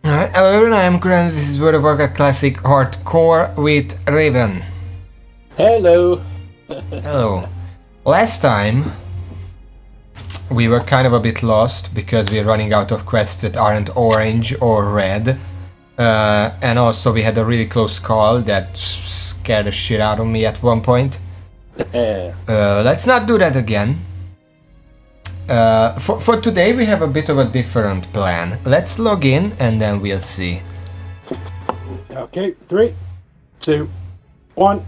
Alright, hello everyone, I am Grant. This is World of Warcraft Classic Hardcore with Raven. Hello. Hello. Last time we were kind of a bit lost because we're running out of quests that aren't orange or red. And also we had a really close call that scared the shit out of me at one point. Let's not do that again. For today we have a bit of a different plan. Let's log in and then we'll see. Okay, 3, 2, 1.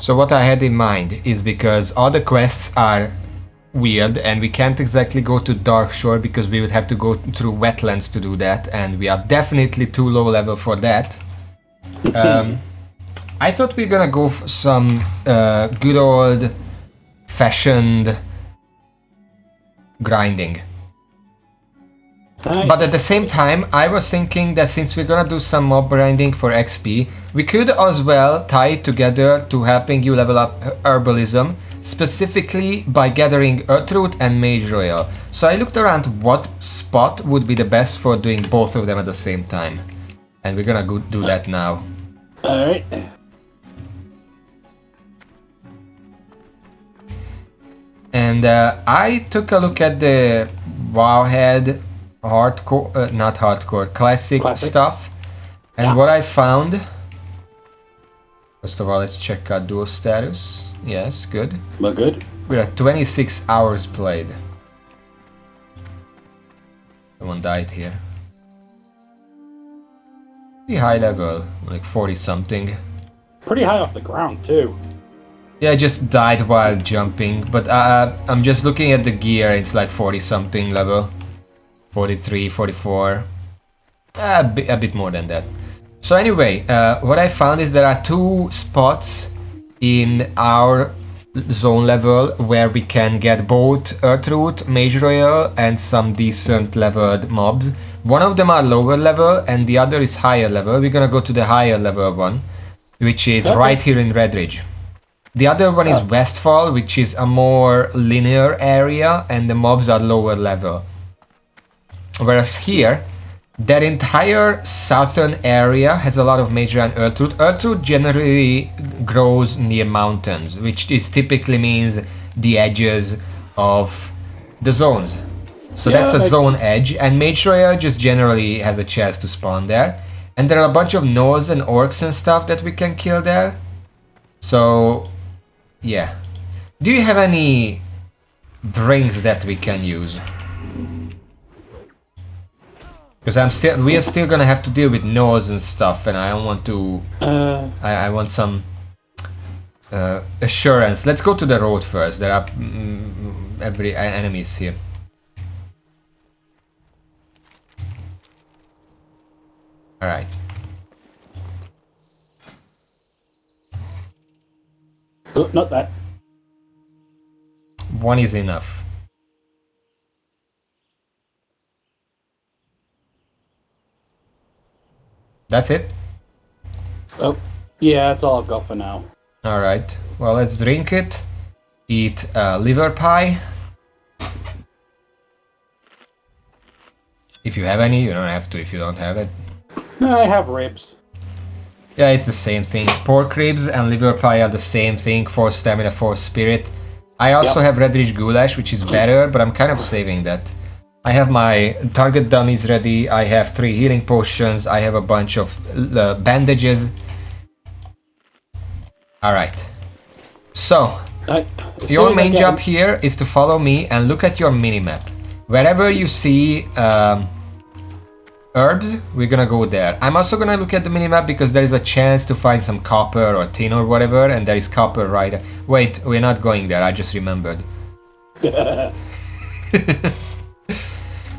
So what I had in mind is because all the quests are weird and we can't exactly go to Dark Shore because we would have to go through wetlands to do that, and we are definitely too low level for that. I thought we are gonna go for some good old fashioned grinding. But at the same time, I was thinking that since we're gonna do some mob grinding for XP, we could as well tie it together to helping you level up herbalism, specifically by gathering Earthroot and Mage Royal. So I looked around what spot would be the best for doing both of them at the same time. And we're gonna go do that now. Alright. And I took a look at the Wowhead hardcore, not hardcore, classic stuff. And what I found, first of all, let's check out dual status. Yes, good. We're good. We're at 26 hours played. Someone died here. Pretty high level, like 40 something. Pretty high off the ground too. Yeah, I just died while jumping, but I'm just looking at the gear, it's like 40 something level. 43, 44. A bit more than that. So anyway, what I found is there are two spots in our zone level where we can get both Earthroot, Mage Royal and some decent leveled mobs. One of them are lower level and the other is higher level. We're gonna go to the higher level one, which is right here in Redridge. The other one is Westfall, which is a more linear area and the mobs are lower level. Whereas here, that entire southern area has a lot of Mage and Earthroot. Earthroot generally grows near mountains, which typically means the edges of the zones. So yeah, that's a zone edge, and Mage Royal just generally has a chance to spawn there. And there are a bunch of Gnolls and Orcs and stuff that we can kill there. So, yeah. Do you have any drinks that we can use? Because we are still gonna have to deal with Gnolls and stuff, and I don't want to. I want some assurance. Let's go to the road first. There are every enemies here. All right. Oh, not that. One is enough. That's it? Oh, yeah, that's all I've got for now. Alright, well, let's drink it. Eat liver pie. If you have any, you don't have to if you don't have it. No, I have ribs. Yeah, it's the same thing. Pork ribs and liver pie are the same thing. 4 stamina, 4 spirit. I also have Redridge goulash, which is better, but I'm kind of saving that. I have my target dummies ready, I have 3 healing potions, I have a bunch of bandages. Alright. So, your main job here is to follow me and look at your minimap. Wherever you see herbs, we're gonna go there. I'm also gonna look at the minimap because there is a chance to find some copper or tin or whatever, and there is copper right there. Wait, we're not going there, I just remembered.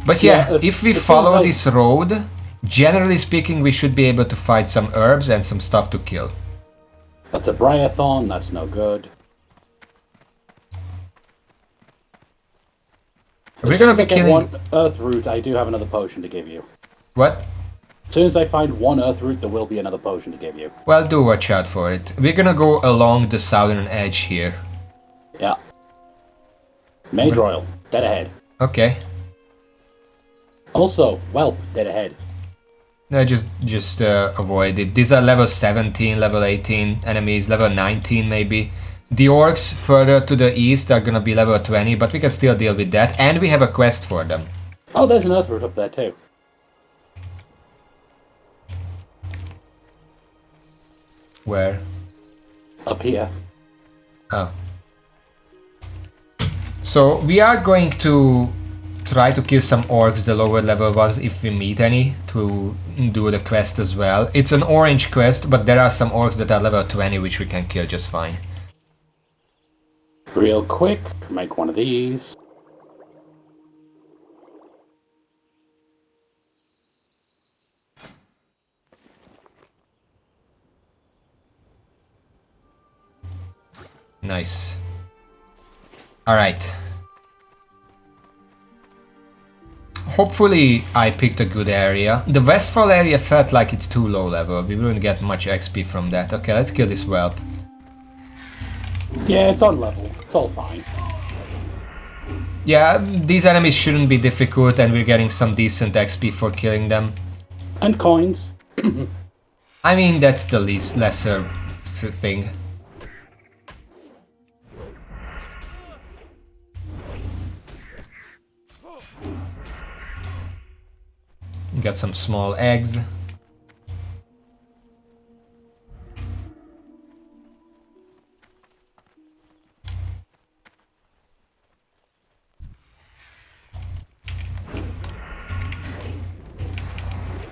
But yeah, if we follow this road, generally speaking, we should be able to find some herbs and some stuff to kill. That's a Briathon, that's no good. We're gonna be killing... one Earthroot, I do have another potion to give you. What? As As soon as I find one earth root, there will be another potion to give you. Well, do watch out for it. We're gonna go along the southern edge here. Yeah. Mage Royal, dead ahead. Okay. Also, Whelp, dead ahead. No, just avoid it. These are level 17, level 18 enemies, level 19 maybe. The orcs further to the east are gonna be level 20, but we can still deal with that. And we have a quest for them. Oh, there's an earth root up there too. Where? Up here. Oh. So we are going to try to kill some orcs, the lower level ones, if we meet any, to do the quest as well. It's an orange quest, but there are some orcs that are level 20 which we can kill just fine. Real quick, make one of these. Nice. Alright. Hopefully I picked a good area. The Westfall area felt like it's too low level. We wouldn't get much XP from that. Okay, let's kill this whelp. Yeah, it's on level. It's all fine. Yeah, these enemies shouldn't be difficult and we're getting some decent XP for killing them. And coins. I mean, that's the lesser thing. Got some small eggs.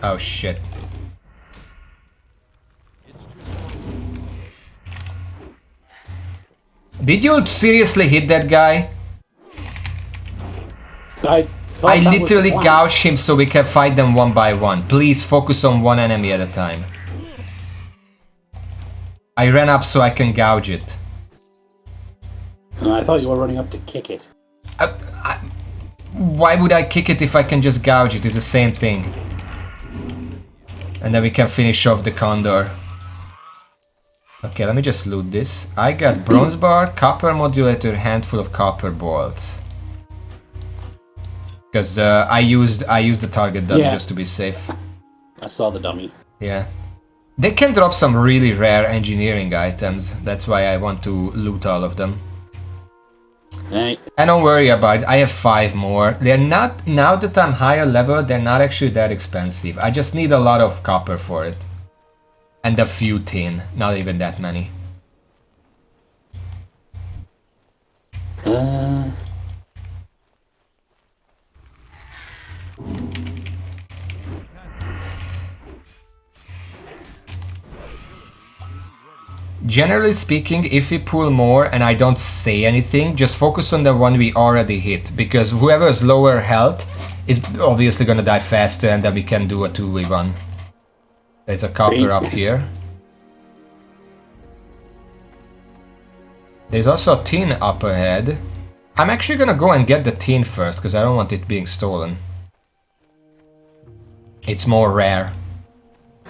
Oh shit. Did you seriously hit that guy? I literally gouged him so we can fight them one by one. Please focus on one enemy at a time. I ran up so I can gouge it. I thought you were running up to kick it. Why would I kick it if I can just gouge it? It's the same thing. And then we can finish off the condor. Okay, let me just loot this. I got bronze bar, copper modulator, handful of copper balls. Because I used the target dummy just to be safe. I saw the dummy. Yeah. They can drop some really rare engineering items. That's why I want to loot all of them. Right. And don't worry about it, I have 5 more. They're not, now that I'm higher level, they're not actually that expensive. I just need a lot of copper for it. And a few tin, not even that many. Generally speaking, if we pull more and I don't say anything, just focus on the one we already hit, because whoever's lower health is obviously gonna die faster and then we can do a 2v1. There's a copper up here. There's also a tin up ahead. I'm actually gonna go and get the tin first, because I don't want it being stolen. It's more rare.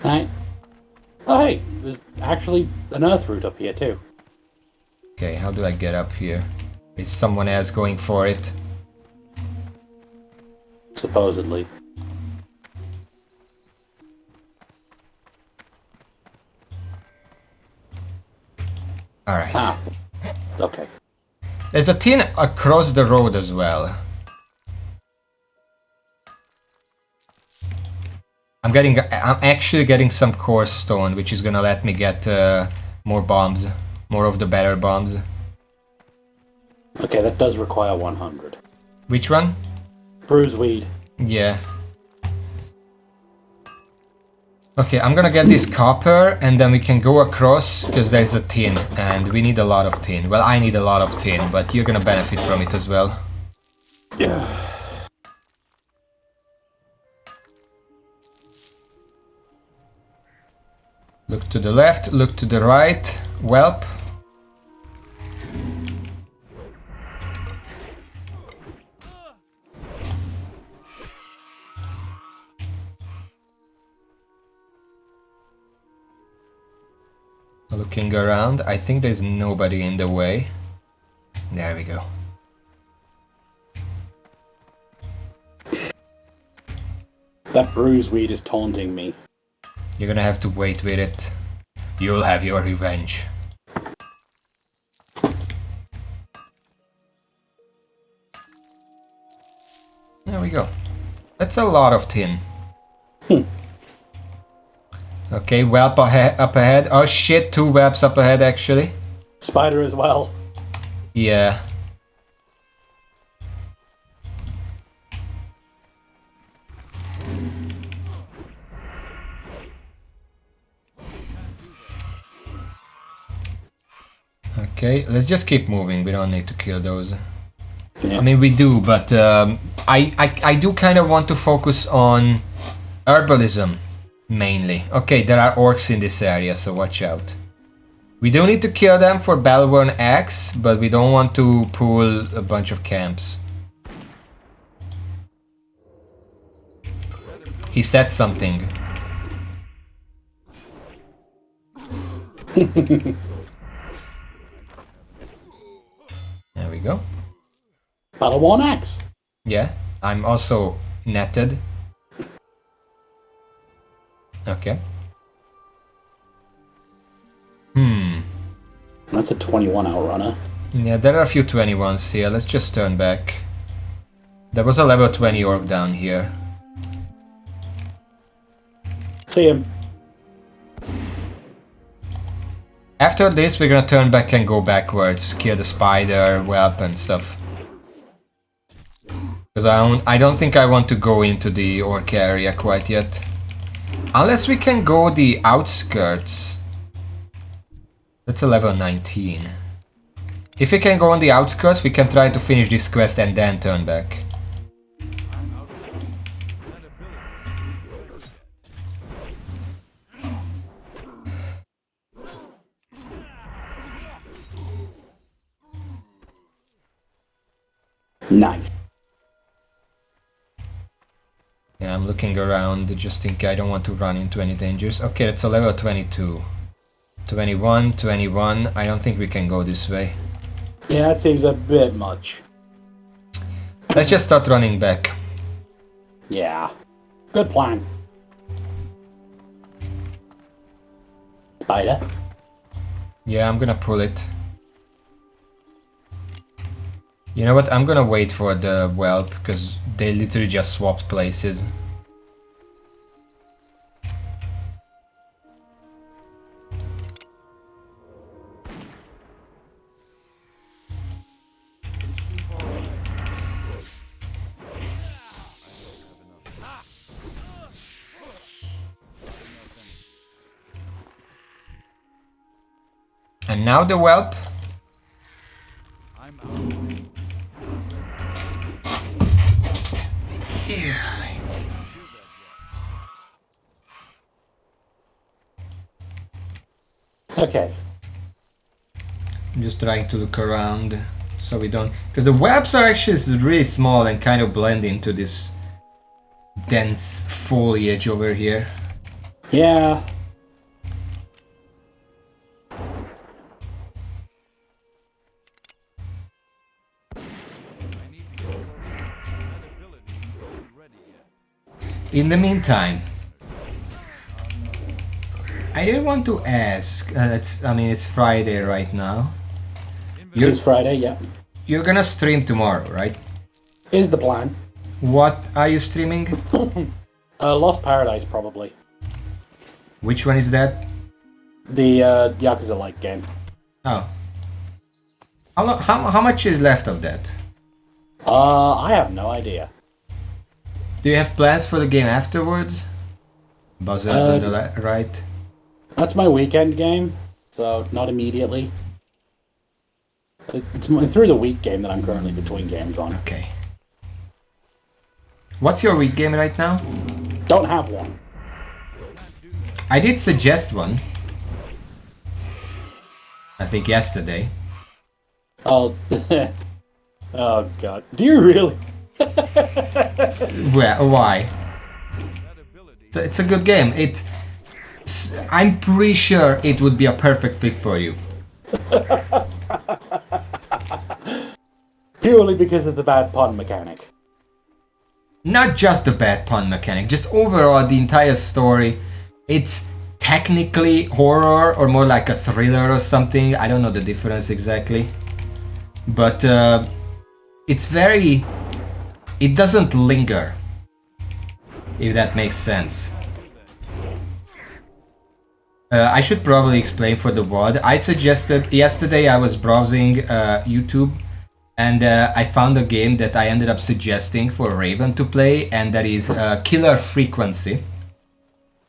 Right. Oh hey, there's actually an earth root up here too. Okay, how do I get up here? Is someone else going for it? Supposedly. Alright. Ah. Okay. There's a tin across the road as well. I'm actually getting some coarse stone, which is gonna let me get more bombs. More of the better bombs. Okay, that does require 100. Which one? Bruiseweed. Yeah. Okay, I'm gonna get this copper and then we can go across, because there's a tin and we need a lot of tin. Well, I need a lot of tin, but you're gonna benefit from it as well. Yeah. Look to the left, look to the right. Whelp. Looking around, I think there's nobody in the way. There we go. That bruiseweed is taunting me. You're gonna have to wait with it. You'll have your revenge. There we go. That's a lot of tin. Okay, whelp up ahead. Oh shit, 2 whelps up ahead actually. Spider as well. Yeah. Okay, let's just keep moving. We don't need to kill those. Yeah. I mean, we do, but I do kind of want to focus on herbalism mainly. Okay, there are orcs in this area, so watch out. We do need to kill them for Balworn Axe, but we don't want to pull a bunch of camps. He said something. There we go. Balworn Axe. Yeah, I'm also netted. Okay. That's a 21 outrunner. Yeah, there are a few 21s here. Let's just turn back. There was a level 20 orc down here. See him. After this, we're gonna turn back and go backwards. Kill the spider, whelp and stuff. Because I don't think I want to go into the orc area quite yet. Unless we can go the outskirts. That's a level 19. If we can go on the outskirts, we can try to finish this quest and then turn back. Nice. Yeah, I'm looking around just in case I don't want to run into any dangers. Okay, it's a level 22. 21, 21. I don't think we can go this way. Yeah, that seems a bit much. Let's just start running back. Yeah. Good plan. Spider. Yeah, I'm gonna pull it. You know what? I'm gonna wait for the whelp because they literally just swapped places. And now the whelp. Okay. I'm just trying to look around so we don't... Because the webs are actually really small and kind of blend into this dense foliage over here. Yeah. In the meantime, I did want to ask, it's Friday right now. It is Friday, yeah. You're gonna stream tomorrow, right? Is the plan. What are you streaming? Lost Paradise, probably. Which one is that? The Yakuza-like game. Oh. How much is left of that? I have no idea. Do you have plans for the game afterwards? Buzzard on the right. That's my weekend game, so not immediately. It's through the week game that I'm currently between games on. Okay. What's your week game right now? Don't have one. I did suggest one. I think yesterday. Oh, oh god. Do you really? Well, why? It's a good game. I'm pretty sure it would be a perfect fit for you. Purely because of the bad pun mechanic. Not just the bad pun mechanic, just overall the entire story. It's technically horror or more like a thriller or something. I don't know the difference exactly. But it's very... It doesn't linger. If that makes sense. I should probably explain for the WOD. I suggested... Yesterday I was browsing YouTube. And I found a game that I ended up suggesting for Raven to play, and that is Killer Frequency.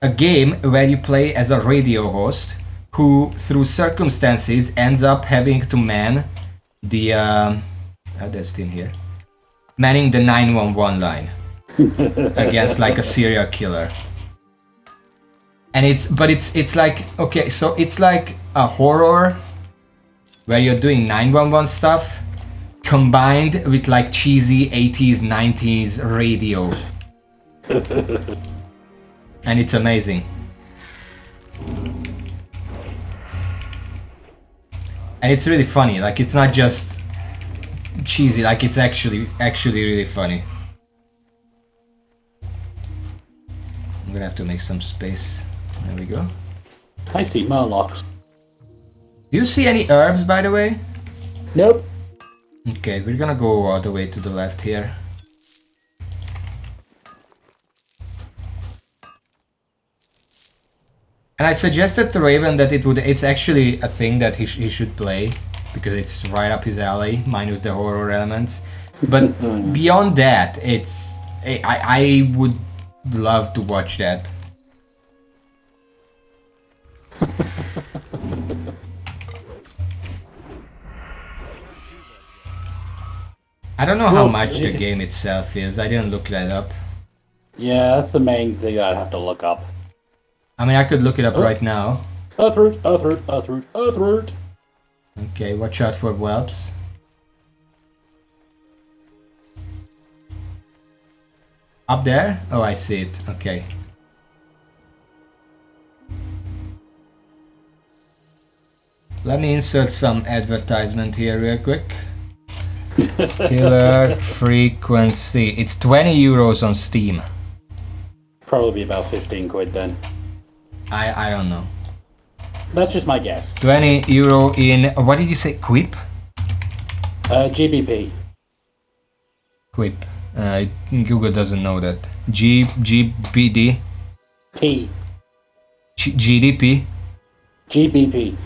A game where you play as a radio host who, through circumstances, ends up having to man the... that's in here. Manning the 911 line against like a serial killer. And it's like, okay, so it's like a horror where you're doing 911 stuff, combined with like cheesy 80s, 90s radio. And it's amazing. And it's really funny, like it's not just cheesy, like it's actually really funny. I'm gonna have to make some space. There we go. I see murlocs. Do you see any herbs, by the way? Nope. Okay, we're gonna go all the way to the left here. And I suggested to Raven that it's actually a thing that he should play, because it's right up his alley, minus the horror elements. But beyond that, it's... I would love to watch that. I don't know how much the game itself is. I didn't look that up. Yeah, that's the main thing I'd have to look up. I mean, I could look it up right now. Earthroot, Earthroot, Earthroot, Earthroot. Okay, watch out for whelps. Up there? Oh, I see it. Okay. Let me insert some advertisement here real quick. Killer Frequency. It's 20 euros on Steam. Probably be about 15 quid then. I don't know. That's just my guess. 20 euro in... What did you say? Quip? GBP. Quip. Google doesn't know that. GBD? P. GDP? GBP.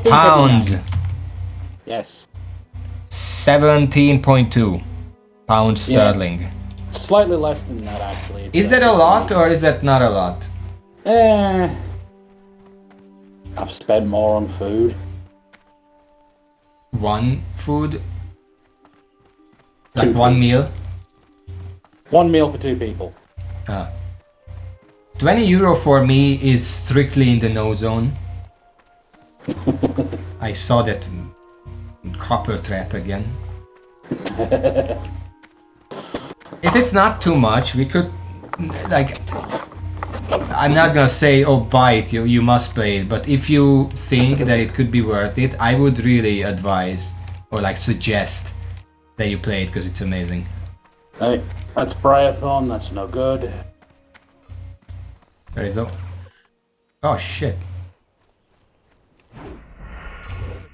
Pounds. Yes. 17.2 pounds sterling. Slightly less than that, actually. Is that a lot or is that not a lot? I've spent more on food. One food? Like one meal? One meal for two people. 20 euro for me is strictly in the no zone. I saw that copper trap again. If it's not too much, we could, like, I'm not gonna say, oh, buy it, you must play it, but if you think that it could be worth it, I would really advise, or like suggest, that you play it, because it's amazing. Hey, that's Briathon, that's no good. There is a... Oh, shit.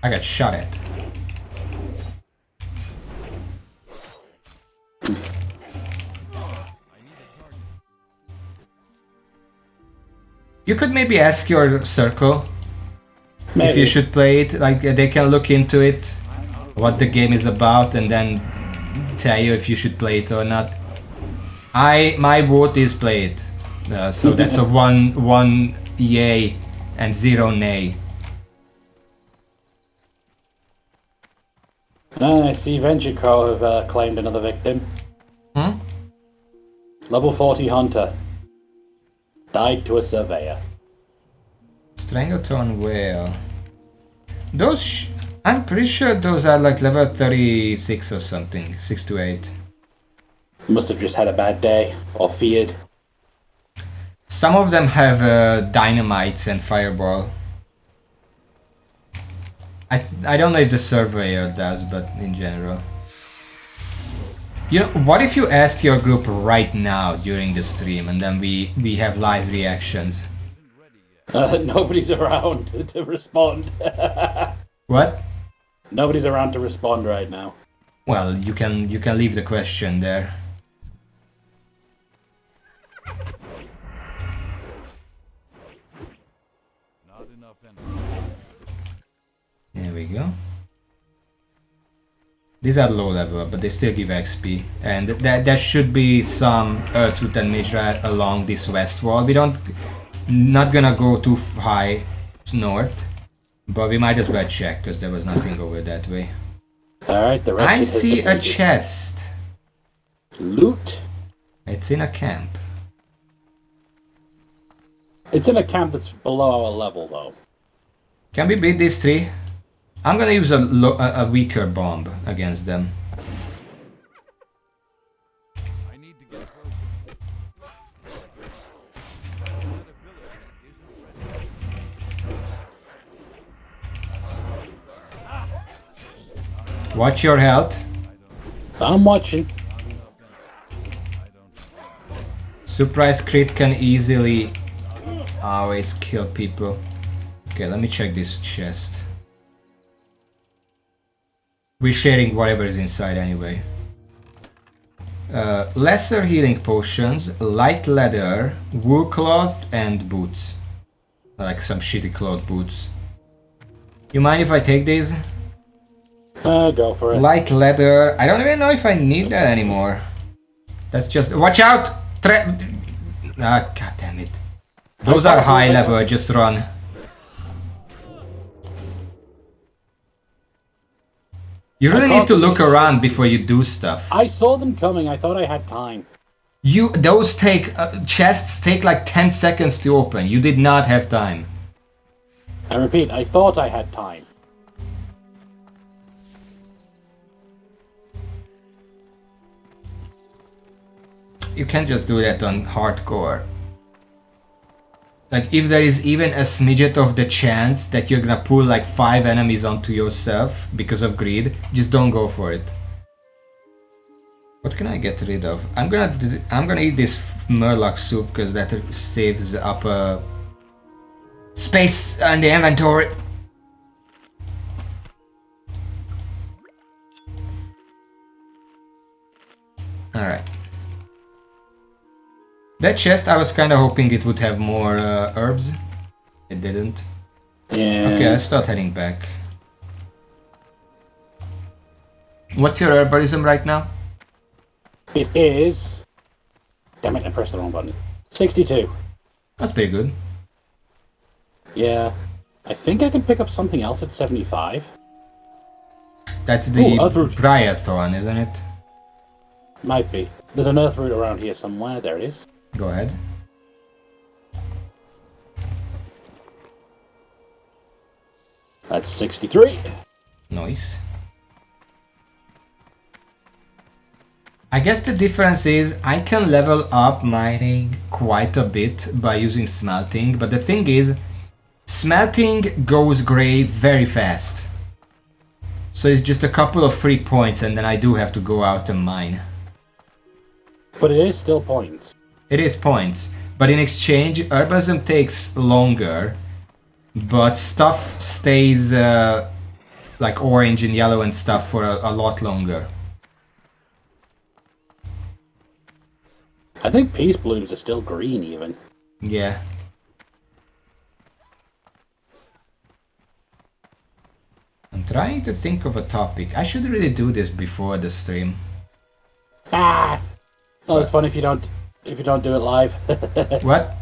I got shot at. You could maybe ask your circle if you should play it, like they can look into it, what the game is about, and then tell you if you should play it or not. My vote is play it, so that's a one yay and 0 nay. I see Venture Co have claimed another victim. Level 40 Hunter. Died to a surveyor. Strangleton Whale. Those... I'm pretty sure those are like level 36 or something. 6 to 8. Must have just had a bad day. Or feared. Some of them have dynamites and fireball. I don't know if the surveyor does, but in general. You know, what if you asked your group right now during the stream and then we have live reactions? Nobody's around to respond. What? Nobody's around to respond right now. Well, you can leave the question there. There we go. These are low level, but they still give XP. And there should be some Earthroot and Mage along this west wall. We not gonna go too high north, but we might as well check, because there was nothing over that way. Alright, the rest I see a chest. Loot? It's in a camp. It's in a camp that's below our level, though. Can we beat these three? I'm gonna use a weaker bomb against them. Watch your health. I'm watching. Surprise crit can easily always kill people. Okay, let me check this chest. We're sharing whatever is inside anyway. Lesser healing potions, light leather, wool cloth, and boots. Like some shitty cloth boots. You mind if I take these? Go for it. Light leather. I don't even know if I need that anymore. That's just... Watch out! Ah, god damn it. Those are high level, just run. You really need to look around before you do stuff. I saw them coming. I thought I had time. Those chests take like 10 seconds to open. You did not have time. I repeat, I thought I had time. You can't just do that on hardcore. Like, if there is even a smidget of the chance that you're gonna pull like 5 enemies onto yourself because of greed, just don't go for it. What can I get rid of? I'm gonna eat this Murloc soup because that saves up space on the inventory. Alright. That chest, I was kind of hoping it would have more herbs. It didn't. Yeah. Okay, let's start heading back. What's your herbalism right now? It is... Damn it, I pressed the wrong button. 62. That's pretty good. Yeah. I think I can pick up something else at 75. That's the Earthroot. Briarthorn, isn't it? Might be. There's an Earthroot around here somewhere. There it is. Go ahead. That's 63. Nice. I guess the difference is I can level up mining quite a bit by using smelting, but the thing is, smelting goes grey very fast. So it's just a couple of free points and then I do have to go out and mine. But it is still points. It is points, but in exchange, herbalism takes longer, but stuff stays like orange and yellow and stuff for a lot longer. I think peace blooms are still green even. Yeah. I'm trying to think of a topic. I should really do this before the stream. Ah! It's not as fun if you don't do it live. What?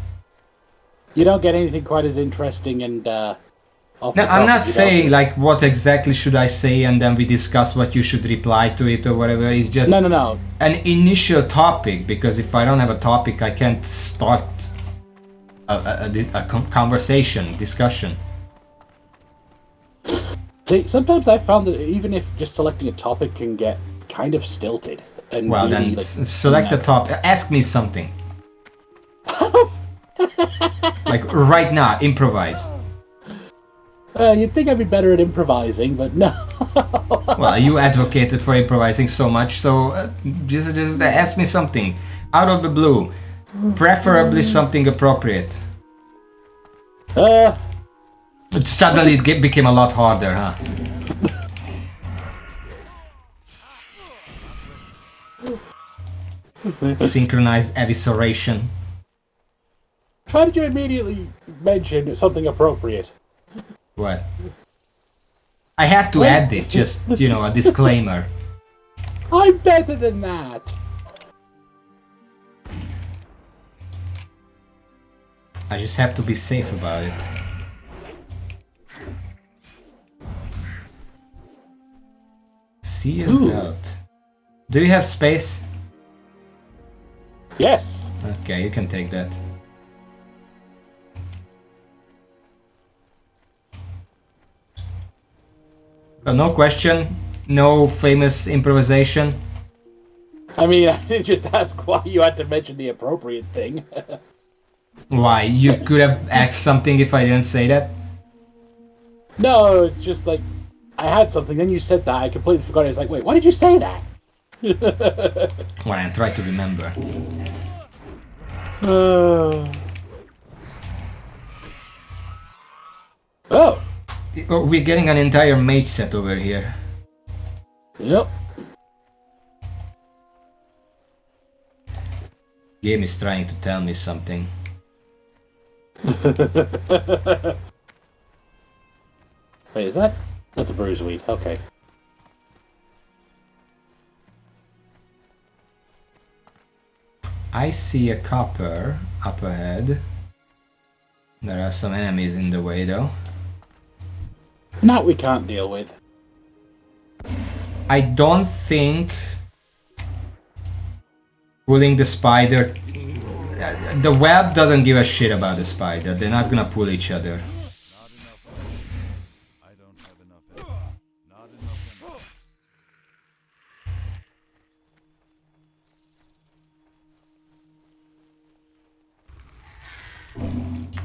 You don't get anything quite as interesting and off the No, I'm cuff not if you saying don't. like what exactly should I say and then we discuss what you should reply to it or whatever. It's just No. an initial topic, because if I don't have a topic I can't start a conversation, discussion. See, sometimes I've found that even if just selecting a topic can get kind of stilted. And Well really, then like, select a topic. Ask me something. Like right now, improvise. You'd think I'd be better at improvising, but no. Well, you advocated for improvising so much, so just ask me something out of the blue, preferably something appropriate. Suddenly it became a lot harder, huh? Synchronized evisceration. Why did you immediately mention something appropriate? What? I have to add it, just, you know, a disclaimer. I'm better than that! I just have to be safe about it. CS belt. Do you have space? Yes. Okay, you can take that. No question, no famous improvisation. I mean, I didn't just ask why you had to mention the appropriate thing. Why? You could have asked something if I didn't say that? No, it's just like, I had something, then you said that, I completely forgot it. It's like, wait, why did you say that? Well, I try to remember. Oh! Oh, we're getting an entire mage set over here. Yep. Game is trying to tell me something. Wait, is that? That's a bruiseweed, okay. I see a copper up ahead. There are some enemies in the way though. That we can't deal with. I don't think pulling the spider... The web doesn't give a shit about the spider. They're not gonna pull each other.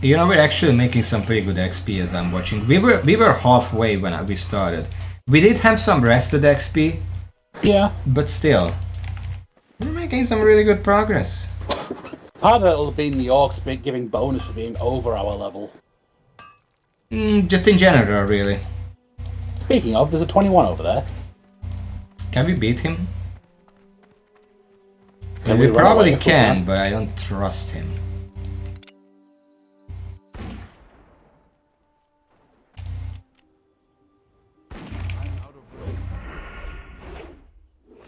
You know, we're actually making some pretty good XP as I'm watching. We were halfway when we started. We did have some rested XP. Yeah. But still, we're making some really good progress. Part of it will have been the orcs giving bonus for being over our level. Just in general, really. Speaking of, there's a 21 over there. Can we beat him? Can we we probably can, but I don't trust him.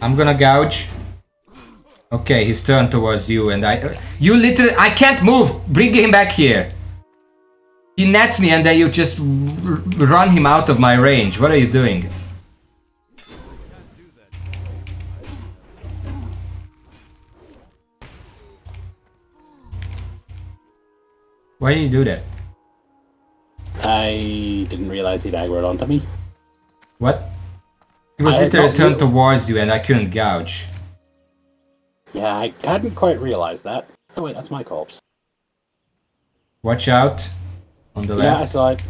I'm gonna gouge. Okay, he's turned towards you and you literally... I can't move! Bring him back here! He nets me and then you just run him out of my range. What are you doing? Why did you do that? I didn't realize he'd aggroed onto me. What? He was literally turned towards you and I couldn't gouge. Yeah, I hadn't quite realized that. Oh wait, that's my corpse. Watch out. On the left. Yeah, I saw it.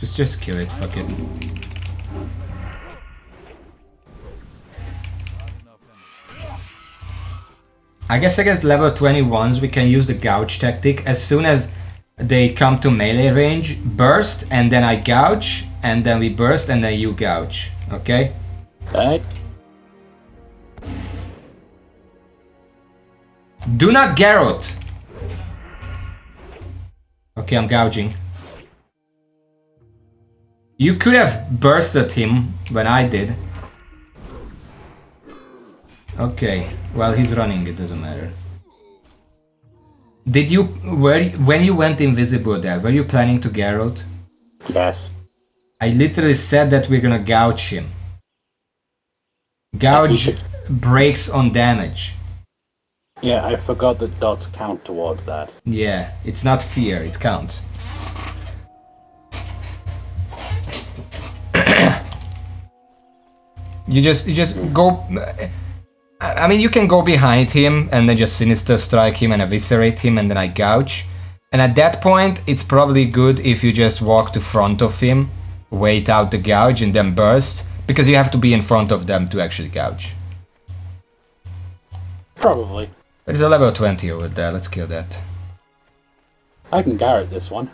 Just kill it, fuck it. I guess against level 21s we can use the gouge tactic. As soon as they come to melee range, burst, and then I gouge, and then we burst, and then you gouge. Okay? Alright. Do not garrot! Okay, I'm gouging. You could have bursted him when I did. Okay, well he's running, it doesn't matter. Did you, when you went invisible there, were you planning to garrot? Yes. I literally said that we're gonna gouge him. Gouge breaks on damage. Yeah, I forgot that dots count towards that. Yeah, it's not fear, it counts. You just go... I mean, you can go behind him and then just Sinister Strike him and eviscerate him and then I gouge. And at that point, it's probably good if you just walk to front of him, wait out the gouge and then burst, because you have to be in front of them to actually gouge. Probably. There's a level 20 over there, let's kill that. I can Garrett this one.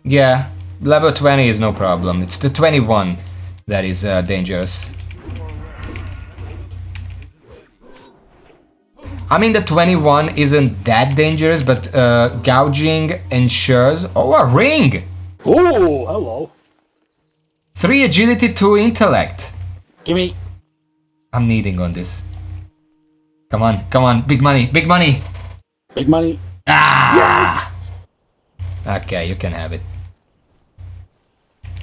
Yeah, level 20 is no problem. It's the 21 that is dangerous. I mean, the 21 isn't that dangerous, but gouging ensures... Oh, a ring! Oh, hello. 3 agility, 2 intellect. Gimme. I'm needing on this. Come on, big money, big money! Big money. Ah! Yes! Okay, you can have it.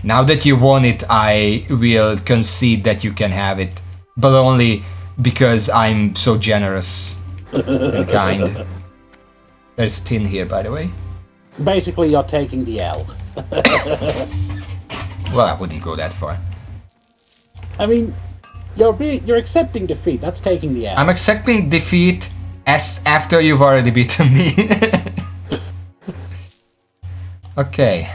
Now that you won it, I will concede that you can have it. But only because I'm so generous and kind. There's tin here, by the way. Basically, you're taking the L. Well, I wouldn't go that far. I mean, you're accepting defeat. That's taking the L. I'm accepting defeat as after you've already beaten me. Okay.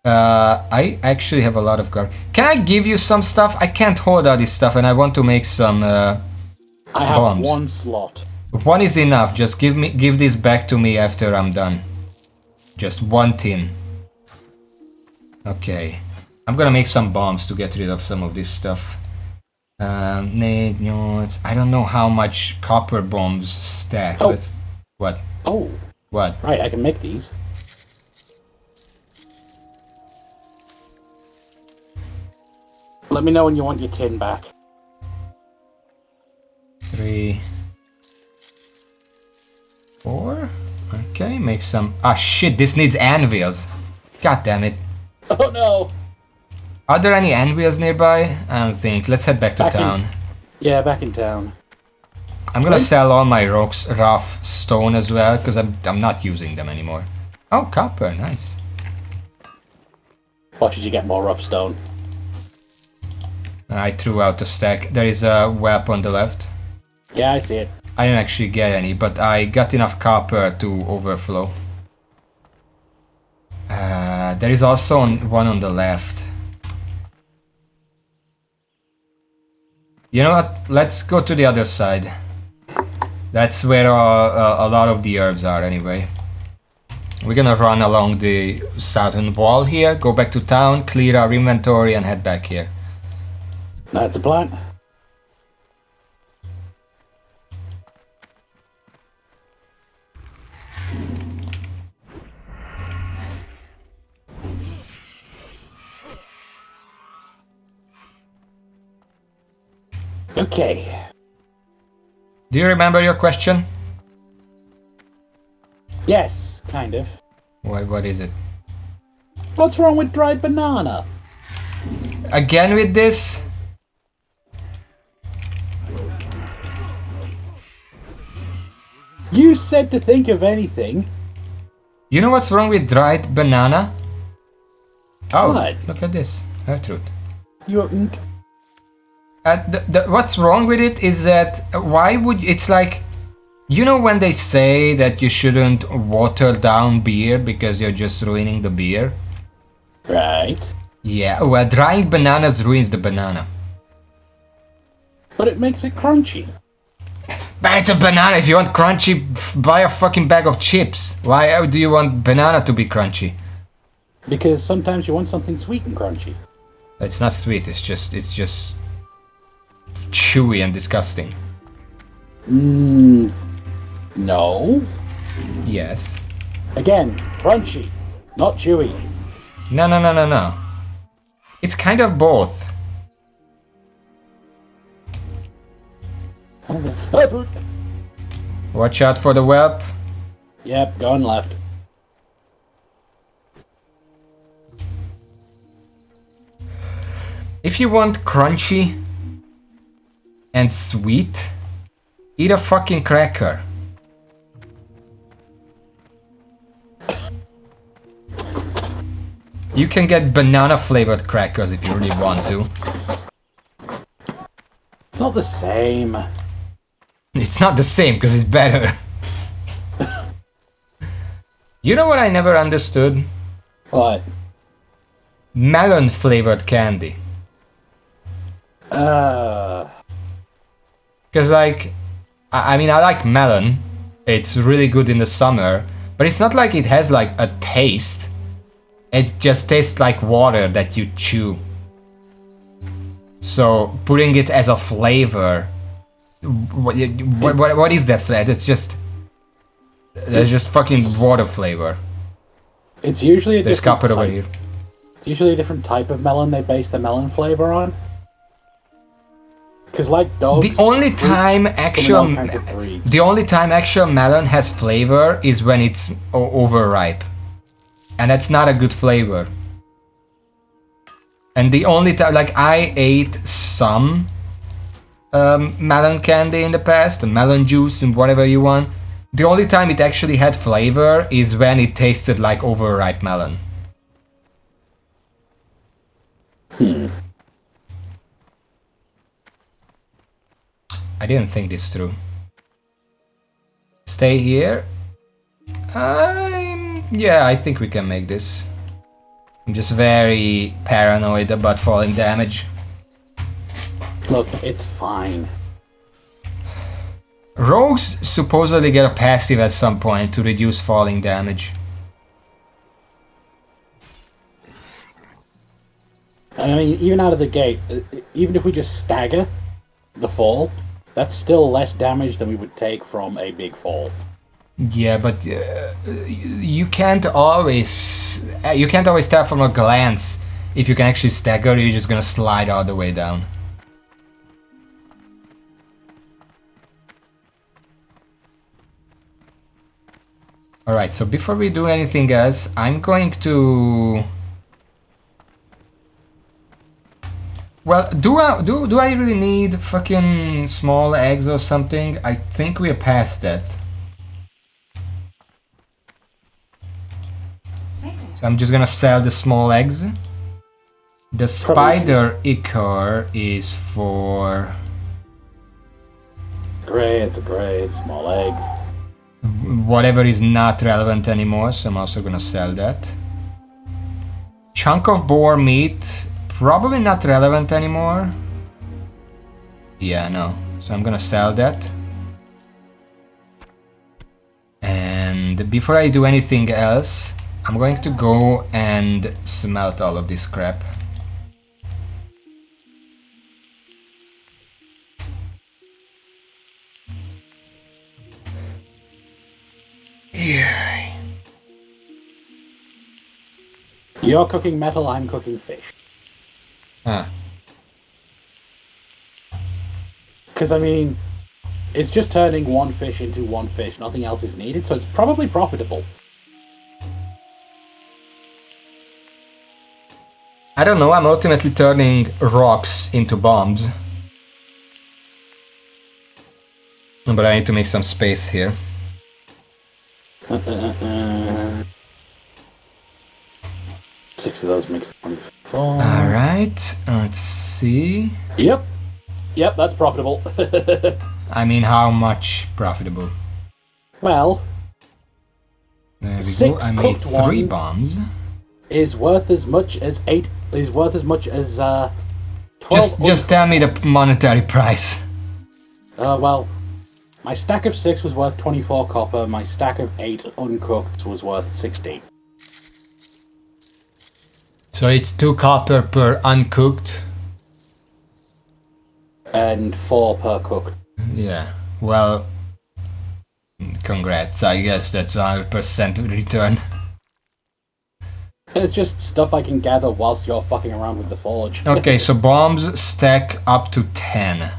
I actually have a lot of garbage. Can I give you some stuff? I can't hold all this stuff and I want to make some I have bombs. 1 slot. 1 is enough. Just give this back to me after I'm done. Just 1 tin. Okay. I'm gonna make some bombs to get rid of some of this stuff. I don't know how much copper bombs stack. Oh. What? Oh. What? Right, I can make these. Let me know when you want your tin back. 3, 4. Okay, make some. Ah, shit! This needs anvils. God damn it! Oh no! Are there any anvils nearby? I don't think. Let's head back to town. Yeah, back in town. I'm gonna sell all my rough stone as well because I'm not using them anymore. Oh, copper, nice. What did you get more rough stone? I threw out a stack. There is a web on the left. Yeah, I see it. I didn't actually get any, but I got enough copper to overflow. There is also one on the left. You know what? Let's go to the other side. That's where a lot of the herbs are anyway. We're gonna run along the southern wall here, go back to town, clear our inventory and head back here. That's a plan. Okay. Do you remember your question? Yes, kind of. What is it? What's wrong with dried banana? Again with this? You said to think of anything. You know what's wrong with dried banana? Oh, What? look at this. Truth. You. What's wrong with it is that why would it's like, you know when they say that you shouldn't water down beer because you're just ruining the beer? Right. Yeah, well, drying bananas ruins the banana. But it makes it crunchy. But it's a banana. If you want crunchy, buy a fucking bag of chips. Why do you want banana to be crunchy? Because sometimes you want something sweet and crunchy. It's not sweet. It's just chewy and disgusting. No. Yes. Again, crunchy, not chewy. No. It's kind of both. Watch out for the whelp. Yep, going left. If you want crunchy and sweet, eat a fucking cracker. You can get banana flavored crackers if you really want to. It's not the same. It's not the same because it's better. You know what I never understood? What? Melon flavored candy. Uh, Because like, I mean, I like melon. It's really good in the summer, but it's not like it has like a taste. It just tastes like water that you chew. So putting it as a flavor, what is that flavor? It's just, there's just fucking water flavor. it's usually a There's different carpet over type. here. It's usually a different type of melon they base the melon flavor on. Because like dogs, The only fruits time come in all actual, kinds of breeds. the only time actual melon has flavor is when it's overripe, and that's not a good flavor. And the only time, like I ate some melon candy in the past, melon juice and whatever you want. The only time it actually had flavor is when it tasted like overripe melon. I didn't think this through. Stay here. Yeah, I think we can make this. I'm just very paranoid about falling damage. Look, it's fine. Rogues supposedly get a passive at some point to reduce falling damage. And I mean, even out of the gate, even if we just stagger the fall, that's still less damage than we would take from a big fall. Yeah, but you can't always tell from a glance if you can actually stagger. You're just gonna slide all the way down. All right. So before we do anything else, I'm going to. Well, do I really need fucking small eggs or something? I think we're past that. So I'm just gonna sell the small eggs. The spider ichor is for Gray, it's a gray, small egg. whatever is not relevant anymore, so I'm also gonna sell that. Chunk of boar meat, probably not relevant anymore. Yeah, no. So I'm gonna sell that. And before I do anything else, I'm going to go and smelt all of this crap. Yeah. You're cooking metal, I'm cooking fish. Ah. Because, I mean, it's just turning one fish into one fish, nothing else is needed, so it's probably profitable. I don't know, I'm ultimately turning rocks into bombs. But I need to make some space here. Six of those makes 24. Alright, let's see. Yep, that's profitable. I mean, how much profitable? Well, There we go, six I made cooked 3 ones. bombs. is worth as much as 8, is worth as much as 12. Just tell me the monetary price. Well, my stack of 6 was worth 24 copper, my stack of 8 uncooked was worth 16. So it's 2 copper per uncooked. And 4 per cooked. Yeah, well, congrats, I guess that's 100% return. It's just stuff I can gather whilst you're fucking around with the forge. Okay, so bombs stack up to 10.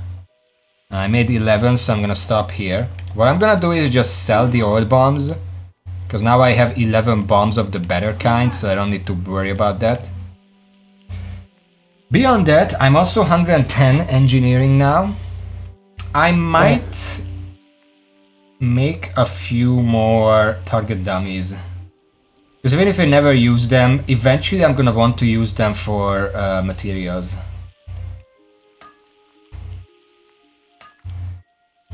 I made 11, so I'm gonna stop here. What I'm gonna do is just sell the oil bombs, because now I have 11 bombs of the better kind, so I don't need to worry about that. Beyond that, I'm also 110 engineering now. I might make a few more target dummies. Because even if I never use them, eventually I'm gonna want to use them for materials.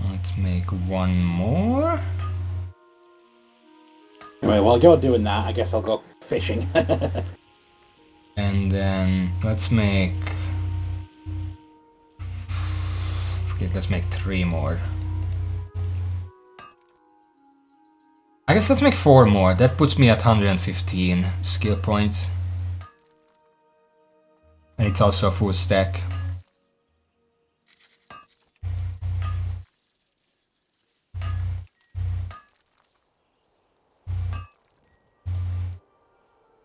Let's make make one more. Anyway, while you're doing that, I guess I'll go fishing. And then let's make... Forget, let's make 3 more. I guess let's make 4 more. That puts me at 115 skill points. And it's also a full stack.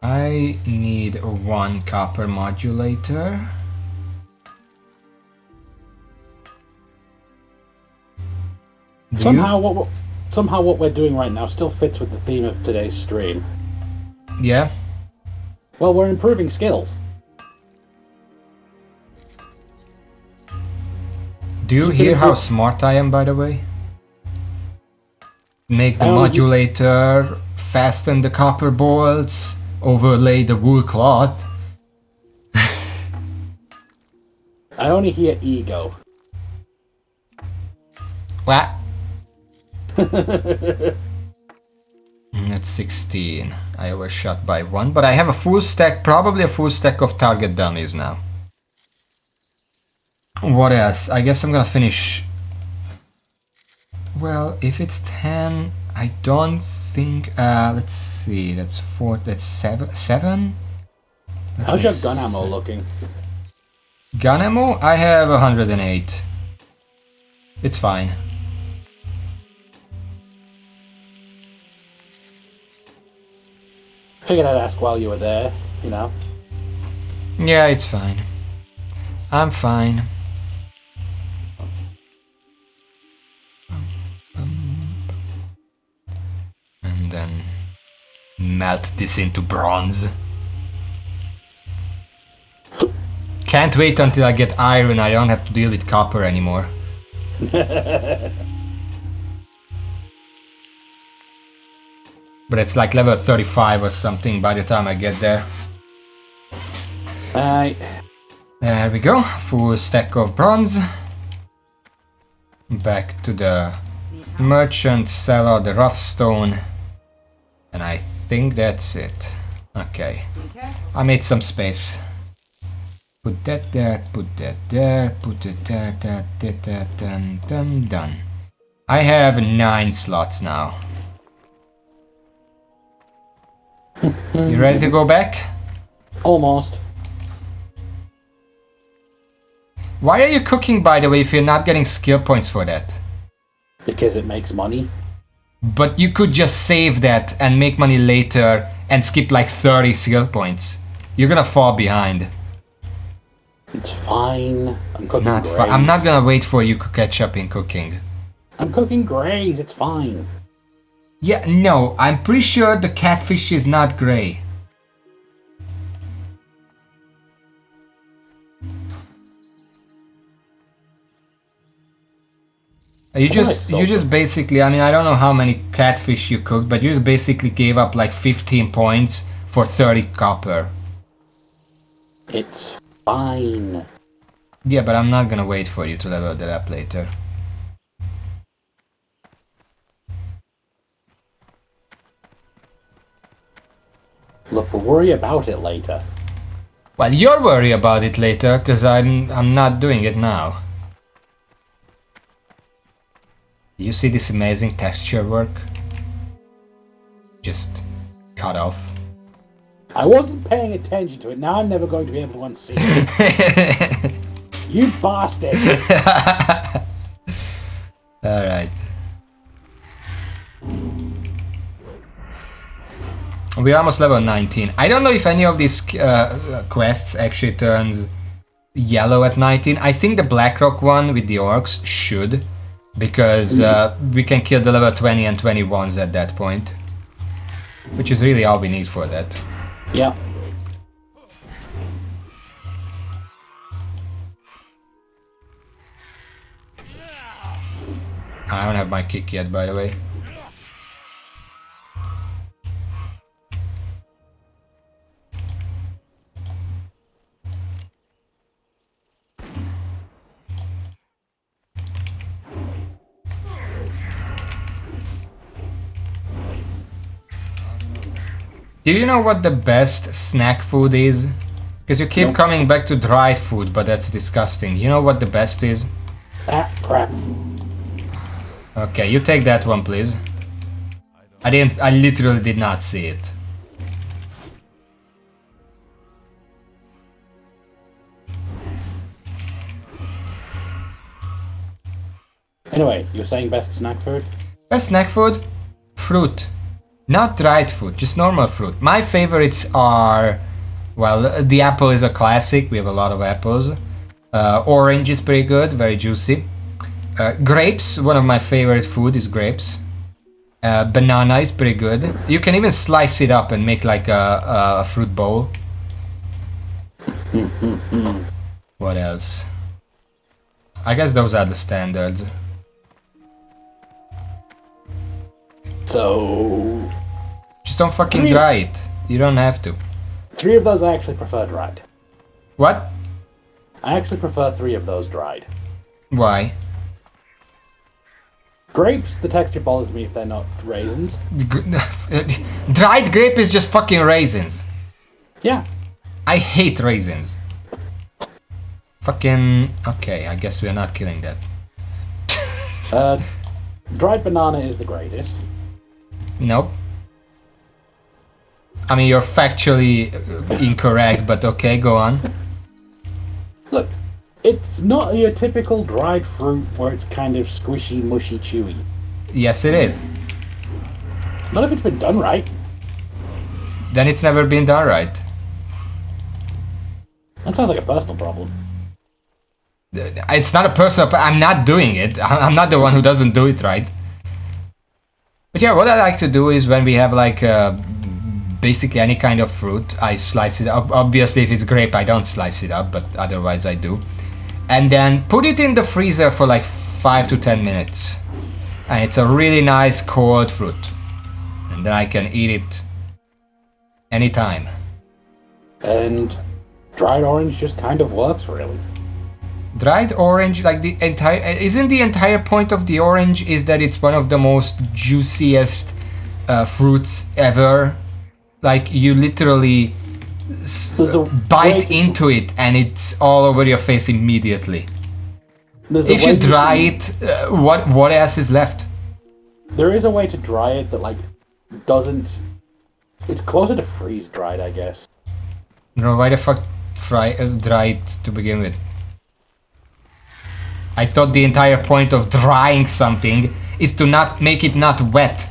I need 1 copper modulator. Somehow what we're doing right now still fits with the theme of today's stream. Yeah. Well, we're improving skills. Do you hear how smart I am, by the way? Make the modulator, fasten the copper bolts, overlay the wool cloth. I only hear ego. What? That's 16. I overshot by 1, but I have a full stack, probably a full stack of target dummies now. What else? I guess I'm gonna finish... Well, if it's 10, I don't think... let's see, that's 4, that's 7? How's your gun ammo looking? Gun ammo? I have 108. It's fine. Figured I'd ask while you were there, you know. Yeah, it's fine. I'm fine. And then melt this into bronze. Can't wait until I get iron, I don't have to deal with copper anymore. But it's like level 35 or something by the time I get there. There we go, full stack of bronze. Back to the merchant, sell all the rough stone. And I think that's it. Okay. I made some space. Put that there, put that there, put it there, done. I have 9 slots now. You ready to go back? Almost. Why are you cooking, by the way, if you're not getting skill points for that? Because it makes money. But you could just save that and make money later and skip like 30 skill points. You're gonna fall behind. It's fine. I'm cooking It's not grays. I'm not gonna wait for you to catch up in cooking. I'm cooking grays, it's fine. Yeah, no, I'm pretty sure the catfish is not grey. You just basically, I mean, I don't know how many catfish you cooked, but you just basically gave up like 15 points for 30 copper. It's fine. Yeah, but I'm not gonna wait for you to level that up later. Look, we'll worry about it later. Well, you're worried about it later, because I'm not doing it now. You see this amazing texture work? Just cut off. I wasn't paying attention to it, now I'm never going to be able to unsee it. You bastard! Alright. We're almost level 19. I don't know if any of these quests actually turns yellow at 19. I think the Blackrock one with the orcs should. Because we can kill the level 20 and 21s at that point. Which is really all we need for that. Yeah. I don't have my kick yet, by the way. Do you know what the best snack food is? Because you keep Nope. coming back to dry food, but that's disgusting. You know what the best is? Ah, crap. Okay, you take that one, please. I literally did not see it. Anyway, you're saying best snack food? Best snack food? Fruit. Not dried fruit, just normal fruit. My favorites are... Well, the apple is a classic. We have a lot of apples. Orange is pretty good, very juicy. Grapes, one of my favorite food is grapes. Banana is pretty good. You can even slice it up and make like a fruit bowl. What else? I guess those are the standards. So... Just don't fucking dry it. You don't have to. 3 of those I actually prefer dried. What? I actually prefer 3 of those dried. Why? Grapes, the texture bothers me if they're not raisins. Dried grape is just fucking raisins. Yeah. I hate raisins. Fucking... Okay, I guess we're not killing that. Dried banana is the greatest. Nope. I mean, you're factually incorrect, but okay, go on. Look, it's not your typical dried fruit where it's kind of squishy, mushy, chewy. Yes, it is. Not if it's been done right. Then it's never been done right. That sounds like a personal problem. It's not a personal... I'm not doing it. I'm not the one who doesn't do it right. But yeah, what I like to do is when we have like basically any kind of fruit, I slice it up. Obviously, if it's grape, I don't slice it up, but otherwise I do. And then put it in the freezer for like 5 to 10 minutes. And it's a really nice cold fruit. And then I can eat it anytime. And dried orange just kind of works, really. Dried orange, like the entire... Isn't the entire point of the orange is that it's one of the most juiciest fruits ever? Like, you literally bite into it and it's all over your face immediately. If you dry it, what else is left? There is a way to dry it that, like, doesn't... It's closer to freeze-dried, I guess. No, why the fuck dry it to begin with? I thought the entire point of drying something is to not make it not wet.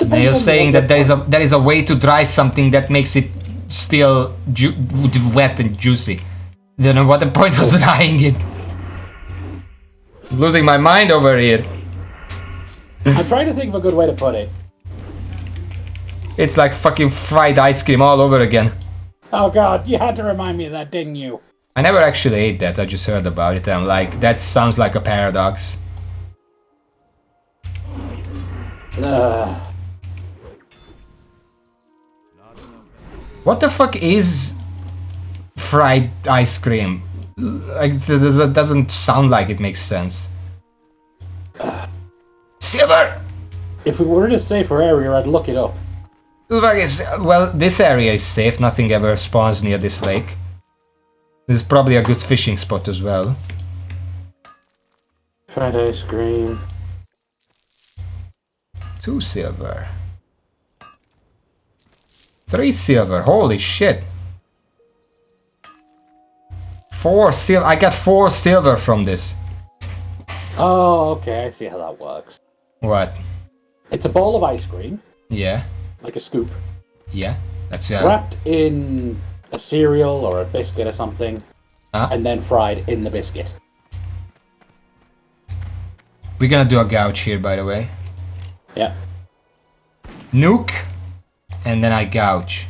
Now you're saying that there is a way to dry something that makes it still wet and juicy. Then what the point of drying it? I'm losing my mind over here. I'm trying to think of a good way to put it. It's like fucking fried ice cream all over again. Oh god, you had to remind me of that, didn't you? I never actually ate that, I just heard about it and I'm like, that sounds like a paradox. What the fuck is fried ice cream? Like, that doesn't sound like it makes sense. Silver! If we were in a safer area, I'd look it up. Well, this area is safe, nothing ever spawns near this lake. This is probably a good fishing spot as well. Fried ice cream. 2 silver. 3 silver, holy shit. 4 silver, I got 4 silver from this. Oh, okay, I see how that works. What? It's a bowl of ice cream. Yeah. Like a scoop. Yeah. That's wrapped in a cereal or a biscuit or something. And then fried in the biscuit. We're gonna do a gouge here, by the way. Yeah. Nuke. And then I gouge.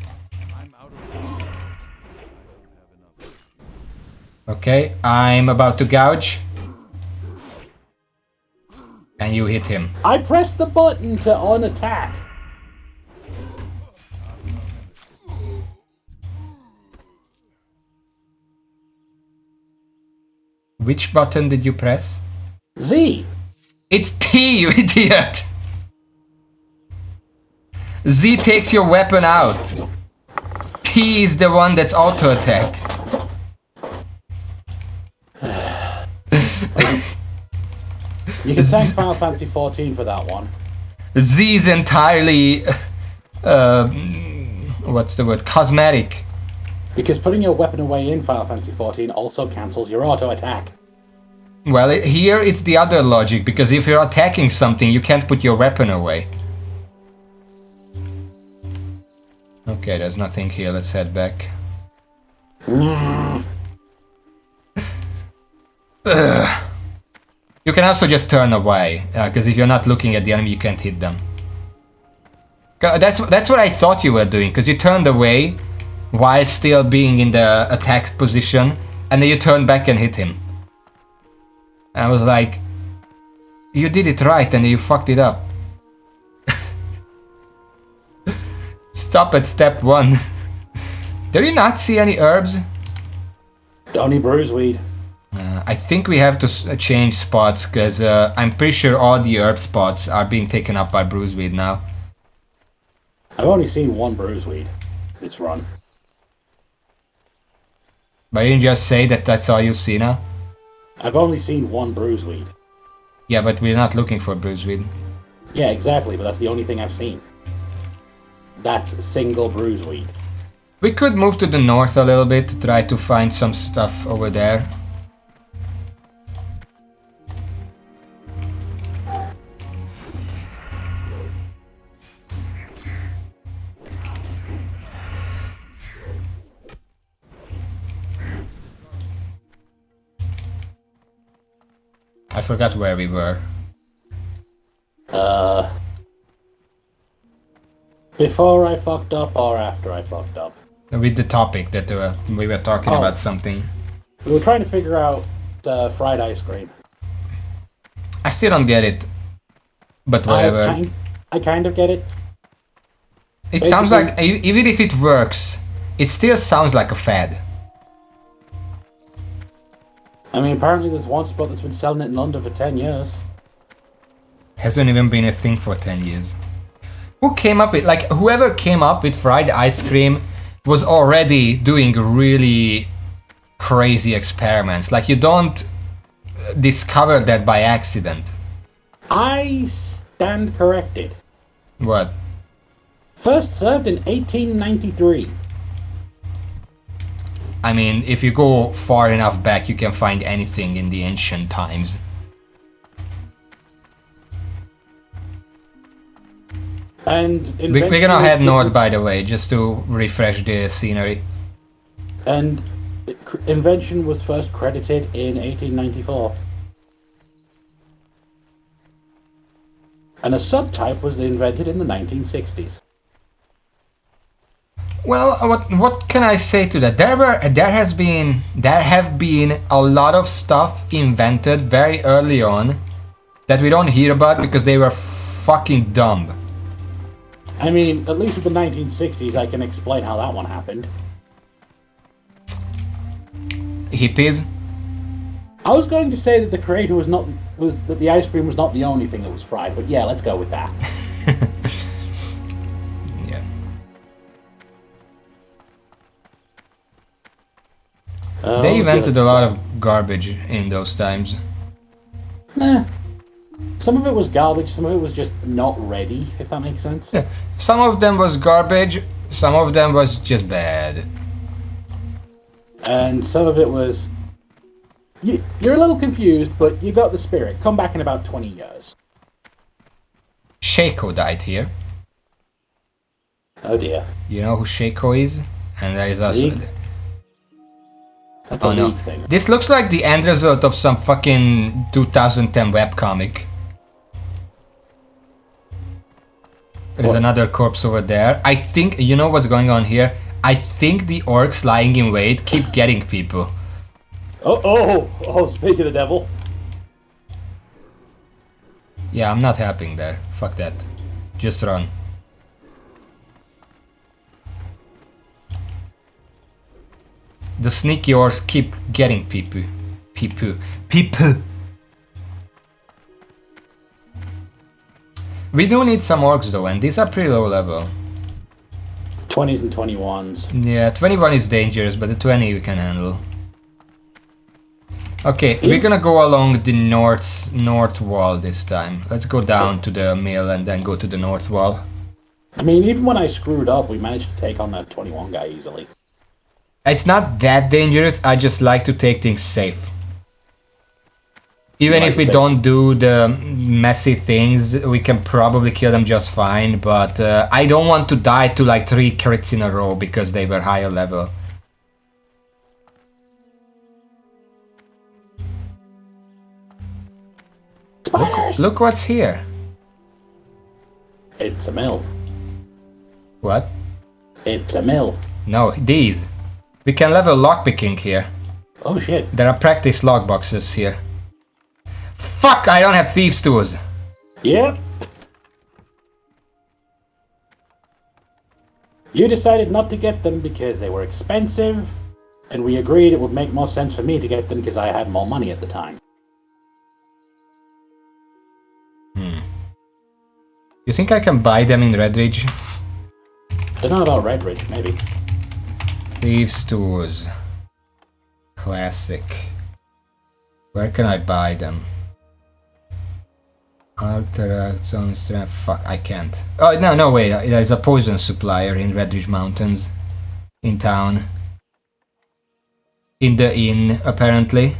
Okay, I'm about to gouge. And you hit him. I pressed the button to unattack. Which button did you press? Z. It's T, you idiot! Z takes your weapon out. T is the one that's auto attack. You can thank Final Fantasy 14 for that one. Z is entirely what's the word? Cosmetic. Because putting your weapon away in Final Fantasy 14 also cancels your auto attack. Well, here it's the other logic, because if you're attacking something, you can't put your weapon away. Okay, there's nothing here, let's head back. You can also just turn away, because if you're not looking at the enemy, you can't hit them. That's what I thought you were doing, because you turned away while still being in the attack position, and then you turned back and hit him. And I was like, you did it right, and then you fucked it up. Stop at step 1. Do you not see any herbs? Only bruiseweed. I think we have to change spots, because I'm pretty sure all the herb spots are being taken up by bruiseweed now. I've only seen one bruiseweed this run. But you didn't just say that that's all you see now? I've only seen one bruiseweed. Yeah, but we're not looking for bruiseweed. Yeah, exactly, but that's the only thing I've seen. That single bruiseweed. We could move to the north a little bit to try to find some stuff over there. I forgot where we were. Before I fucked up or after I fucked up? With the topic that we were talking about something. We were trying to figure out fried ice cream. I still don't get it. But whatever. I kind of get it. It sounds like, even if it works, it still sounds like a fad. I mean, apparently there's one spot that's been selling it in London for 10 years. Hasn't even been a thing for 10 years. Who came up with, like, whoever came up with fried ice cream was already doing really crazy experiments. Like, you don't discover that by accident. I stand corrected. What? First served in 1893. I mean, if you go far enough back, you can find anything in the ancient times. And we're gonna head north, by the way, just to refresh the scenery. And invention was first credited in 1894. And a subtype was invented in the 1960s. Well, what can I say to that? There have been a lot of stuff invented very early on that we don't hear about because they were fucking dumb. I mean, at least with the 1960s, I can explain how that one happened. Hippies? I was going to say that the creator was that the ice cream was not the only thing that was fried, but yeah, let's go with that. Yeah. They invented a lot of garbage in those times. Nah. Some of it was garbage, some of it was just not ready, if that makes sense. Yeah. Some of them was garbage, some of them was just bad. And some of it was... You're a little confused, but you got the spirit. Come back in about 20 years. Shaco died here. Oh dear. You know who Shaco is? And there is also... League? That's a League thing. This looks like the end result of some fucking 2010 webcomic. There's another corpse over there. I think, you know what's going on here? I think the orcs lying in wait keep getting people. Oh, speak of the devil. Yeah, I'm not helping there. Fuck that. Just run. The sneaky orcs keep getting people. We do need some orcs though, and these are pretty low level. 20s and 21s. Yeah, 21 is dangerous, but the 20 we can handle. Okay, we're gonna go along the north wall this time. Let's go down to the mill and then go to the north wall. I mean, even when I screwed up, we managed to take on that 21 guy easily. It's not that dangerous, I just like to take things safe. Even if we don't do the messy things, we can probably kill them just fine, but I don't want to die to like 3 crits in a row because they were higher level. Spiders! Look what's here. It's a mill. What? It's a mill. No, these. We can level lockpicking here. Oh shit. There are practice lock boxes here. Fuck, I don't have thieves' tools. Yep. You decided not to get them because they were expensive, and we agreed it would make more sense for me to get them because I had more money at the time. You think I can buy them in Redridge? Don't know about Redridge, maybe. Thieves' tools. Classic. Where can I buy them? Alteract zone strength. Fuck, I can't. Oh, no, wait. There's a poison supplier in Redridge Mountains. In town. In the inn, apparently.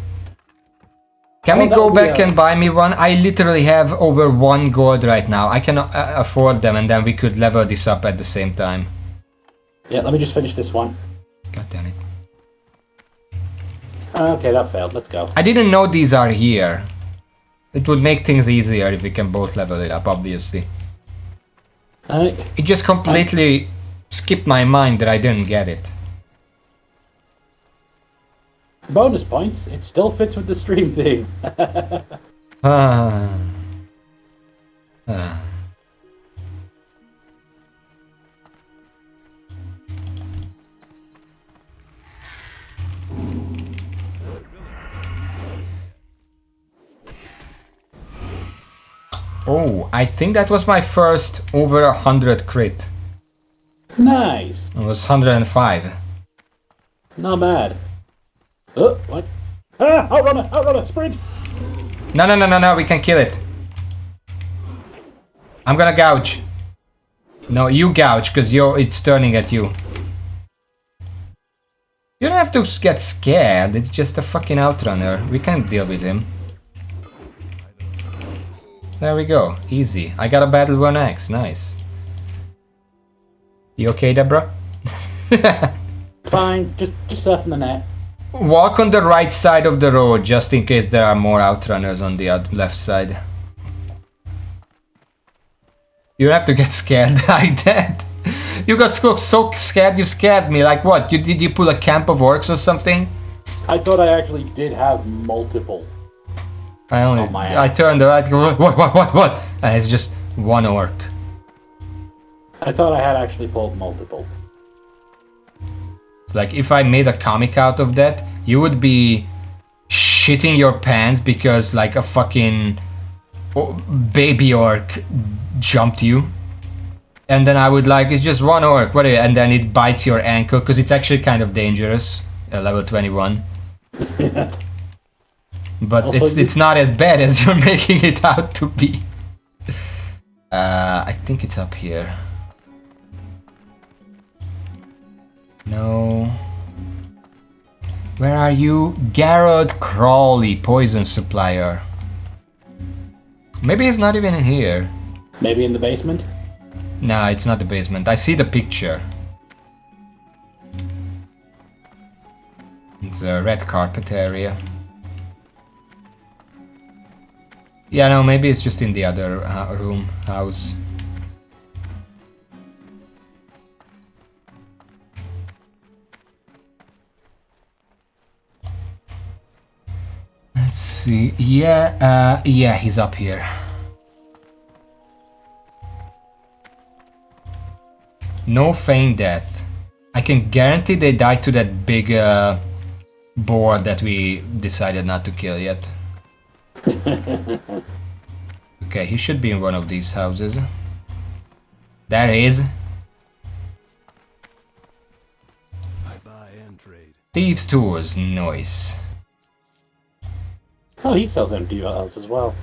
Can we go back and buy me one? I literally have over 1 gold right now. I can afford them and then we could level this up at the same time. Yeah, let me just finish this one. God damn it. Okay, that failed. Let's go. I didn't know these are here. It would make things easier if we can both level it up, obviously. It just completely skipped my mind that I didn't get it. Bonus points. It still fits with the stream theme. Oh, I think that was my first over 100 crit. Nice. It was 105. Not bad. Oh, what? Ah, outrunner, sprint! No, we can kill it. I'm gonna gouge. No, you gouge, because it's turning at you. You don't have to get scared, it's just a fucking outrunner. We can deal with him. There we go, easy. I got a battle 1x, nice. You okay, Deborah? Fine, just surfing the net. Walk on the right side of the road, just in case there are more outrunners on the left side. You don't have to get scared like that. You got so scared, you scared me. Like what? Did you pull a camp of orcs or something? I thought I actually did have multiple. I turned around, what? And it's just one orc. I thought I had actually pulled multiple. It's like if I made a comic out of that, you would be shitting your pants because like a fucking baby orc jumped you. And then I would like, it's just one orc, whatever, and then it bites your ankle because it's actually kind of dangerous at level 21. But also, it's not as bad as you're making it out to be. I think it's up here. No. Where are you? Garrod Crawley, poison supplier. Maybe it's not even in here. Maybe in the basement? No, it's not the basement. I see the picture. It's a red carpet area. Yeah, no, maybe it's just in the other house. Let's see. Yeah, he's up here. No feign death. I can guarantee they died to that big boar that we decided not to kill yet. Okay, he should be in one of these houses. There he is. Thieves' tools, nice. Oh, he sells empty vials as well.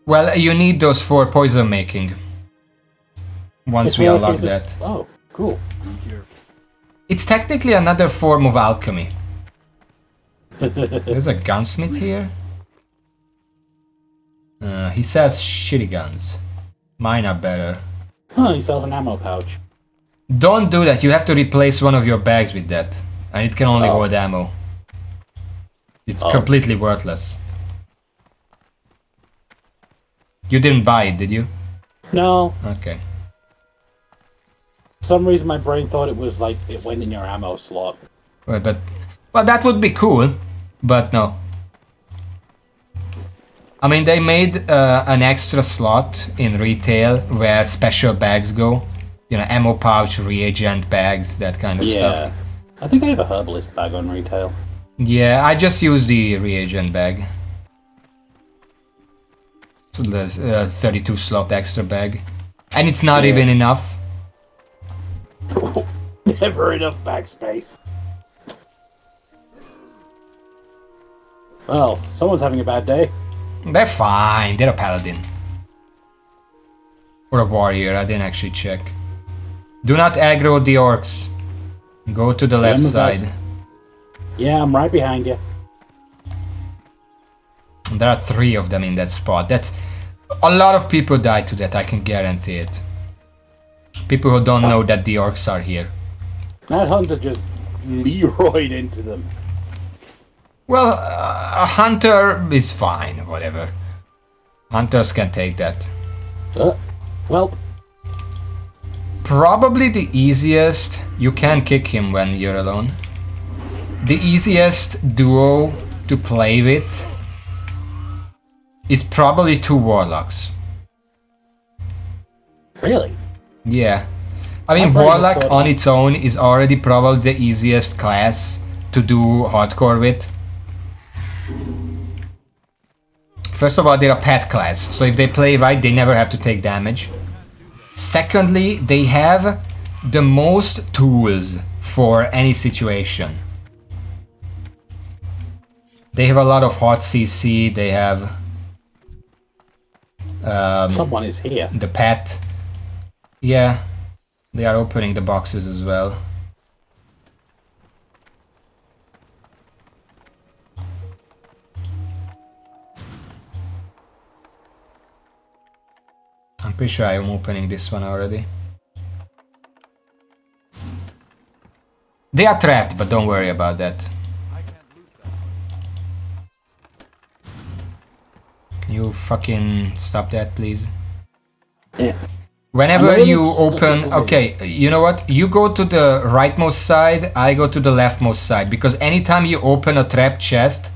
Well, you need those for poison making. Once It's we really a unlock case of- that. Oh, cool. It's technically another form of alchemy. There's a gunsmith here. He sells shitty guns. Mine are better. Huh, he sells an ammo pouch. Don't do that, you have to replace one of your bags with that. And it can only hold ammo. It's completely worthless. You didn't buy it, did you? No. Okay. For some reason my brain thought it was like it went in your ammo slot. Well, that would be cool, but no. I mean, they made an extra slot in retail where special bags go. You know, ammo pouch, reagent bags, that kind of stuff. I think I have a herbalist bag on retail. Yeah, I just use the reagent bag. So the 32 slot extra bag. And it's not even enough. Never enough bag space. Well, someone's having a bad day. They're fine, they're a paladin. Or a warrior, I didn't actually check. Do not aggro the orcs. Go to the left side. Yeah, I'm right behind you. There are 3 of them in that spot. That's a lot of people die to that, I can guarantee it. People who don't know that the orcs are here. That hunter just Leroyed into them. Well, a hunter is fine, whatever. Hunters can take that. Well, probably the easiest, you can kick him when you're alone. The easiest duo to play with is probably 2 warlocks. Really? Yeah. I mean, I've already warlock thought on that. its own is already probably the easiest class to do hardcore with. First of all, they're a pet class, so if they play right, they never have to take damage. Secondly, they have the most tools for any situation. They have a lot of hot CC, they have Someone is here. the pet. Yeah, they are opening the boxes as well. I'm pretty sure I am opening this one already. They are trapped, but don't worry about that. Can you fucking stop that, please? Yeah. Whenever you open... Stuck Okay, you know what? You go to the rightmost side, I go to the leftmost side. Because anytime you open a trap chest,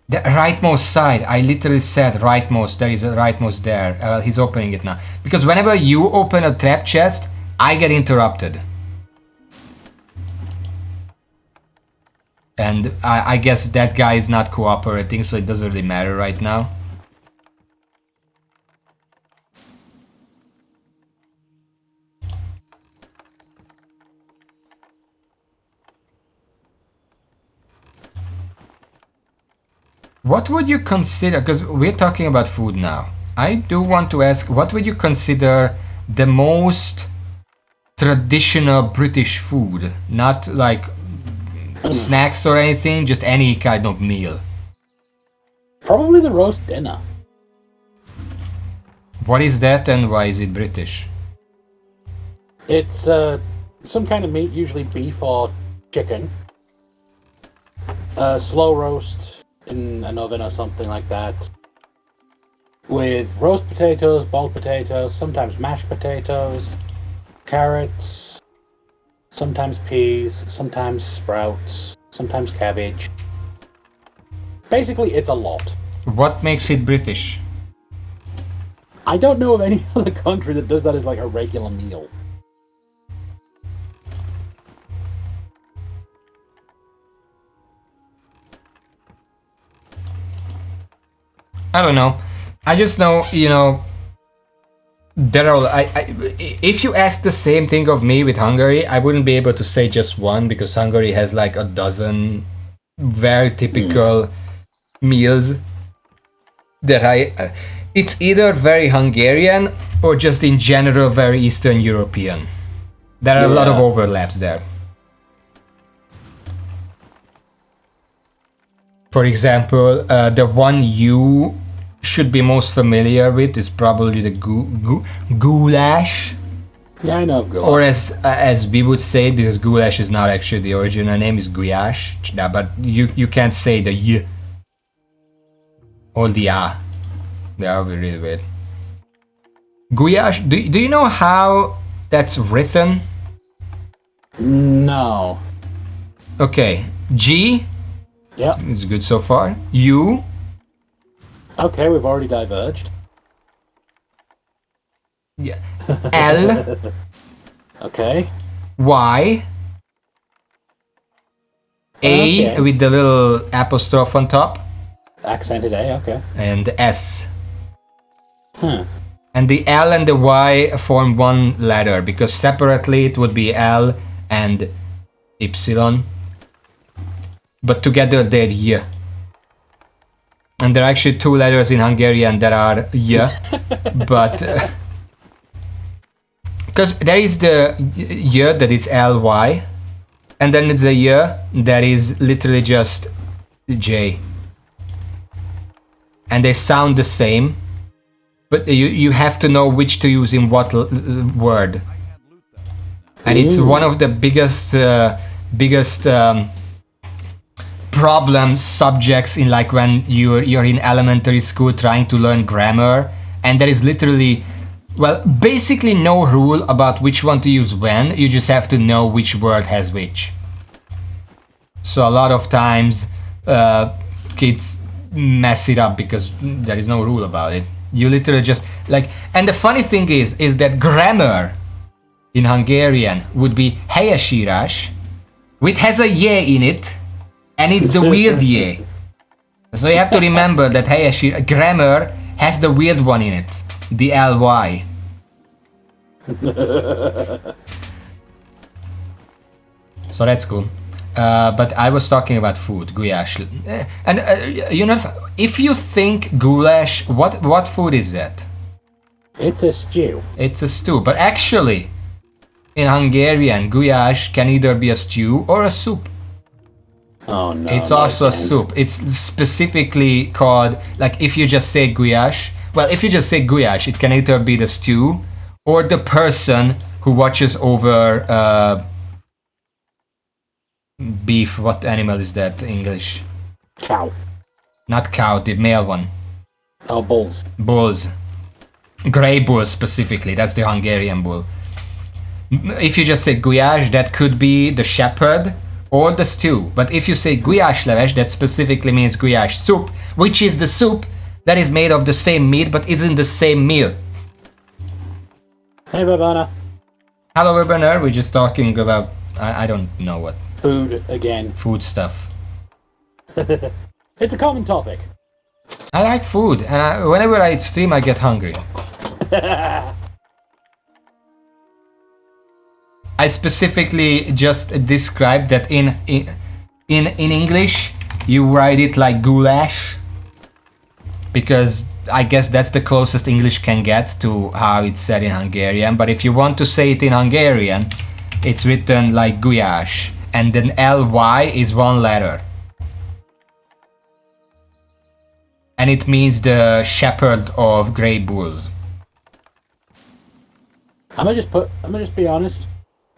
the rightmost side, I literally said rightmost, there is a rightmost there. He's opening it now. Because whenever you open a trap chest, I get interrupted. And I guess that guy is not cooperating, so it doesn't really matter right now. What would you consider, because we're talking about food now. I do want to ask, what would you consider the most traditional British food? Not like snacks or anything, just any kind of meal. Probably the roast dinner. What is that and why is it British? It's some kind of meat, usually beef or chicken. Slow roast in an oven or something like that. With roast potatoes, boiled potatoes, sometimes mashed potatoes, carrots, sometimes peas, sometimes sprouts, sometimes cabbage. Basically, it's a lot. What makes it British? I don't know of any other country that does that as like a regular meal. I don't know. I just know, there are. If you ask the same thing of me with Hungary, I wouldn't be able to say just one because Hungary has like a dozen very typical meals that it's either very Hungarian or just in general very Eastern European. There are a lot of overlaps there. For example, the one you should be most familiar with is probably the goulash. Yeah, I know goulash. Or as we would say, because goulash is not actually the original name, is guyash. But you can't say the y or the a. They are really weird. Guyash. Do you know how that's written? No. Okay. G. Yeah. It's good so far. U. Okay, we've already diverged. Yeah. L. Okay. Y. A Okay. with the little apostrophe on top. Accented A, okay. And S. Huh. And the L and the Y form one letter because separately it would be L and Y. But together they're Y. And there are actually two letters in Hungarian that are Y. But because there is the Y that is LY, and then it's the Y that is literally just J. And they sound the same, but you have to know which to use in what word. And it's one of the biggest problem subjects in like when you're in elementary school trying to learn grammar, and there is literally, well, basically no rule about which one to use when. You just have to know which word has which. So a lot of times kids mess it up because there is no rule about it. You literally just like, and the funny thing is that grammar in Hungarian would be helyesírás, which has a y in it, and it's the weird y. So you have to remember that grammar has the weird one in it, the ly. So that's cool. But I was talking about food, goulash. And if you think goulash, what food is that? It's a stew. It's a stew. But actually, in Hungarian, goulash can either be a stew or a soup. Oh no. It's also a soup. It's specifically called, like, if you just say goulash, well, if you just say goulash, it can either be the stew or the person who watches over beef. What animal is that in English? Cow. Not cow, the male one. Oh, bulls. Bulls. Grey bulls specifically, that's the Hungarian bull. If you just say gulyás, that could be the shepherd or the stew. But if you say gulyásleves, that specifically means gulyás soup, which is the soup that is made of the same meat but isn't the same meal. Hey, Babana. Hello, Urbaner. We're just talking about, I don't know what. Food again. Food stuff. It's a common topic. I like food, and whenever I stream, I get hungry. I specifically just described that in English you write it like goulash, because I guess that's the closest English can get to how it's said in Hungarian. But if you want to say it in Hungarian, it's written like gulyás, and then ly is one letter. And it means the shepherd of grey bulls. I'm gonna just be honest.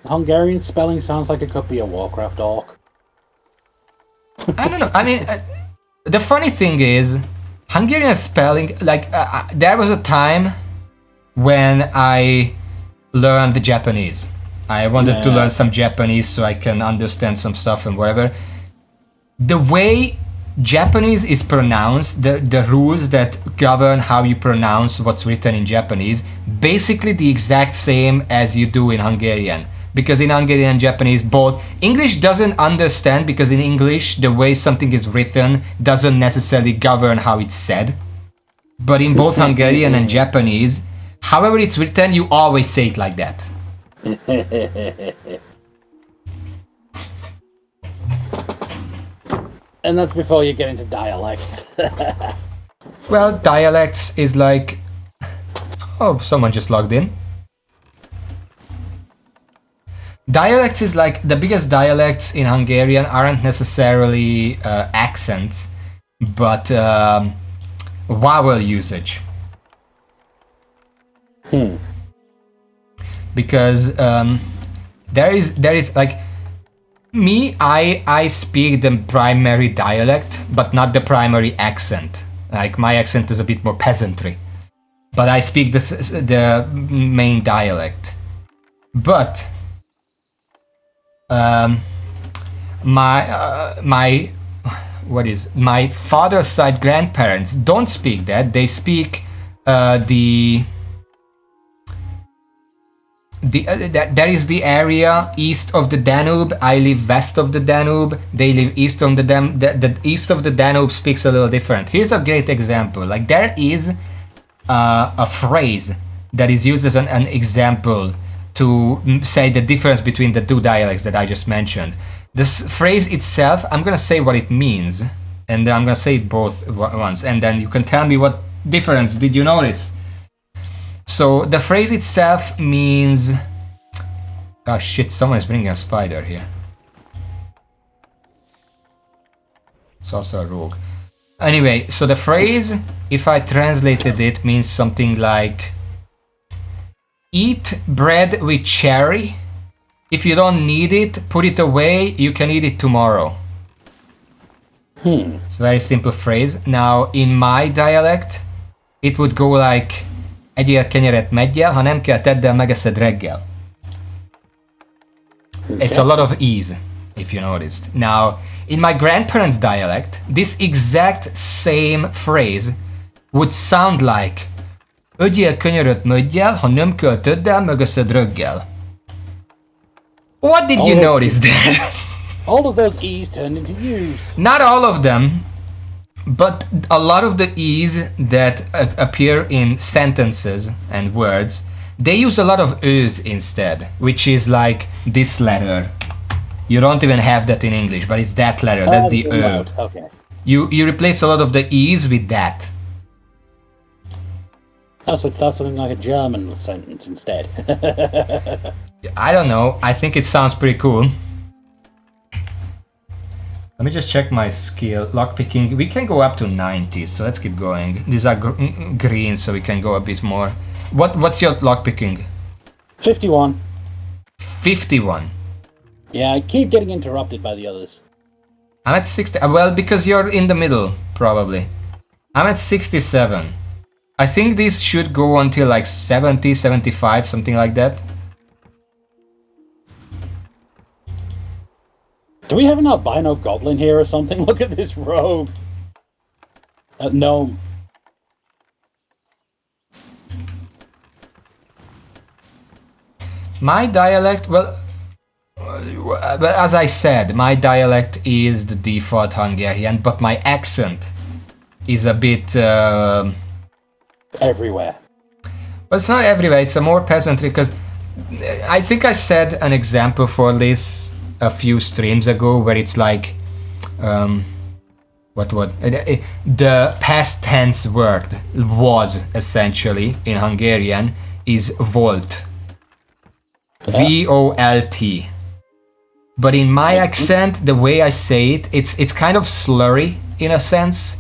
Hungarian spelling sounds like it could be a Warcraft orc. I don't know. I mean, the funny thing is, Hungarian spelling, like, there was a time when I learned Japanese. I wanted to learn some Japanese so I can understand some stuff and whatever. The way Japanese is pronounced, the rules that govern how you pronounce what's written in Japanese, basically the exact same as you do in Hungarian. Because in Hungarian and Japanese, both English doesn't understand, because in English the way something is written doesn't necessarily govern how it's said. But in both Hungarian and Japanese, however it's written, you always say it like that. And that's before you get into dialects. Well, dialects is like... Oh, someone just logged in. Dialects is like... The biggest dialects in Hungarian aren't necessarily accents, but vowel usage. Because there is like... Me, I speak the primary dialect, but not the primary accent. Like, my accent is a bit more peasantry. But I speak the main dialect. But my father's side grandparents don't speak that. They speak there is the area east of the Danube. I live west of the Danube. They live east of the Danube. The east of the Danube speaks a little different. Here's a great example. Like, there is a phrase that is used as an example to say the difference between the two dialects that I just mentioned. This phrase itself, I'm gonna say what it means, and then I'm gonna say it both once, and then you can tell me what difference did you notice. So the phrase itself means... Oh shit, someone is bringing a spider here. It's also a rogue. Anyway, so the phrase, if I translated it, means something like... Eat bread with cherry. If you don't need it, put it away, you can eat it tomorrow. It's a very simple phrase. Now, in my dialect, it would go like... Egyél kenyeret meggyel, ha nem kell, tedd el, megeszed reggel. It's a lot of ease, if you noticed. Now, in my grandparents' dialect, this exact same phrase would sound like Egyél kenyeret meggyel, ha nem kell, tedd el, megeszed reggel. What did you notice there? All of those E's turned into U's. Not all of them. But a lot of the E's that appear in sentences and words, they use a lot of U's instead, which is like this letter. You don't even have that in English, but it's that letter. That's the U. Okay. You replace a lot of the E's with that. Oh, so it starts something like a German sentence instead. I don't know. I think it sounds pretty cool. Let me just check my skill. Lockpicking, we can go up to 90, so let's keep going. These are green, so we can go a bit more. What's your lockpicking? 51. 51? Yeah, I keep getting interrupted by the others. I'm at 60. Well, because you're in the middle, probably. I'm at 67. I think these should go until like 70, 75, something like that. Do we have an albino goblin here or something? Look at this rogue. No. My dialect, well, as I said, my dialect is the default Hungarian, but my accent is a bit... everywhere. Well, it's not everywhere, it's a more peasantry, because I think I said an example for this a few streams ago, where it's like... the past tense word was, essentially, in Hungarian, is volt. V-O-L-T. But in my accent, the way I say it, it's kind of slurry, in a sense.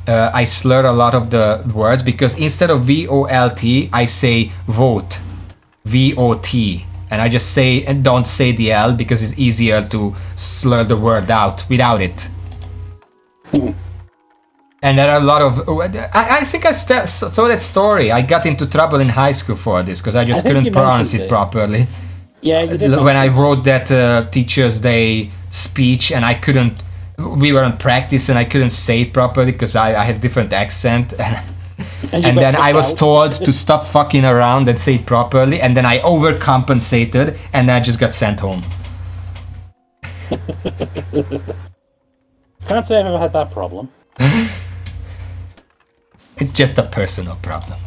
I slur a lot of the words, because instead of V-O-L-T, I say vote. V-O-T. And I just say, and don't say the L, because it's easier to slur the word out without it. And there are a lot of... I think I told that story. I got into trouble in high school for this, because I just couldn't pronounce it properly. Yeah, you did. When I wrote that Teacher's Day speech, and I couldn't... We were in practice, and I couldn't say it properly, because I had a different accent. And then I was told to stop fucking around and say it properly, and then I overcompensated, and I just got sent home. Can't say I've ever had that problem. It's just a personal problem.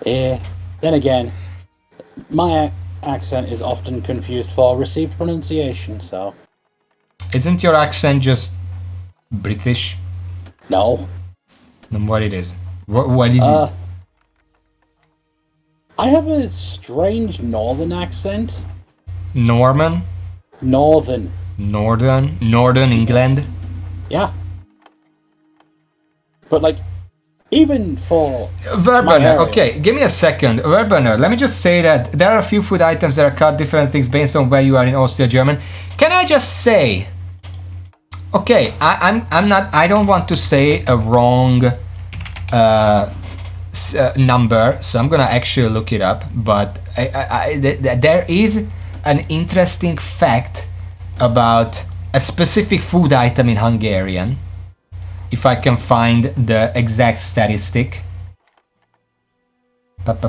Yeah. Then again, my accent is often confused for received pronunciation, so... Isn't your accent just British? No. Then what it is? What did you... I have a strange northern accent. Norman? Northern. Northern England? Yeah. But like, even for Verburner, okay, give me a second. Verburner, let me just say that there are a few food items that are called different things based on where you are in Austria, German. Can I just say, okay, I don't want to say a wrong number, so I'm gonna actually look it up, but there is an interesting fact about a specific food item in Hungarian. If I can find the exact statistic. What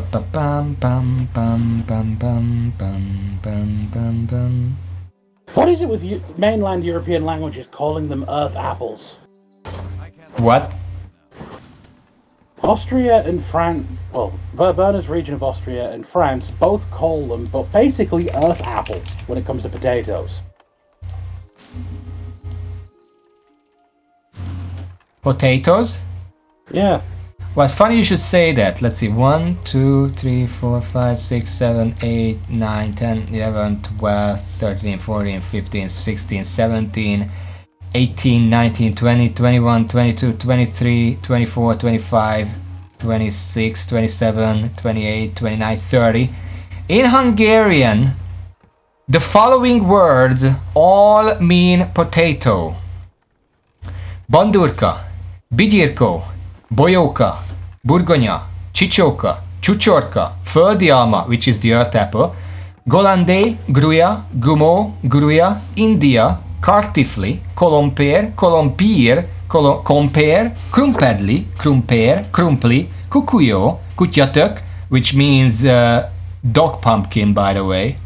is it with mainland European languages calling them earth apples? What? Austria and France, well, Verburner's region of Austria and France both call them, but basically earth apples when it comes to potatoes. Potatoes? Yeah. Well, it's funny you should say that. Let's see. 1, 2, 3, 4, 5, 6, 7, 8, 9, 10, 11, 12, 13, 14, 15, 16, 17, 18, 19, 20, 21, 22, 23, 24, 25, 26, 27, 28, 29, 30. In Hungarian, the following words all mean potato. Bandurka, bigyirko, bolyóka, burgonya, csicsóka, csúcsorka, földi alma, which is the earth apple, golandé, gruja, gumó, gruja, India, kartifli, kolompér, kolompír, kompér, krumpedli, krumpér, krumpli, kukujó, kutyatök, which means dog pumpkin, by the way.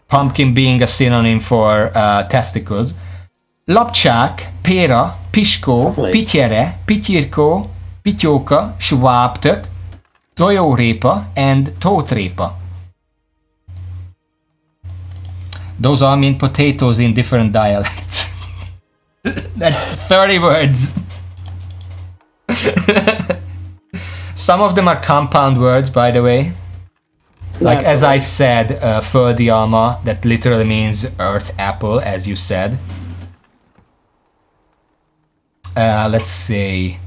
Pumpkin being a synonym for testicles. Lapcsák, péra, piskó, pityere, pityirkó, pityóka, svábtök, tojórépa, and tótrépa. Those all mean potatoes in different dialects. That's 30 words. Some of them are compound words, by the way. Like, as I said, földi alma, that literally means earth apple, as you said. Let's see.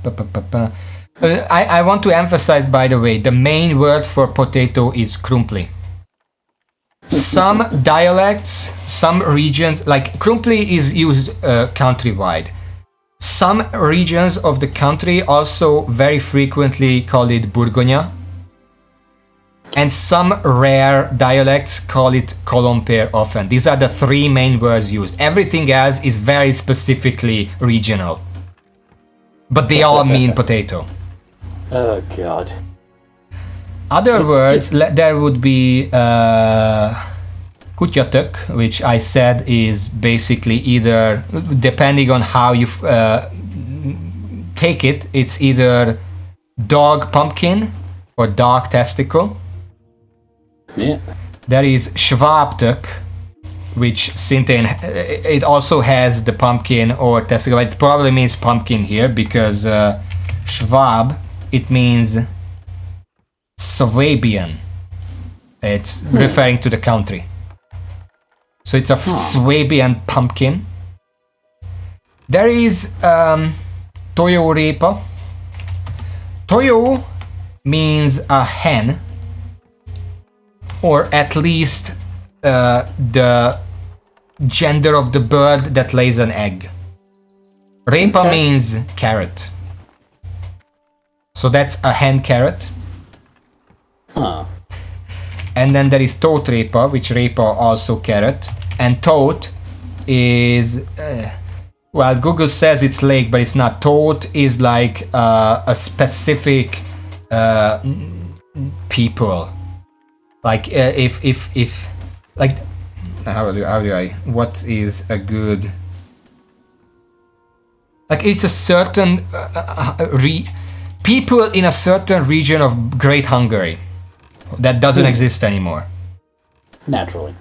I want to emphasize, by the way, the main word for potato is krumpli. Some dialects, some regions, like krumpli is used countrywide. Some regions of the country also very frequently call it burgonya. And some rare dialects call it kolompér often. These are the three main words used. Everything else is very specifically regional. But they all mean potato. Oh god. Other words, there would be kutyatök, which I said is basically either, depending on how you take it, it's either dog pumpkin or dog testicle. Yeah. There is svábtök, which szintén, it also has the pumpkin or testicle. It probably means pumpkin here because Schwab, it means Swabian. It's referring to the country. So it's a Swabian pumpkin. There is tojórépa. Toyó means a hen, or at least the gender of the bird that lays an egg. Répa means carrot. So that's a hen carrot. Huh. And then there is tótrépa, which répa also carrot. And tót is, well, Google says it's lake, but it's not. Tót is like a specific people. Like if like how do I, what is a good, like it's a certain people in a certain region of Great Hungary that doesn't exist anymore. Naturally.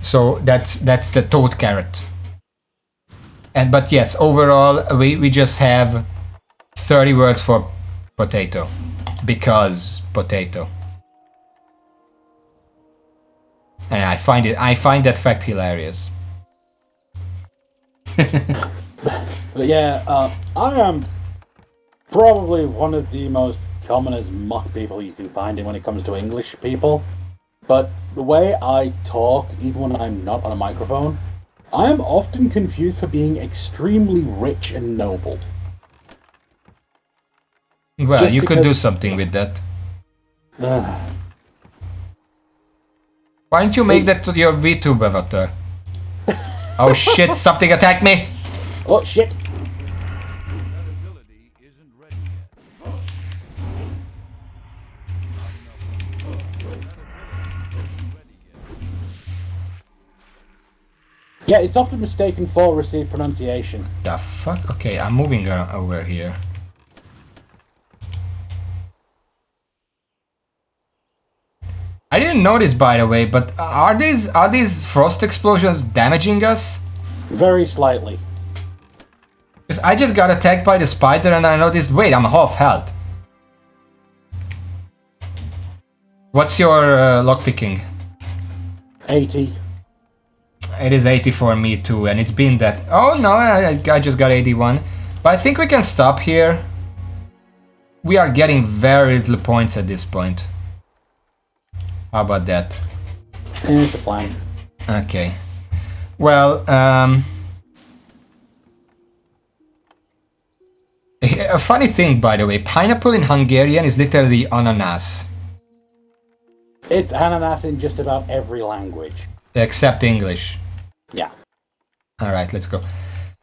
So that's the toad carrot. But yes, overall we just have 30 words for potato, because potato. And I find that fact hilarious. But yeah, I am probably one of the most common as muck people you can find in when it comes to English people. But the way I talk, even when I'm not on a microphone, I am often confused for being extremely rich and noble. Well, Just you could do because- something with that. Why don't you make that your VTube avatar? Oh shit, something attacked me! Oh shit! Yeah, it's often mistaken for received pronunciation. The fuck? Okay, I'm moving over here. I didn't notice, by the way, but are these frost explosions damaging us? Very slightly. Because I just got attacked by the spider and I noticed, wait, I'm half health. What's your lockpicking? 80. It is 80 for me too, and it's been that. Oh no, I just got 81. But I think we can stop here. We are getting very little points at this point. How about that? It's a plan. Okay. Well, a funny thing, by the way, pineapple in Hungarian is literally ananas. It's ananas in just about every language. Except English. Yeah. Alright, let's go.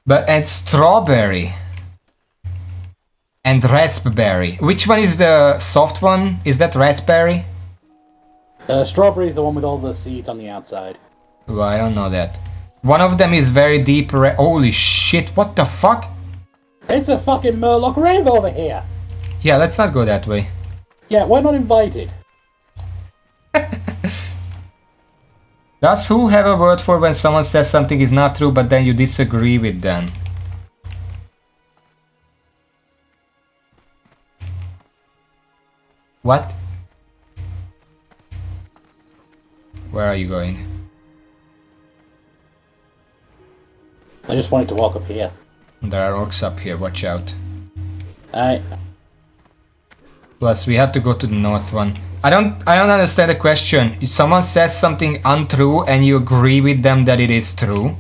And strawberry. And raspberry. Which one is the soft one? Is that raspberry? Strawberry is the one with all the seeds on the outside. Well, I don't know that. One of them is very deep holy shit, what the fuck? It's a fucking Murloc rave over here! Yeah, let's not go that way. Yeah, we're not invited. Does who have a word for when someone says something is not true but then you disagree with them? What? Where are you going? I just wanted to walk up here. There are orcs up here, watch out. Alright. Plus we have to go to the north one. I don't understand the question. If someone says something untrue and you agree with them that it is true.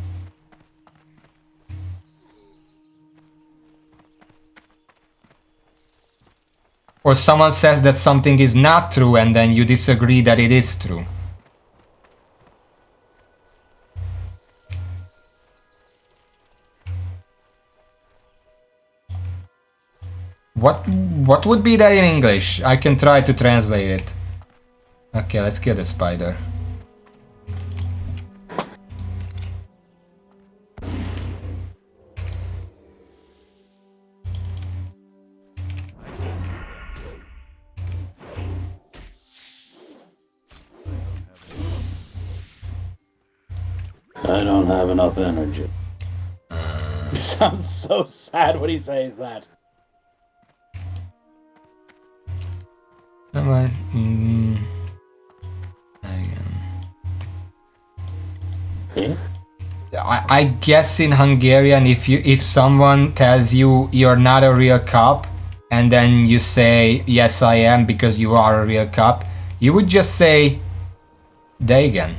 Or someone says that something is not true and then you disagree that it is true. What would be that in English? I can try to translate it. Okay, let's kill the spider. I don't have enough energy. It sounds so sad when he says that. Come on. I guess in Hungarian, if someone tells you you're not a real cop, and then you say yes I am because you are a real cop, you would just say Degen,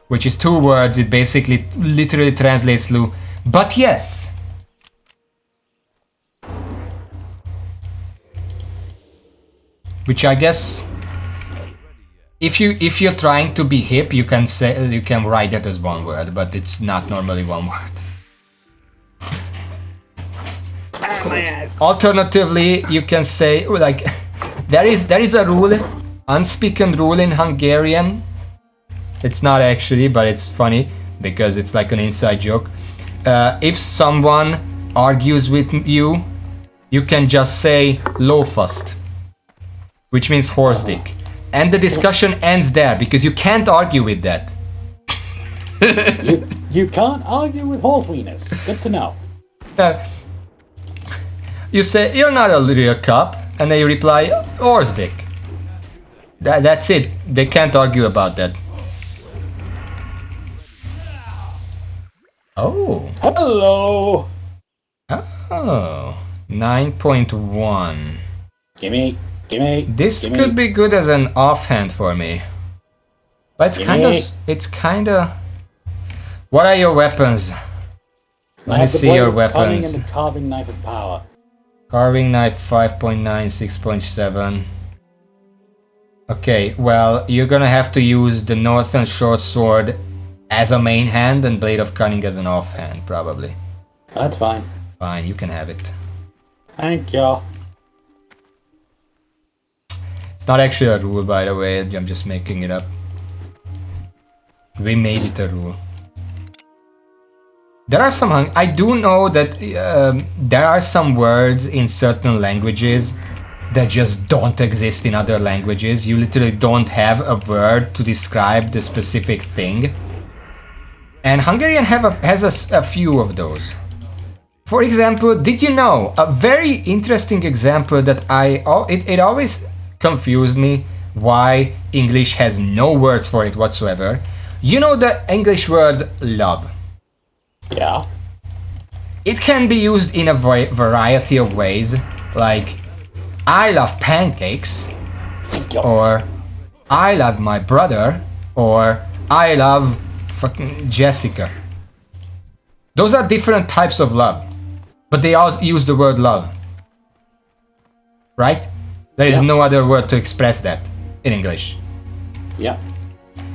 which is 2 words. It basically literally translates to but yes. Which I guess, if you're trying to be hip, you can write that as 1 word, but it's not normally 1 word. Alternatively, you can say like there is a rule, unspoken rule in Hungarian. It's not actually, but it's funny because it's like an inside joke. If someone argues with you, you can just say lofust, which means horse dick. And the discussion ends there, because you can't argue with that. you can't argue with horse wieners. Good to know. You say, you're not a real cop, and they reply, horse dick. That's it. They can't argue about that. Oh. Hello. Oh. 9.1. Gimme. This could be good as an offhand for me. But it's kind of... What are your weapons? Let me see your weapons. And the carving knife of power. Carving knife 5.9, 6.7. Okay, well, you're gonna have to use the Northern Short Sword as a main hand and Blade of Cunning as an offhand, probably. That's fine. Fine, you can have it. Thank you. It's not actually a rule, by the way, I'm just making it up. We made it a rule. There are some... I do know that there are some words in certain languages that just don't exist in other languages. You literally don't have a word to describe the specific thing. And Hungarian has a few of those. For example, did you know, a very interesting example that it always confused me why English has no words for it whatsoever. You know the English word love? Yeah. It can be used in a variety of ways, like I love pancakes, or I love my brother, or I love fucking Jessica. Those are different types of love, but they all use the word love. Right? There is no other word to express that in English. Yeah.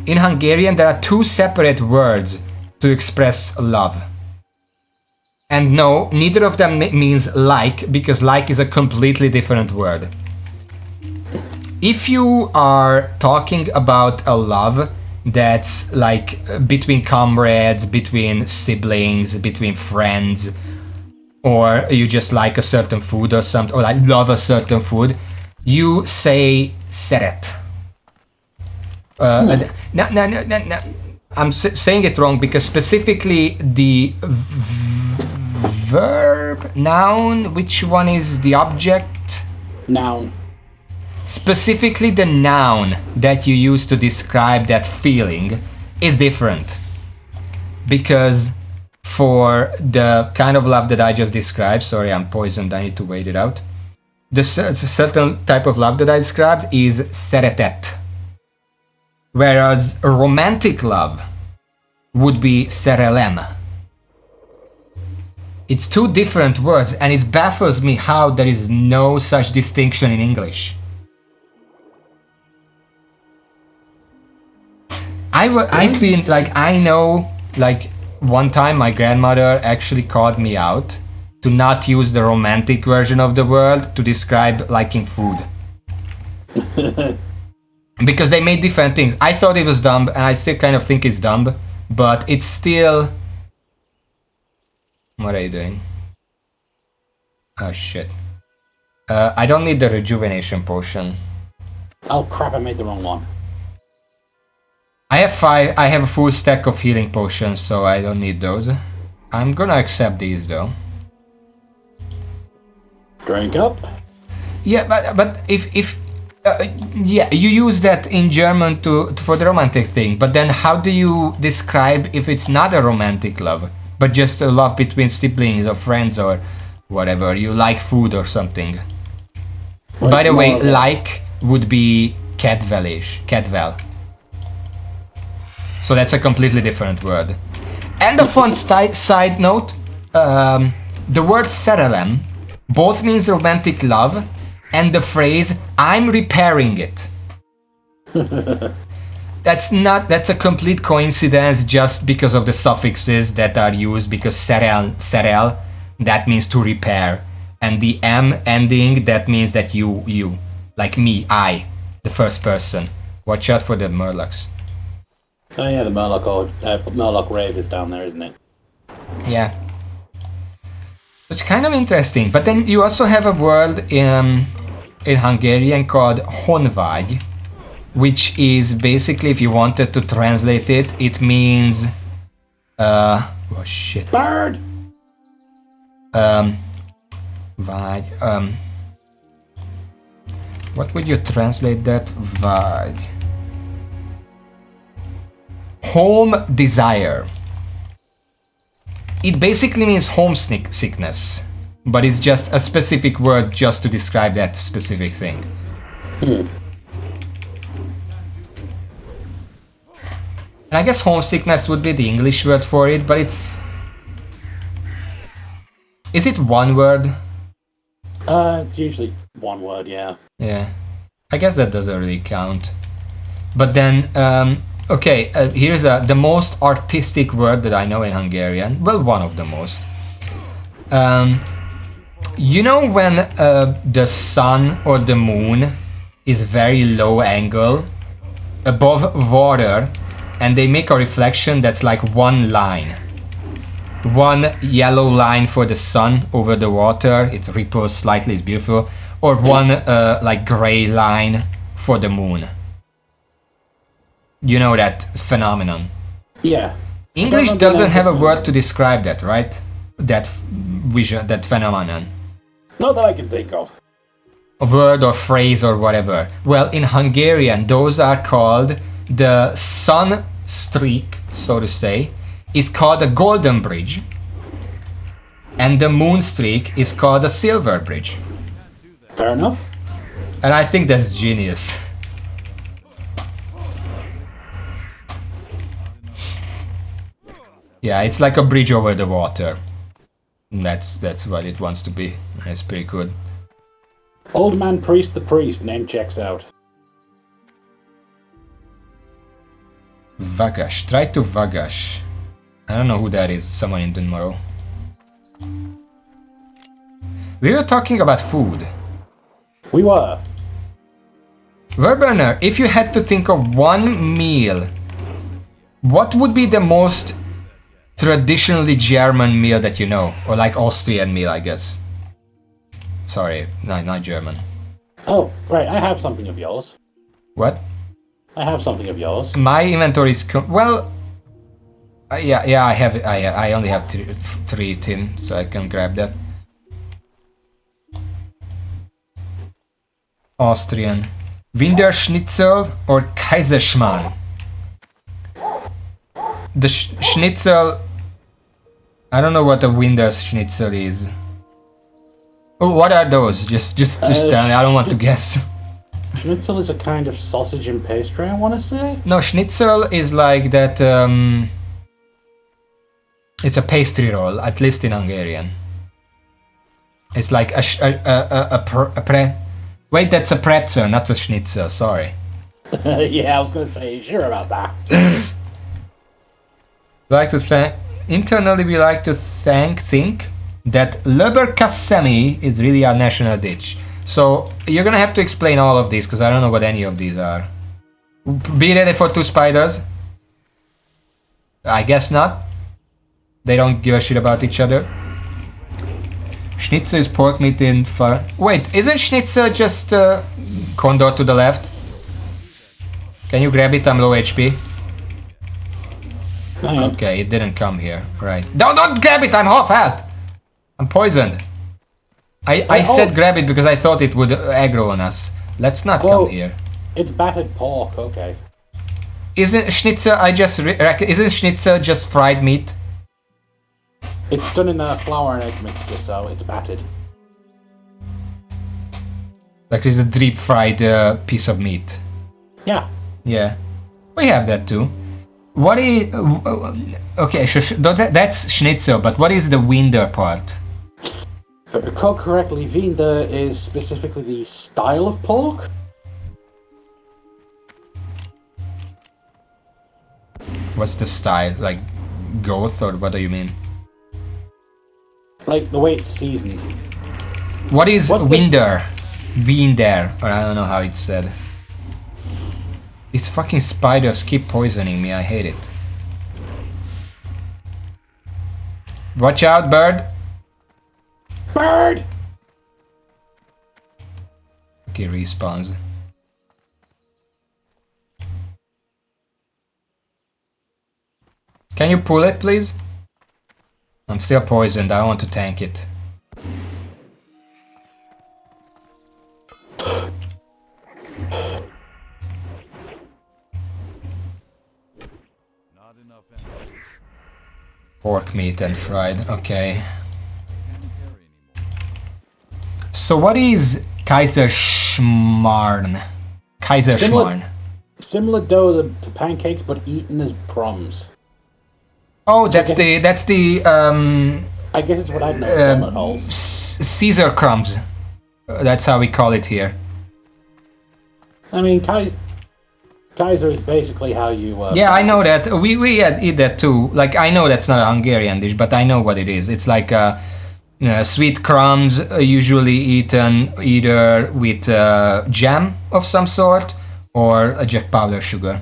In Hungarian, there are two separate words to express love. And no, neither of them means like, because like is a completely different word. If you are talking about a love that's like between comrades, between siblings, between friends, or you just like a certain food or something, or like love a certain food, you say szeret. No. I'm saying it wrong because specifically the verb, noun, which one is the object? Noun. Specifically the noun that you use to describe that feeling is different. Because for the kind of love that I just described, sorry, I'm poisoned, I need to wait it out. The certain type of love that I described is szeretet. Whereas romantic love would be szerelem. It's two different words, and it baffles me how there is no such distinction in English. I've been like, I know, like one time my grandmother actually called me out to not use the romantic version of the word to describe liking food. Because they made different things. I thought it was dumb, and I still kind of think it's dumb, but it's still... What are you doing? Oh shit. I don't need the rejuvenation potion. Oh crap, I made the wrong one. I have 5, I have a full stack of healing potions, so I don't need those. I'm gonna accept these though. Drink up. Yeah, but if yeah, you use that in German for the romantic thing, but then how do you describe if it's not a romantic love, but just a love between siblings or friends or whatever, you like food or something? Well, by the way, like would be kedvel. So that's a completely different word. And a fun side note, the word szerelem both means romantic love and the phrase I'm repairing it. That's a complete coincidence just because of the suffixes that are used, because szerel, that means to repair, and the M ending, that means that you, like me, I, the first person. Watch out for the Murlocs. Oh yeah, the Murloc rave is down there, isn't it? Yeah. It's kind of interesting. But then you also have a word in Hungarian called honvágy, which is basically, if you wanted to translate it, it means oh shit. Bird. Vágy. What would you translate that? Vágy. Home desire. It basically means homesickness, but it's just a specific word just to describe that specific thing. And I guess homesickness would be the English word for it, but it's... Is it one word? It's usually one word, yeah. Yeah. I guess that doesn't really count. But then, okay, here's the most artistic word that I know in Hungarian. Well, one of the most. You know when the sun or the moon is very low angle above water, and they make a reflection that's like one line. One yellow line for the sun over the water, it ripples slightly, it's beautiful. Or one like gray line for the moon. You know that phenomenon. Yeah. English doesn't have a word to describe that, right? That vision, that phenomenon. Not that I can think of. A word or phrase or whatever. Well, in Hungarian, those are called the sun streak, so to say, is called a golden bridge, and the moon streak is called a silver bridge. Fair enough. And I think that's genius. Yeah, it's like a bridge over the water. That's what it wants to be. It's pretty good. Old man priest the priest, name checks out. Vagash. Try to Vagash. I don't know who that is. Someone in tomorrow. We were talking about food. We were. Verberner, if you had to think of one meal, what would be the most traditionally German meal that you know? Or like Austrian meal, I guess. Sorry, no, not German. Oh, right, I have something of yours. What? I have something of yours. My inventory is... well... yeah, I have it. I only have three tin, so I can grab that. Austrian. Winterschnitzel or Kaiserschmarrn? The schnitzel... I don't know what a Winterschnitzel is. Oh, what are those? Just tell me, I don't want to guess. Schnitzel is a kind of sausage and pastry, I want to say? No, schnitzel is like that... it's a pastry roll, at least in Hungarian. It's like wait, that's a pretzel, not a schnitzel, sorry. Yeah, I was going to say, sure about that. Internally we like to think that Leberkassemi is really our national dish. So you're gonna have to explain all of these, because I don't know what any of these are. Be ready for 2 spiders. I guess not. They don't give a shit about each other. Schnitzel is pork meat in far... Wait, isn't schnitzel just condor to the left? Can you grab it? I'm low HP. Okay, it didn't come here. Right. Don't grab it! I'm half health! I'm poisoned. I said grab it because I thought it would aggro on us. Let's not come here. It's battered pork, okay. Isn't schnitzel, isn't schnitzel just fried meat? It's done in a flour and egg mixture, so it's battered. Like it's a deep fried piece of meat. Yeah. Yeah. We have that too. What is... okay, that's schnitzel, but what is the winder part? If I recall correctly, Winder is specifically the style of pork. What's the style? Like goat, or what do you mean? Like the way it's seasoned. What is Winder? Winder, or I don't know how it's said. These fucking spiders keep poisoning me, I hate it. Watch out, bird! Bird! Okay, respawns. Can you pull it, please? I'm still poisoned. I want to tank it. Pork meat and fried. Okay. So what is Kaiserschmarrn? Kaiserschmarrn. Similar dough to pancakes, but eaten as crumbs. Oh, that's the I guess it's what I've known donut holes. Caesar crumbs. That's how we call it here. I mean, Kaiser is basically how you. Yeah, I know that. We eat that too. Like, I know that's not a Hungarian dish, but I know what it is. It's like sweet crumbs, usually eaten either with jam of some sort or a Jack powder sugar.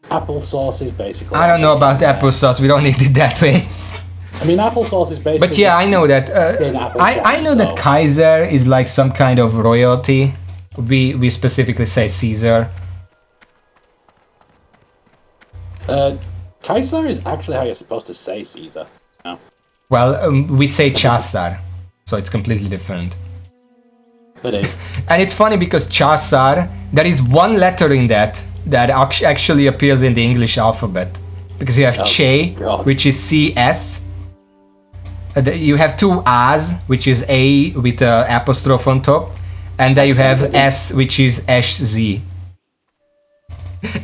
Applesauce is basically. I don't know about applesauce. We don't eat it that way. I mean, applesauce is basically. But yeah, I know that. I know that Kaiser is like some kind of royalty. We specifically say Caesar. Kaiser is actually how you're supposed to say Caesar. No. Well, we say Chasar, so it's completely different. It is. And it's funny because Chasar, there is one letter in that actually appears in the English alphabet. Because you have Che, which is CS. You have two A's, which is A with an apostrophe on top. And then you have S, which is SZ.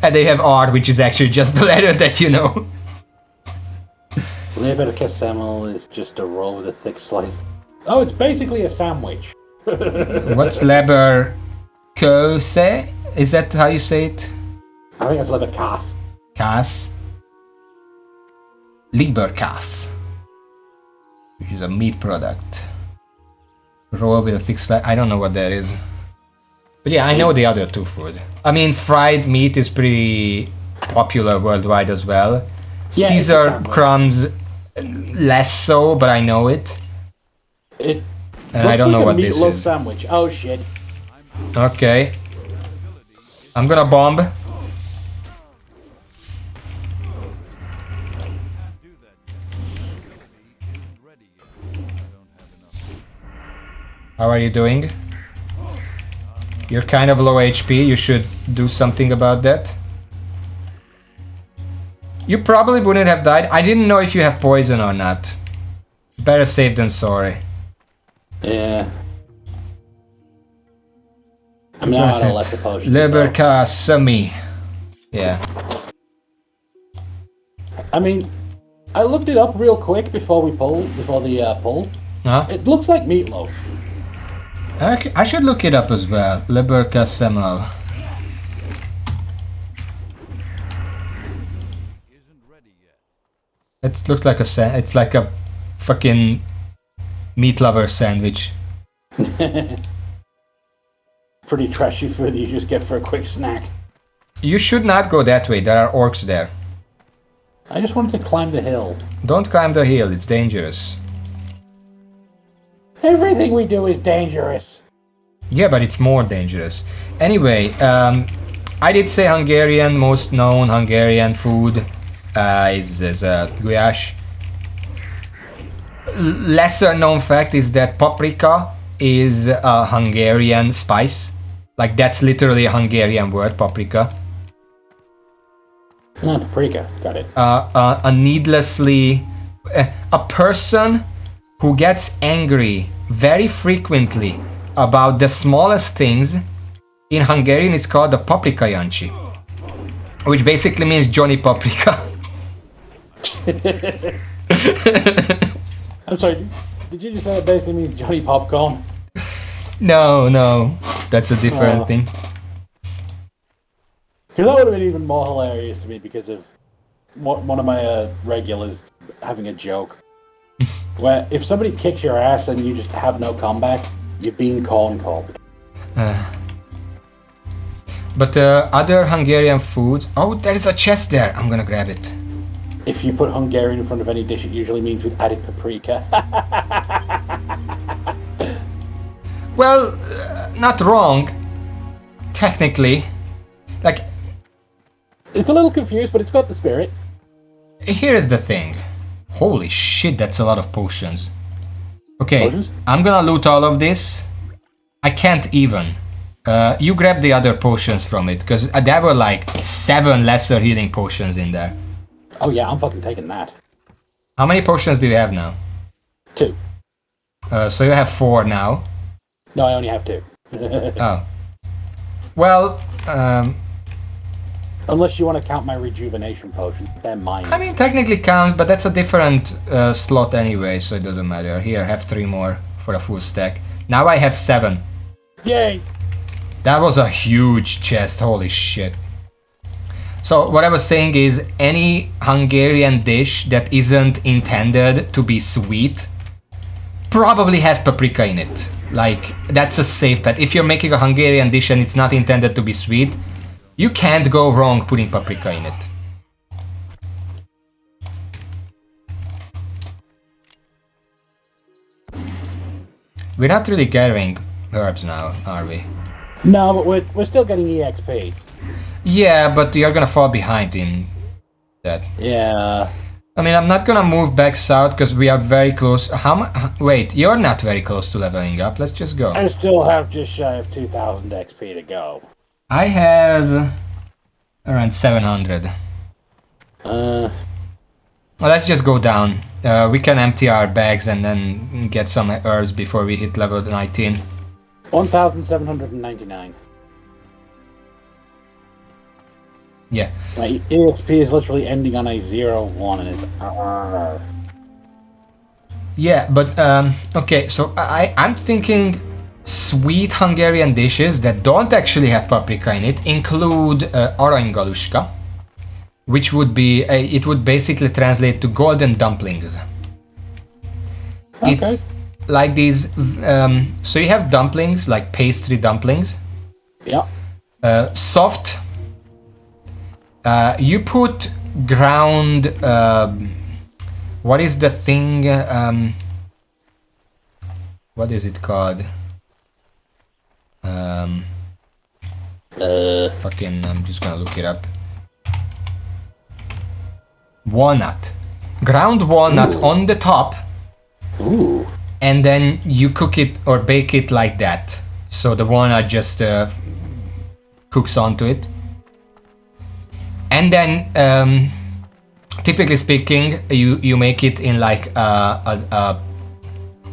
And they have R, which is actually just the letter that you know. Leberkässemmel is just a roll with a thick slice. Oh, it's basically a sandwich. What's Leberkäse? Is that how you say it? I think it's Leberkäse. Käse. Leberkäse, which is a meat product. Roll with a thick slice. I don't know what that is. But yeah, I know the other two food. I mean, fried meat is pretty popular worldwide as well. Yeah, Caesar crumbs, less so, but I know it. And I don't know what this is. Sandwich. Oh shit. Okay. I'm gonna bomb. How are you doing? You're kind of low HP, you should do something about that. You probably wouldn't have died. I didn't know if you have poison or not. Better safe than sorry. Yeah. I'm not out of lesser potions. Leberkäse. Yeah. I mean, I looked it up real quick before the pull. Huh? It looks like meatloaf. Okay, I should look it up as well. Leberkässemmel. It looks like it's like a fucking meat lover sandwich. Pretty trashy food you just get for a quick snack. You should not go that way. There are orcs there. I just wanted to climb the hill. Don't climb the hill. It's dangerous. Everything we do is dangerous. Yeah, but it's more dangerous. Anyway, I did say Hungarian, most known Hungarian food is guyash. Lesser known fact is that paprika is a Hungarian spice. Like, that's literally a Hungarian word, paprika. No, paprika, got it. A needlessly... a person who gets angry very frequently about the smallest things, in Hungarian it's called a paprika Jancsi, which basically means Johnny Paprika. I'm sorry, did you just say it basically means Johnny Popcorn? No, that's a different thing. Because that would have been even more hilarious to me because of one of my regulars having a joke. Where if somebody kicks your ass and you just have no comeback, you've been corn-cobbed. But other Hungarian food... Oh, there is a chest there. I'm gonna grab it. If you put Hungarian in front of any dish, it usually means with added paprika. Well, not wrong. Technically. Like, It's a little confused, but it's got the spirit. here's the thing. Holy shit, that's a lot of potions. Okay, Potions? I'm gonna loot all of this. I can't even. You grab the other potions from it, because there were like 7 lesser healing potions in there. Oh yeah, I'm fucking taking that. How many potions do you have now? 2. So you have 4 now. No, I only have 2. Oh. Well, Unless you want to count my rejuvenation potion, they're mine. I mean, technically counts, but that's a different slot anyway, so it doesn't matter. Here, have 3 more for a full stack. Now I have 7. Yay! That was a huge chest, holy shit. So what I was saying is, any Hungarian dish that isn't intended to be sweet probably has paprika in it. Like, that's a safe bet. If you're making a Hungarian dish and it's not intended to be sweet, you can't go wrong putting paprika in it. We're not really gathering herbs now, are we? No, but we're still getting EXP. Yeah, but you're gonna fall behind in that. Yeah. I mean, I'm not gonna move back south because we are very close. How much? Wait, you're not very close to leveling up. Let's just go. I still have just shy of 2,000 XP to go. I have around 700. Well, let's just go down. We can empty our bags and then get some herbs before we hit level 19. 1,799. Yeah. My EXP is literally ending on a 0-1 and it's... Yeah, but okay, so I'm thinking sweet Hungarian dishes that don't actually have paprika in it include aranygaluska, which would be it would basically translate to golden dumplings. Okay. It's like these. So you have dumplings, like pastry dumplings. Yeah. Soft. You put ground. What is the thing? What is it called? Fucking, I'm just gonna look it up. Walnut. Ground walnut on the top. Ooh. And then you cook it or bake it like that. So the walnut just cooks onto it. And then, typically speaking, you make it in like a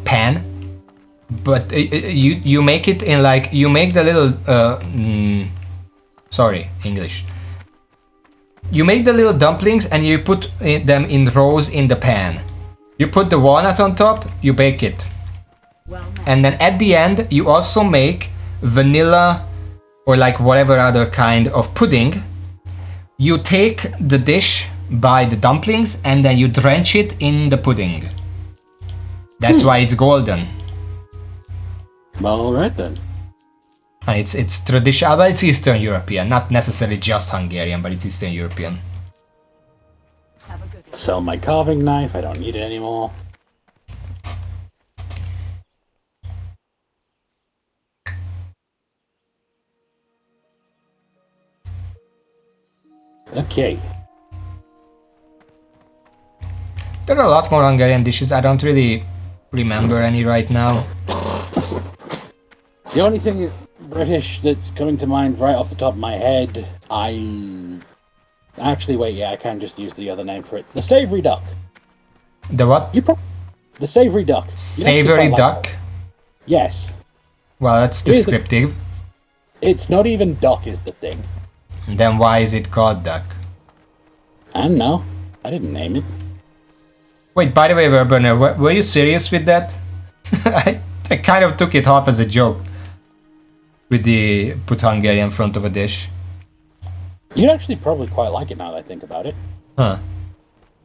pan. But you make it in like, you make the little, sorry, English. You make the little dumplings and you put them in rows in the pan. You put the walnut on top, you bake it. And then at the end, you also make vanilla or like whatever other kind of pudding. You take the dish by the dumplings and then you drench it in the pudding. That's why it's golden. Well, alright then. And it's traditional, but it's Eastern European, not necessarily just Hungarian, but it's Eastern European. Sell my carving knife, I don't need it anymore. Okay. There are a lot more Hungarian dishes, I don't really remember any right now. The only thing British that's coming to mind right off the top of my head, Actually, wait, yeah, I can just use the other name for it. The savory duck. The what? The savory duck. Savory duck? Yes. Well, that's descriptive. It's not even duck is the thing. Then why is it called duck? I don't know. I didn't name it. Wait, by the way, Verburner, were you serious with that? I kind of took it half as a joke. With the put Hungarian in front of a dish. You'd actually probably quite like it now that I think about it. Huh.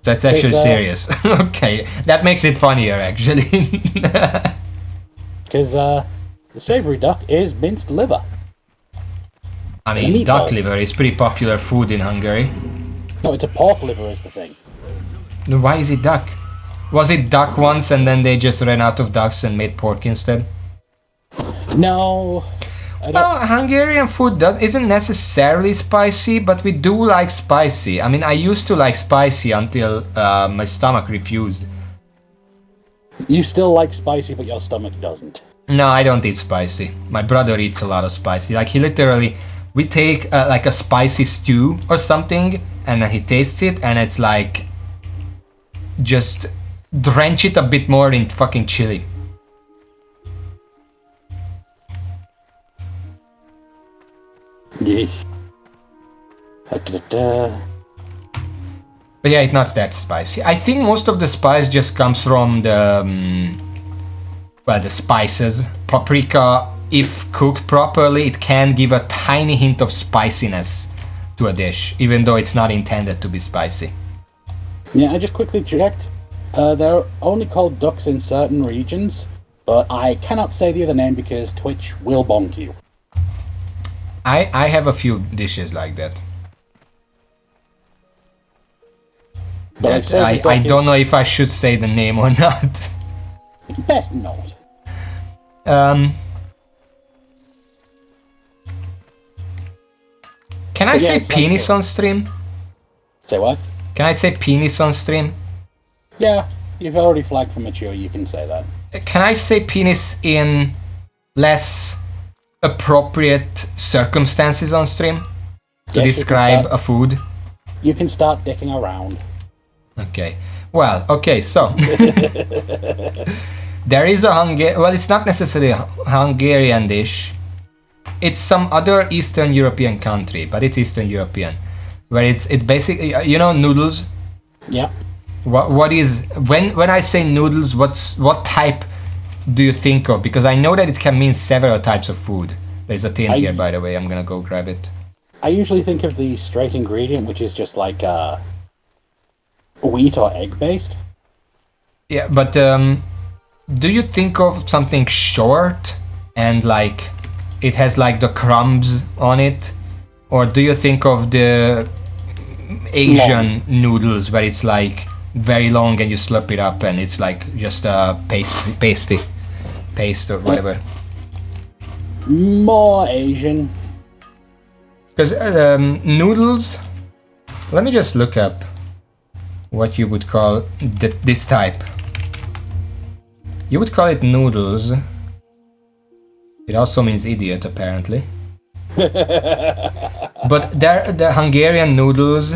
That's actually serious. Okay, that makes it funnier, actually. Because the savory duck is minced liver. I mean, duck liver is pretty popular food in Hungary. No, it's a pork liver is the thing. Then why is it duck? Was it duck once and then they just ran out of ducks and made pork instead? No. I don't. Well, Hungarian food isn't necessarily spicy, but we do like spicy. I mean, I used to like spicy until my stomach refused. You still like spicy, but your stomach doesn't. No, I don't eat spicy. My brother eats a lot of spicy. Like, he literally... We take, like, a spicy stew or something, and then he tastes it, and it's like... Just drench it a bit more in fucking chili. Yes. Da-da-da. But yeah, it's not that spicy. I think most of the spice just comes from the... well, the spices. Paprika, if cooked properly, it can give a tiny hint of spiciness to a dish, even though it's not intended to be spicy. Yeah, I just quickly checked. They're only called ducks in certain regions, but I cannot say the other name because Twitch will bonk you. I have a few dishes like that. But I don't know if I should say the name or not. Best not. Can I But yeah, say it's like penis the- on stream? Say what? Can I say penis on stream? Yeah, you've already flagged for mature, you can say that. Can I say penis in less appropriate circumstances on stream? To Yes, you can describe start- a food? You can start dicking around. Okay. Well, okay, so... There is a well, it's not necessarily a Hungarian dish. It's some other Eastern European country, but it's Eastern European. Where it's basically, you know, noodles? Yeah. What is... When I say noodles, what type do you think of? Because I know that it can mean several types of food. There's a tin here, by the way. I'm gonna go grab it. I usually think of the straight ingredient, which is just like wheat or egg based. Yeah, but do you think of something short and like it has like the crumbs on it? Or do you think of the Asian noodles where it's like very long and you slurp it up and it's like just a paste or whatever? More Asian. Because noodles, let me just look up what you would call this type. You would call it noodles. It also means idiot, apparently. But the Hungarian noodles.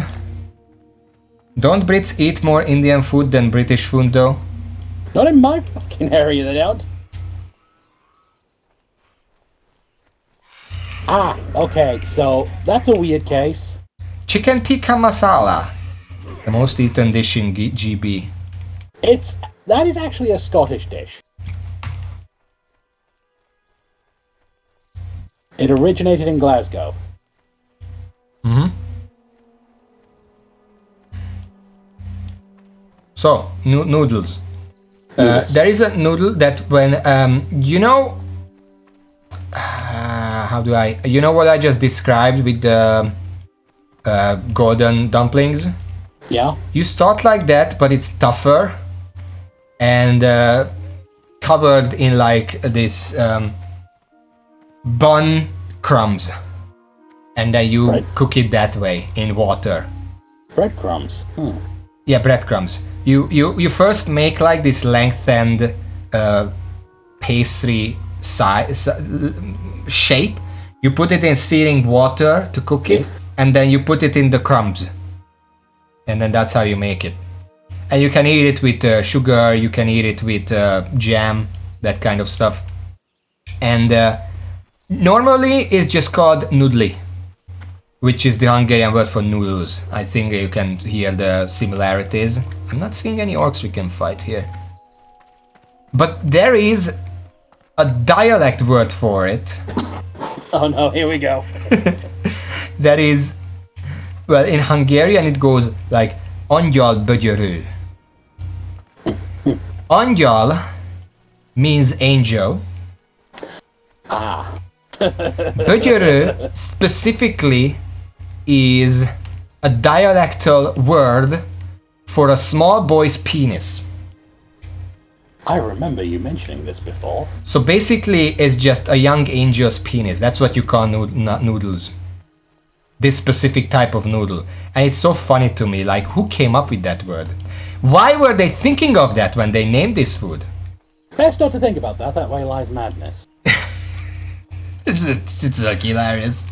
Don't Brits eat more Indian food than British food, though? Not in my fucking area, they don't. Ah, okay, so that's a weird case. Chicken tikka masala, the most eaten dish in GB. That is actually a Scottish dish. It originated in Glasgow. Mm-hmm. So, noodles. Yes. There is a noodle that when, you know... how do I... You know what I just described with the golden dumplings? Yeah? You start like that, but it's tougher. And covered in like this bun crumbs. And then you Right. cook it that way in water. Breadcrumbs. Yeah, breadcrumbs. You first make like this lengthened pastry shape. You put it in searing water to cook it, and then you put it in the crumbs. And then that's how you make it. And you can eat it with sugar, you can eat it with jam, that kind of stuff. And normally it's just called noodli, which is the Hungarian word for noodles. I think you can hear the similarities. I'm not seeing any orcs we can fight here. But there is a dialect word for it. Oh no, here we go. That is, well, in Hungarian it goes like angyal bögyörű. Angyal means angel. Bögyörű specifically is a dialectal word for a small boy's penis. I remember you mentioning this before. So basically, it's just a young angel's penis. That's what you call noodles. This specific type of noodle. And it's so funny to me, like, who came up with that word? Why were they thinking of that when they named this food? Best not to think about that way lies madness. It's like hilarious.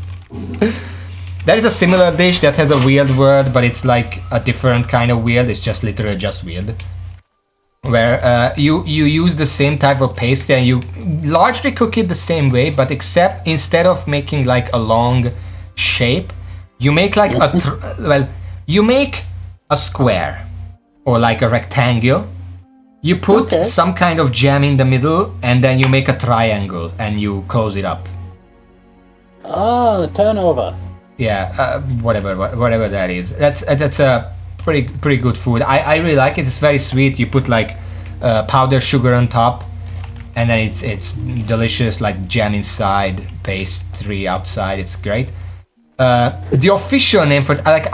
There is a similar dish that has a weird word, but it's like a different kind of weird. It's just literally just weird. Where you use the same type of pastry and you largely cook it the same way, but except instead of making like a long shape, you make like you make a square or like a rectangle. You put some kind of jam in the middle, and then you make a triangle and you close it up. Ah, turnover. Yeah, whatever that is. That's a pretty good food. I really like it. It's very sweet. You put like powdered sugar on top, and then it's delicious, like jam inside, pastry outside. It's great. The official name for it, like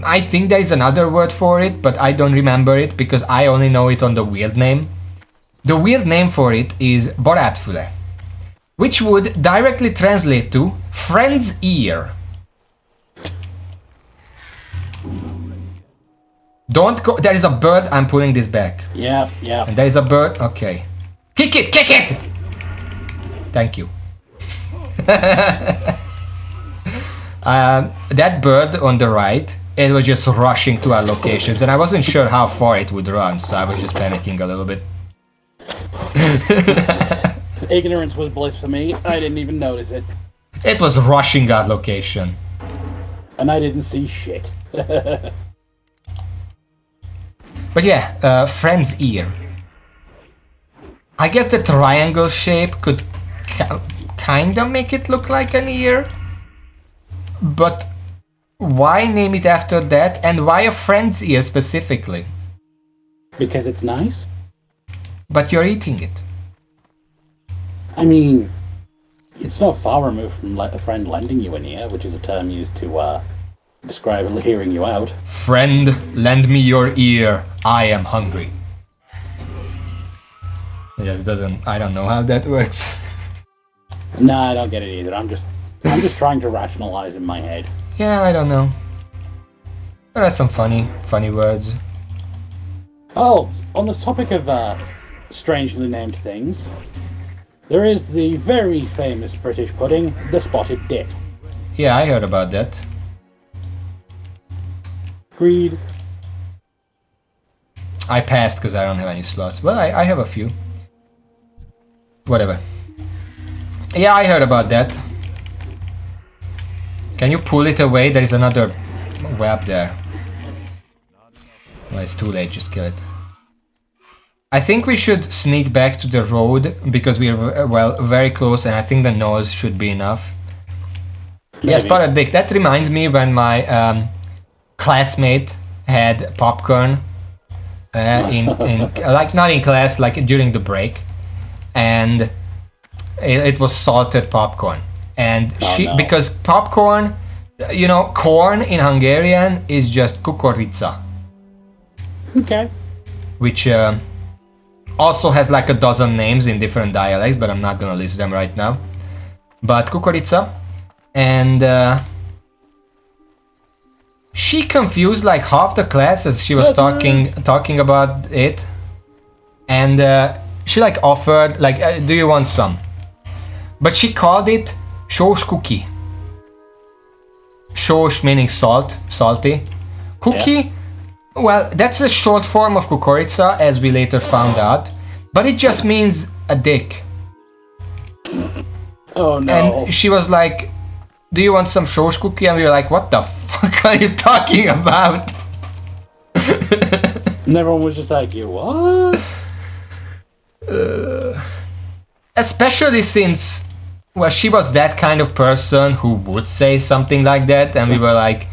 I think there is another word for it, but I don't remember it because I only know it on the weird name. The weird name for it is barátfüle, which would directly translate to friend's ear. Don't go. There is a bird. I'm pulling this back. Yeah. And there is a bird. Okay. Kick it! Thank you. That bird on the right, it was just rushing to our locations, and I wasn't sure how far it would run, so I was just panicking a little bit. Ignorance was bliss for me. I didn't even notice it. It was rushing our location. And I didn't see shit. But yeah, friend's ear. I guess the triangle shape could kinda make it look like an ear. But why name it after that, and why a friend's ear specifically? Because it's nice? But you're eating it. I mean, it's not far removed from like a friend lending you an ear, which is a term used to describe hearing you out. Friend, lend me your ear. I am hungry. Yeah, it doesn't. I don't know how that works. No, I don't get it either. I'm just trying to rationalize in my head. Yeah, I don't know. There are some funny words. Oh, on the topic of strangely named things, there is the very famous British pudding, the spotted dick. Yeah, I heard about that. Agreed. I passed because I don't have any slots. Well, I have a few. Whatever. Yeah, I heard about that. Can you pull it away? There is another web there. Well, it's too late, just kill it. I think we should sneak back to the road because we're, well, very close, and I think the nose should be enough. Maybe. Yes, Spotted Dick. That reminds me when my classmate had popcorn in like not in class, like during the break, and it was salted popcorn. And because popcorn, you know, corn in Hungarian is just kukorica. Okay. Which also has like a dozen names in different dialects, but I'm not gonna list them right now. But kukorica, and she confused like half the class as she was talking about it, and she like offered like, do you want some? But she called it sós cookie. Sós meaning salty. Cookie. Yeah. Well, that's a short form of kukorica, as we later found out, but it just means a dick. Oh no. And she was like, do you want some sós cookie? And we were like, what the fuck are you talking about? And everyone was just like, you what? Especially since, well, she was that kind of person who would say something like that, and we were like,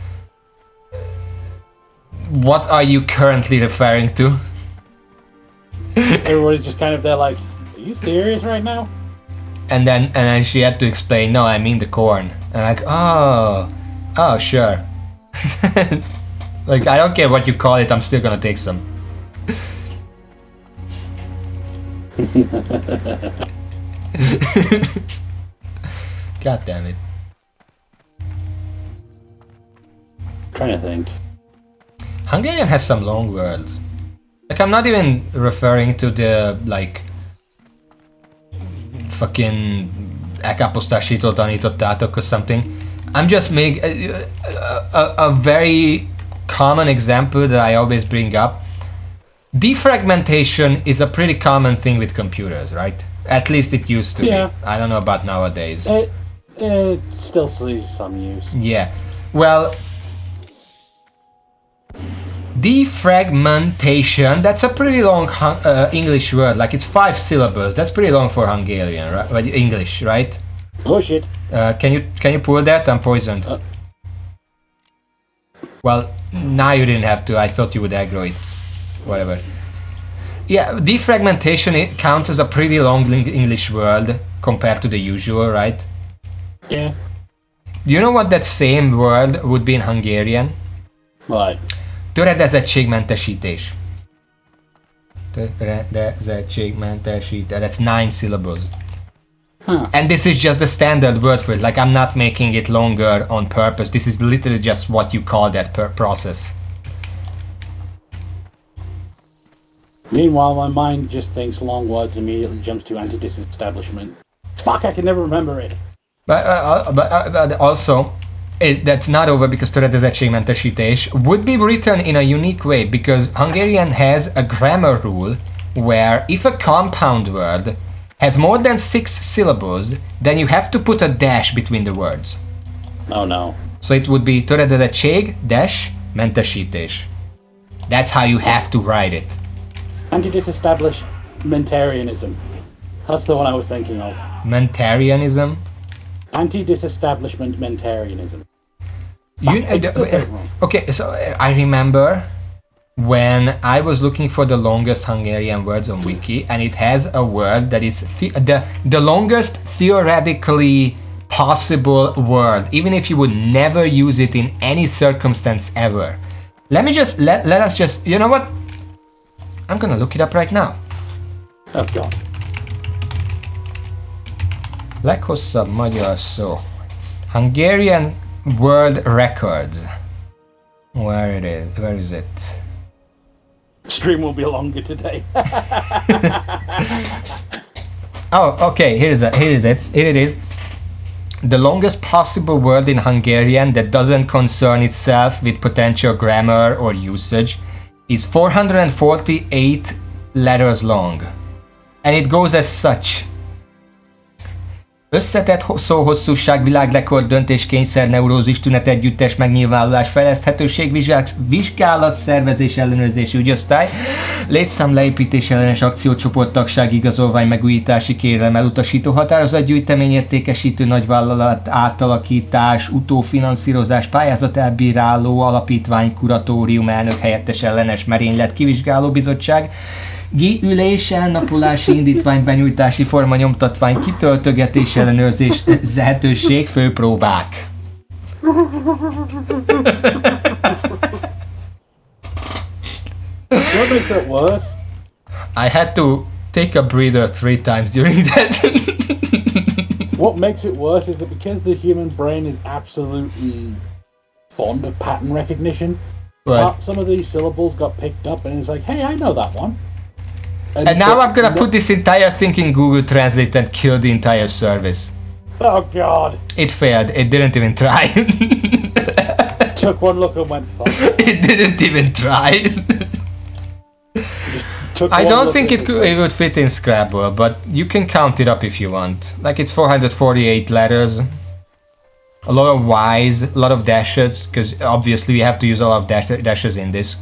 what are you currently referring to? Everybody's just kind of there like, are you serious right now? And then she had to explain, no, I mean the corn. And like, oh, sure. Like, I don't care what you call it, I'm still gonna take some. God damn it. Trying to think. Hungarian has some long words. Like, I'm not even referring to the, like, fucking elkáposztásítól tanítottátok or something. I'm just making a very common example that I always bring up. Defragmentation is a pretty common thing with computers, right? At least it used to be. I don't know about nowadays. It still sees some use. Yeah. Well, defragmentation, that's a pretty long English word. Like, it's 5 syllables. That's pretty long for Hungarian, right? English, right? Oh shit. Can you pull that? I'm poisoned. Well, now you didn't have to. I thought you would aggro it. Whatever. Yeah, defragmentation, it counts as a pretty long English word compared to the usual, right? Yeah. You know what that same word would be in Hungarian? What? Töredezettségmentesítés. Töredezettségmentesítés. That's 9 syllables. Huh. And this is just the standard word for it. Like, I'm not making it longer on purpose. This is literally just what you call that process. Meanwhile, my mind just thinks long words and immediately jumps to anti-disestablishment. Fuck, I can never remember it. But also, that's not over because töredezettségmentesítés would be written in a unique way because Hungarian has a grammar rule where if a compound word has more than 6 syllables, then you have to put a dash between the words. Oh no. So it would be töredezettség dash mentesítés. That's how you have to write it. Anti-disestablishmentarianism. That's the one I was thinking of. Mentarianism? Anti-disestablishmentarianism. Okay, so I remember when I was looking for the longest Hungarian words on Wiki, and it has a word that is the longest theoretically possible word, even if you would never use it in any circumstance ever. Let us just, you know what? I'm gonna look it up right now. Oh god. Leghosszabb magyar szó. Hungarian World Records. Where is it? Stream will be longer today. Oh, okay, here it is. The longest possible word in Hungarian that doesn't concern itself with potential grammar or usage is 448 letters long. And it goes as such. Összetett szóhosszúság, világrekord, döntéskényszer, neurózis, tünet együttes, megnyilvánulás, fejleszthetőség, vizsgálat, szervezés, ellenőrzési ügyosztály, létszám, leépítés ellenes akciócsoport, tagság, igazolvány, megújítási kérelem, elutasító határozat, gyűjtemény, értékesítő, nagyvállalat, átalakítás, utófinanszírozás, pályázat elbíráló, alapítvány, kuratórium, elnök helyettes ellenes merénylet, kivizsgáló bizottság, ülés, elnapolási indítvány, benyújtási forma, nyomtatvány, kitöltögetés, ellenőrzés, lehetőség, főpróbák. What makes it worse? I had to take a breather 3 times during that. What makes it worse is that because the human brain is absolutely fond of pattern recognition, some of these syllables got picked up and it's like, hey, I know that one. And now I'm gonna put this entire thing in Google Translate and kill the entire service. Oh god. It failed. It didn't even try. Took one look and went, fuck. It didn't even try. I don't think it would fit in Scrabble, but you can count it up if you want. Like, it's 448 letters. A lot of Y's, a lot of dashes, because obviously we have to use a lot of dashes in this.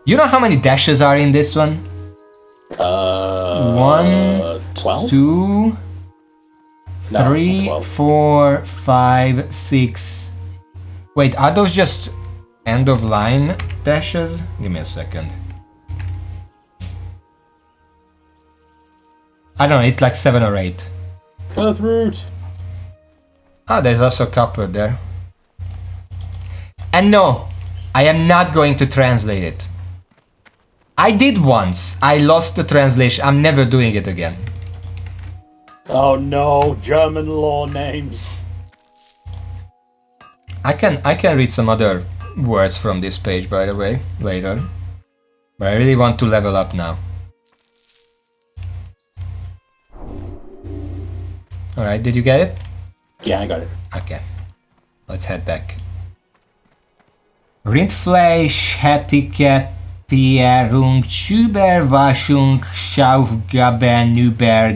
You know how many dashes are in this one? 1, 12? 2, No, 3, 12. 4, 5, 6. Wait, are those just end of line dashes? Give me a second. I don't know, it's like 7 or 8. Earthroot. Ah, there's also copper there. And no, I am not going to translate it. I did once. I lost the translation. I'm never doing it again. Oh no, German law names. I can read some other words from this page, by the way, later. But I really want to level up now. Alright, did you get it? Yeah, I got it. Okay. Let's head back. Rindfleisch Etiketierung Überwaschung Schaufgaben über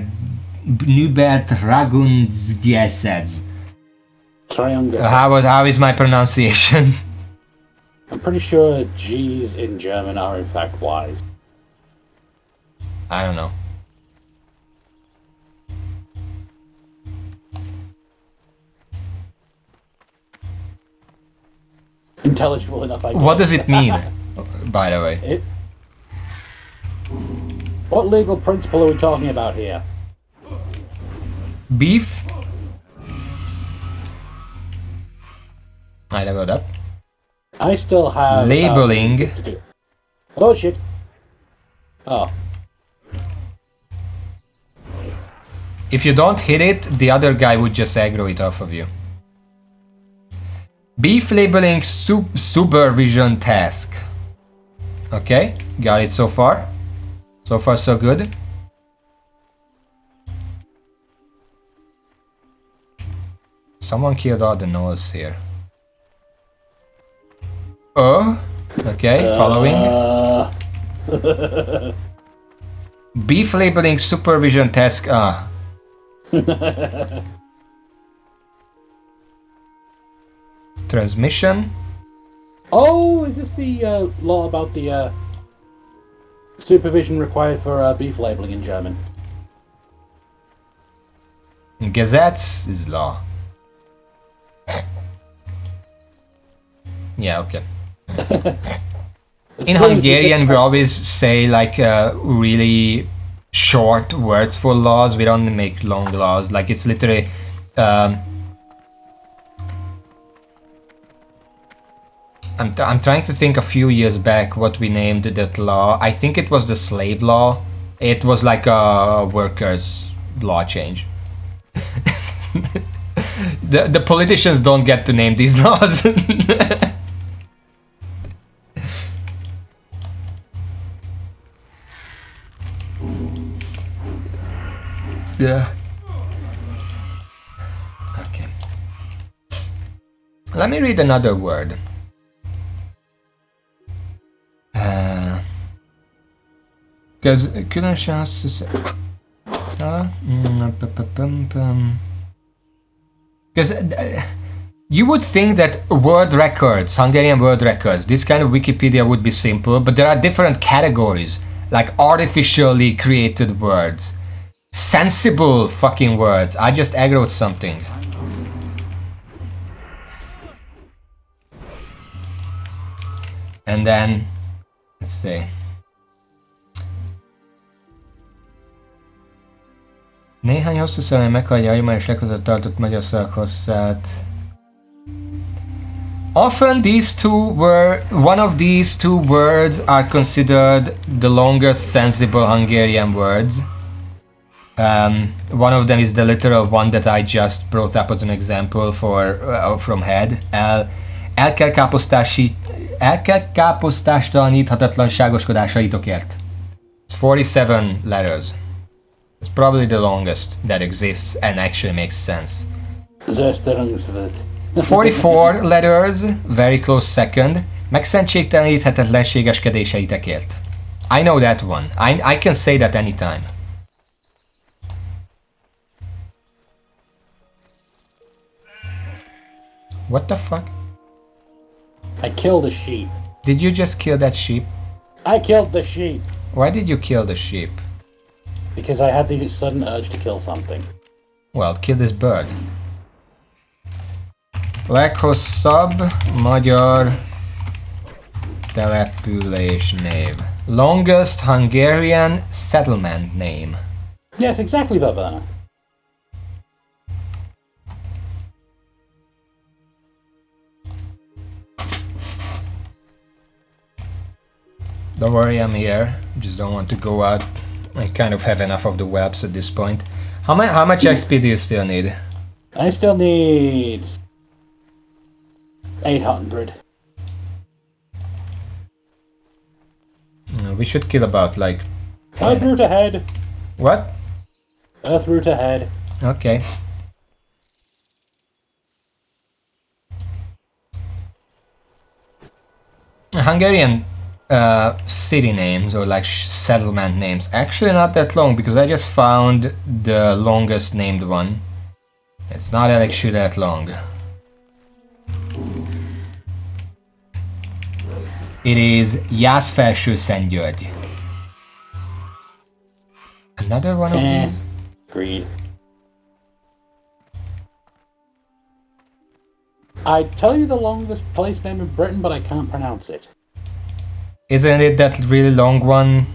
Dragungsgesetz. Triangle. How is my pronunciation? I'm pretty sure G's in German are in fact Y's. I don't know. Intelligible enough, I guess. What does it mean, by the way? What legal principle are we talking about here? Beef. I leveled up. I still have... Labeling. Oh shit. Oh. If you don't hit it, the other guy would just aggro it off of you. Beef labeling supervision task. Okay, got it so far. So far so good. Someone killed all the gnolls here. Oh, okay, following. Beef labeling supervision task. Transmission. Oh, is this the law about the supervision required for beef labeling in German? Gesetz is law. Yeah, okay. In Hungarian, we always say like really short words for laws. We don't make long laws. Like it's literally. I'm trying to think a few years back what we named that law. I think it was the slave law. It was like a workers' law change. The politicians don't get to name these laws. Yeah. Okay. Let me read another word. Because különösen azt hiszem... Because you would think that world records, Hungarian world records, this kind of Wikipedia would be simple, but there are different categories, like artificially created words, sensible fucking words. I just aggroed something. And then, let's see. Néhány hosszú szöveg meghagyja a hagyományos leghozott tartott magyar szavak hosszát. Often one of these two words are considered the longest sensible Hungarian words. One of them is the literal one that I just brought up as an example from head. El kell káposztástalaníthatatlanságoskodásaitokért. It's 47 letters. It's probably the longest that exists and actually makes sense. 44 letters, very close second. Megszentségteleníthetetlenségeskedéseitekért. I know that one. I can say that anytime. What the fuck? I killed a sheep. Did you just kill that sheep? I killed the sheep. Why did you kill the sheep? Because I had the sudden urge to kill something. Well, kill this bird. Leghosszabb magyar település név. Longest Hungarian settlement name. Yes, exactly that, Werner. Don't worry, I'm here. Just don't want to go out. I kind of have enough of the webs at this point. How much XP do you still need? I still need 800. We should kill about like 10. Earth root ahead. What? Earth root ahead. Okay. Hungarian city names or like settlement names actually not that long, because I just found the longest named one. It's not actually that long. It is Jászfelső-Szentgyörgy. Another one of these? Agreed. I'd tell you the longest place name in Britain, but I can't pronounce it. Isn't it that really long one?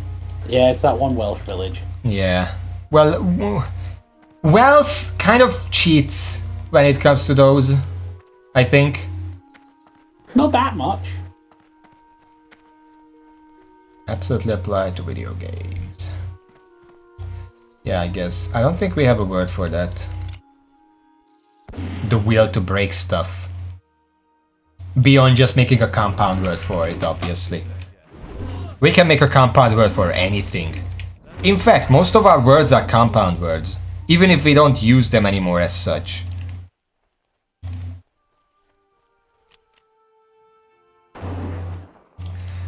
Yeah, it's that one Welsh village. Yeah. Well, Wales kind of cheats when it comes to those, I think. Not that much. Absolutely apply to video games. Yeah, I guess. I don't think we have a word for that. The will to break stuff. Beyond just making a compound word for it, obviously. We can make a compound word for anything. In fact, most of our words are compound words, even if we don't use them anymore as such.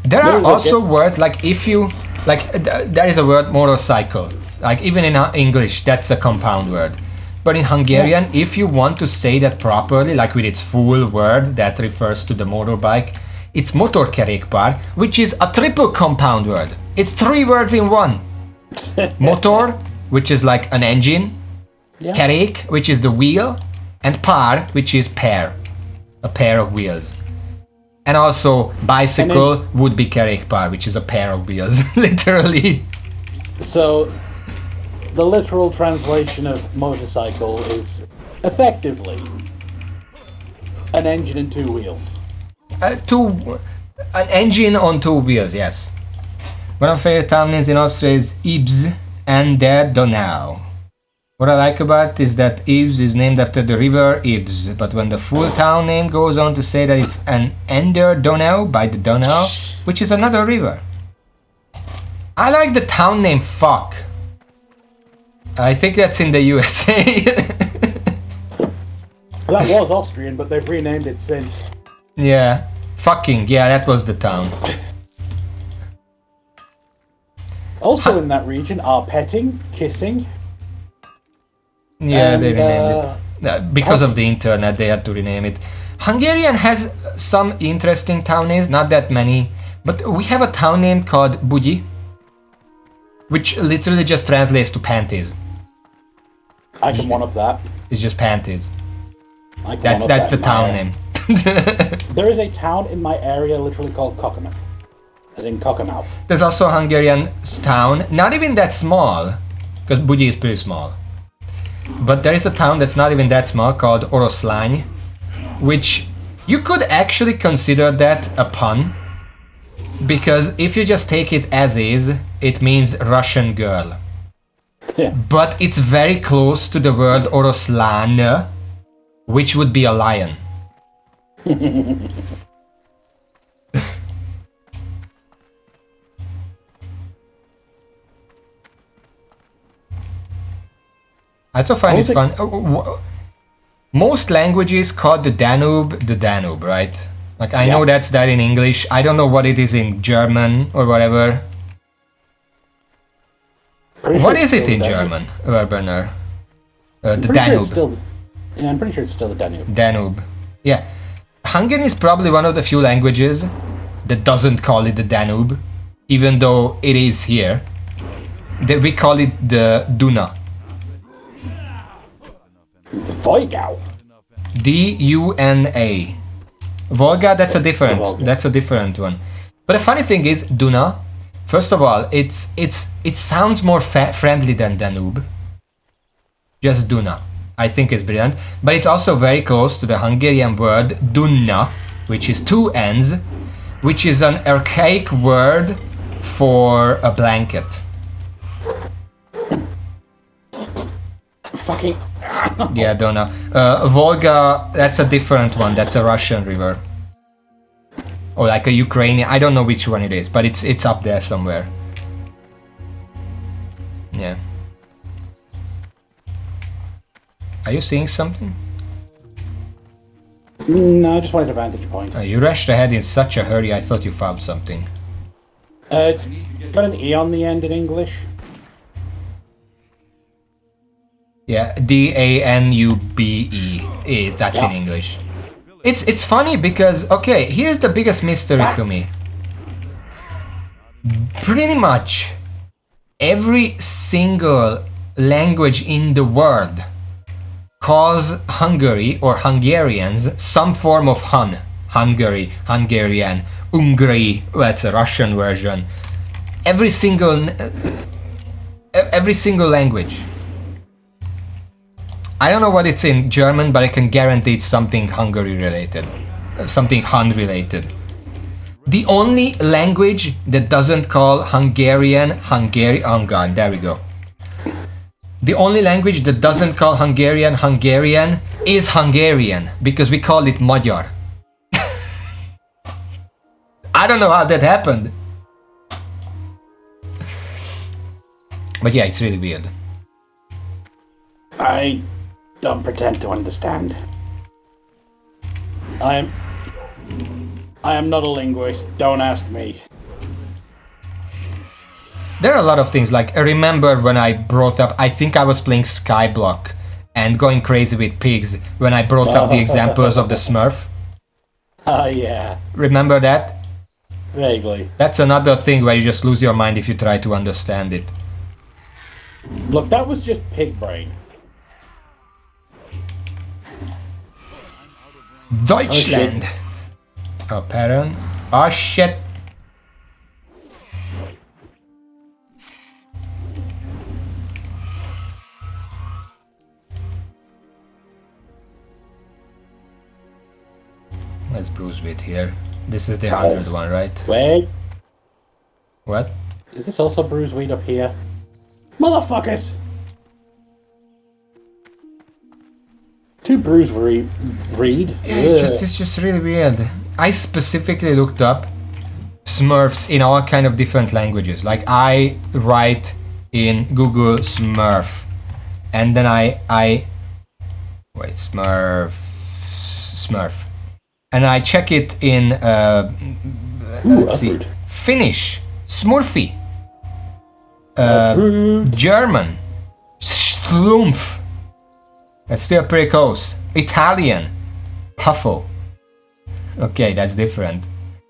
There are also words like if you like there is a word motorcycle. Like even in English that's a compound word. But in Hungarian, if you want to say that properly, like with its full word that refers to the motorbike, it's motorkerékpár, which is a triple compound word. It's 3 words in one. Motor, which is like an engine, kerék, which is the wheel, and pár, which is pair, a pair of wheels. And also bicycle would be kerékpár, which is a pair of wheels, literally. So the literal translation of motorcycle is effectively an engine and 2 wheels. An engine on 2 wheels, yes. One of my favorite town names in Austria is Ibs and der Donau. What I like about it is that Ibs is named after the river Ibs, but when the full town name goes on to say that it's an Ender Donau by the Donau, which is another river. I like the town name Fuck. I think that's in the USA. That was Austrian, but they've renamed it since. Yeah. Fucking, yeah, that was the town. Also in that region are petting, kissing. Yeah, they renamed it. Because of the internet, they had to rename it. Hungarian has some interesting town names, not that many, but we have a town name called Bugyi, which literally just translates to panties. I can one up that. It's just panties. That's the town name. There is a town in my area literally called Cockermouth, as in Cockermouth. There's also a Hungarian town, not even that small, because Bugyi is pretty small. But there is a town that's not even that small called Oroszlány, which you could actually consider that a pun, because if you just take it as is, it means Russian girl. Yeah. But it's very close to the word Oroszlán, which would be a lion. I also find it fun. Most languages call the Danube, right? Like I know that's that in English. I don't know what it is in German or whatever. What is it in German, Werner? The Danube. I'm pretty sure it's still the Danube. Danube. Yeah. Hungarian is probably one of the few languages that doesn't call it the Danube, even though it is here. We call it the Duna. Volga. D-U-N-A. Volga, that's a different one. But the funny thing is, Duna, first of all, it sounds more friendly than Danube. Just Duna. I think it's brilliant. But it's also very close to the Hungarian word Dunna, which is 2 N's, which is an archaic word for a blanket. Fucking. Yeah, I don't know. Volga, that's a different one. That's a Russian river. Or like a Ukrainian. I don't know which one it is, but it's up there somewhere. Yeah. Are you seeing something? No, I just wanted a vantage point. You rushed ahead in such a hurry, I thought you found something. It's got an E on the end in English. Yeah, Danube. That's in English. It's funny because, okay, here's the biggest mystery to me. Pretty much every single language in the world calls Hungary or Hungarians some form of Hun. Hungary, Hungarian, Ungary, that's a Russian version. Every single language. I don't know what it's in German, but I can guarantee it's something Hungary related. Something Hun related. The only language that doesn't call Hungarian, Hungarian, there we go. The only language that doesn't call Hungarian, Hungarian is Hungarian, because we call it Magyar. I don't know how that happened. But yeah, it's really weird. I don't pretend to understand. I am not a linguist. Don't ask me. There are a lot of things, like I remember when I brought up, I think I was playing Skyblock and going crazy with pigs when I brought up the examples of the Smurf. Yeah. Remember that? Vaguely. That's another thing where you just lose your mind if you try to understand it. Look, that was just pig brain. Deutschland! Oh, pattern. Oh shit! Let's bruise with here. This is the 100 one, right? Wait. What? Is this also bruise weed up here? Motherfuckers! Two bruise read. Yeah, it's just really weird. I specifically looked up Smurfs in all kind of different languages. Like I write in Google Smurf, and then I wait, Smurf, and I check it in let's see, Finnish, Smurfy, German, Schlumpf. That's still pretty close. Italian, Puffo. Okay, that's different.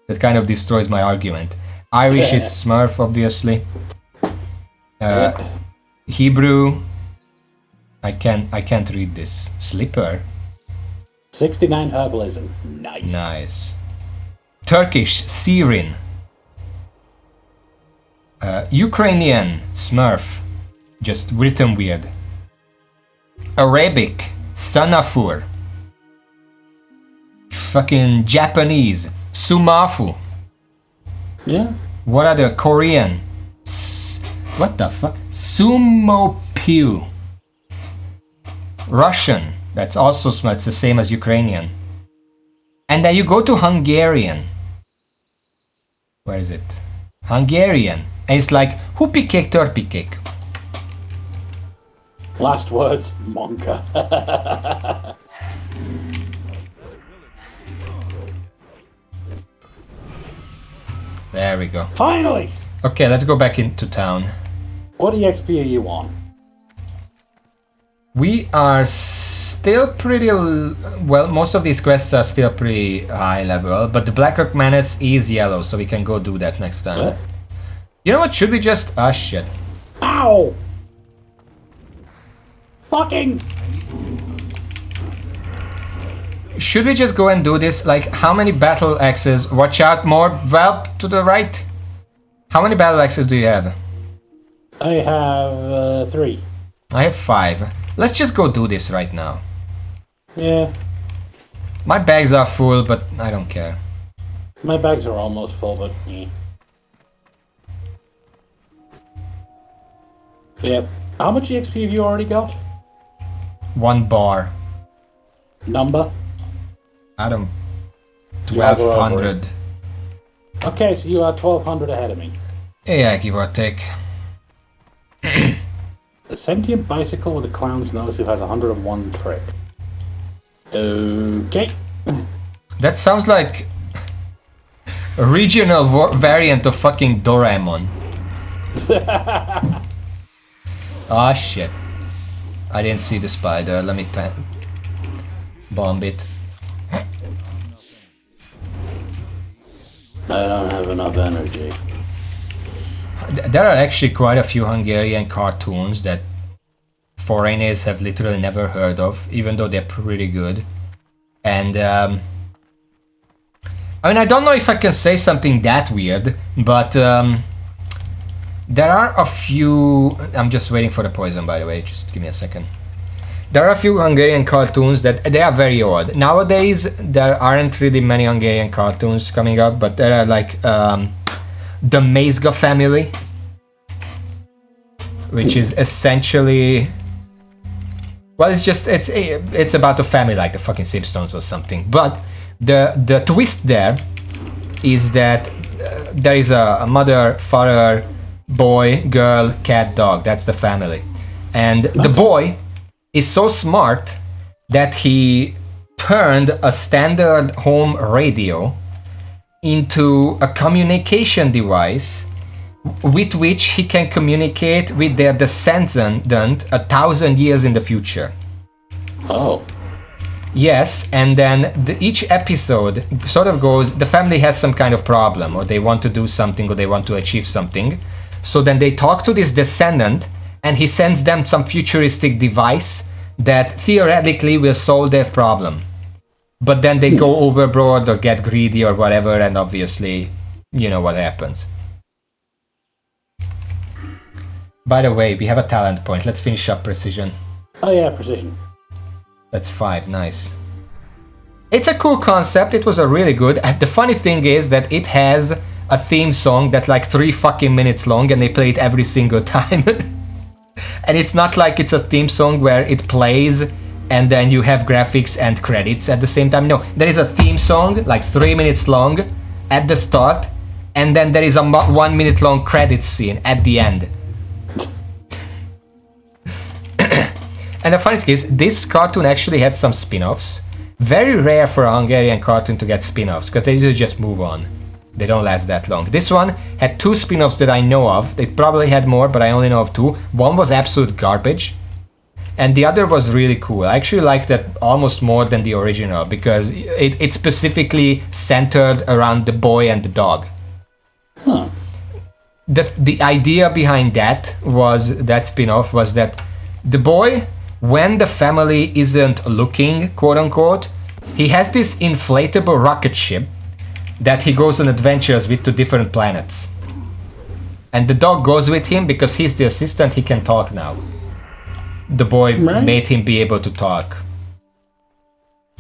That kind of destroys my argument. Irish is Smurf, obviously. Hebrew. I can't read this. Slipper. 69 herbalism. Nice. Nice. Turkish, Syrian. Ukrainian, Smurf. Just written weird. Arabic, Sanafur. Fucking Japanese, Sumafu. Yeah. What are the Korean? What the fuck? Sumopyu. Russian, that's also it's the same as Ukrainian. And then you go to Hungarian. Where is it? Hungarian. And it's like whoopee cake, turpy cake. Last words, Monka. There we go. Finally! Okay, let's go back into town. What EXP are you on? We are still pretty... Well, most of these quests are still pretty high level, but the Blackrock Menace is yellow, so we can go do that next time. What? You know what, should we just... Ah, shit. Ow! Fucking... Should we just go and do this? Like, how many battle axes? Watch out, more well to the right. How many battle axes do you have? I have 3. I have 5. Let's just go do this right now. Yeah. My bags are full, but I don't care. My bags are almost full, but yeah. Yep. How much EXP have you already got? 1 bar. Number? Adam. Yeah, we're over 1200. Okay, so you are 1200 ahead of me. Yeah, give or take. A sentient bicycle with a clown's nose who has 101 trick. Okay. That sounds like a regional variant of fucking Doraemon. Ah, shit. I didn't see the spider. Let me bomb it. I don't have enough energy. There are actually quite a few Hungarian cartoons that foreigners have literally never heard of, even though they're pretty good. And I mean, I don't know if I can say something that weird, but there are a few. I'm just waiting for the poison, by the way. Just give me a second. There are a few Hungarian cartoons that they are very odd. Nowadays, there aren't really many Hungarian cartoons coming up, but there are like the Mazga family, which is essentially, well, it's about a family like the fucking Simpsons or something. But the twist there is that there is a mother, father, boy, girl, cat, dog. That's the family, and the boy is so smart that he turned a standard home radio into a communication device with which he can communicate with their descendant 1,000 years in the future. Oh. Yes, and then each episode sort of goes, the family has some kind of problem, or they want to do something, or they want to achieve something. So then they talk to this descendant, and he sends them some futuristic device that theoretically will solve their problem. But then they go overboard or get greedy or whatever, and obviously, you know what happens. By the way, we have a talent point. Let's finish up precision. Oh yeah, precision. That's 5, nice. It's a cool concept, it was a really good. The funny thing is that it has a theme song that's like 3 fucking minutes long, and they play it every single time. And it's not like it's a theme song where it plays and then you have graphics and credits at the same time. No, there is a theme song like 3 minutes long at the start, and then there is a 1 minute long credits scene at the end. And the funny thing is, this cartoon actually had some spin-offs. Very rare for a Hungarian cartoon to get spin-offs, because they usually just move on. They don't last that long. This one had 2 spin-offs that I know of. It probably had more, but I only know of 2. One was absolute garbage, and the other was really cool. I actually liked that almost more than the original, because it specifically centered around the boy and the dog. Huh. The idea behind that spin-off was that the boy, when the family isn't looking, quote-unquote, he has this inflatable rocket ship that he goes on adventures with to different planets. And the dog goes with him because he's the assistant, he can talk now. The boy made him be able to talk.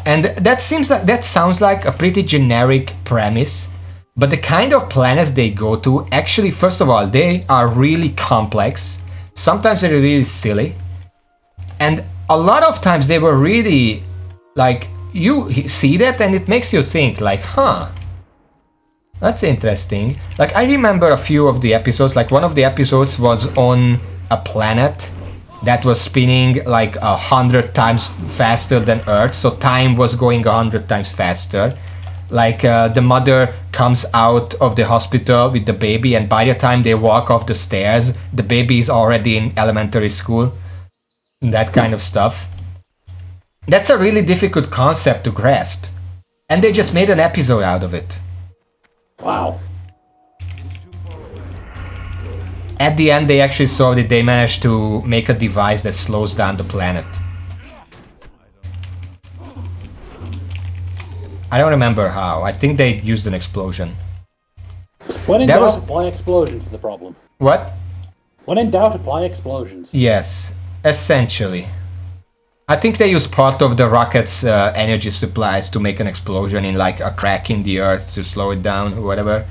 And that sounds like a pretty generic premise, but the kind of planets they go to, actually, first of all, they are really complex. Sometimes they're really silly. And a lot of times they were really, like, you see that and it makes you think, like, huh, that's interesting. Like, I remember a few of the episodes, like one of the episodes was on a planet that was spinning like 100 times faster than Earth, so time was going 100 times faster. Like, the mother comes out of the hospital with the baby, and by the time they walk off the stairs, the baby is already in elementary school. That kind of stuff. That's a really difficult concept to grasp. And they just made an episode out of it. Wow. At the end, they actually saw that they managed to make a device that slows down the planet. I don't remember how. I think they used an explosion. When in doubt, apply explosions to the problem. What? When in doubt, apply explosions. Yes, essentially. I think they used part of the rocket's energy supplies to make an explosion in like a crack in the earth to slow it down or whatever.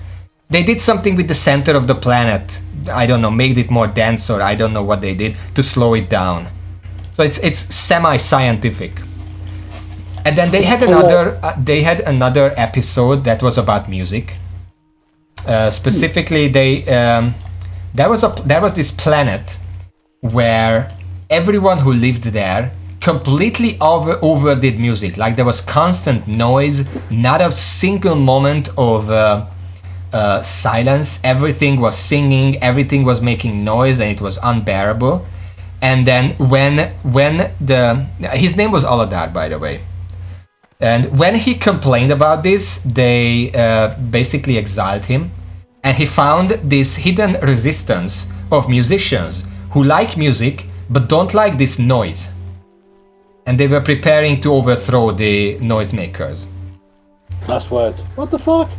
They did something with the center of the planet I don't know, made it more dense, or I don't know what they did to slow it down. So it's semi-scientific. And then they had another episode that was about music. Specifically, there was this planet where everyone who lived there completely overdid music. Like there was constant noise, not a single moment of silence. Everything was singing, everything was making noise, and it was unbearable. And then when his name was Aladar, by the way. And when he complained about this, they basically exiled him. And he found this hidden resistance of musicians who like music but don't like this noise. And they were preparing to overthrow the noisemakers. Last words. What the fuck?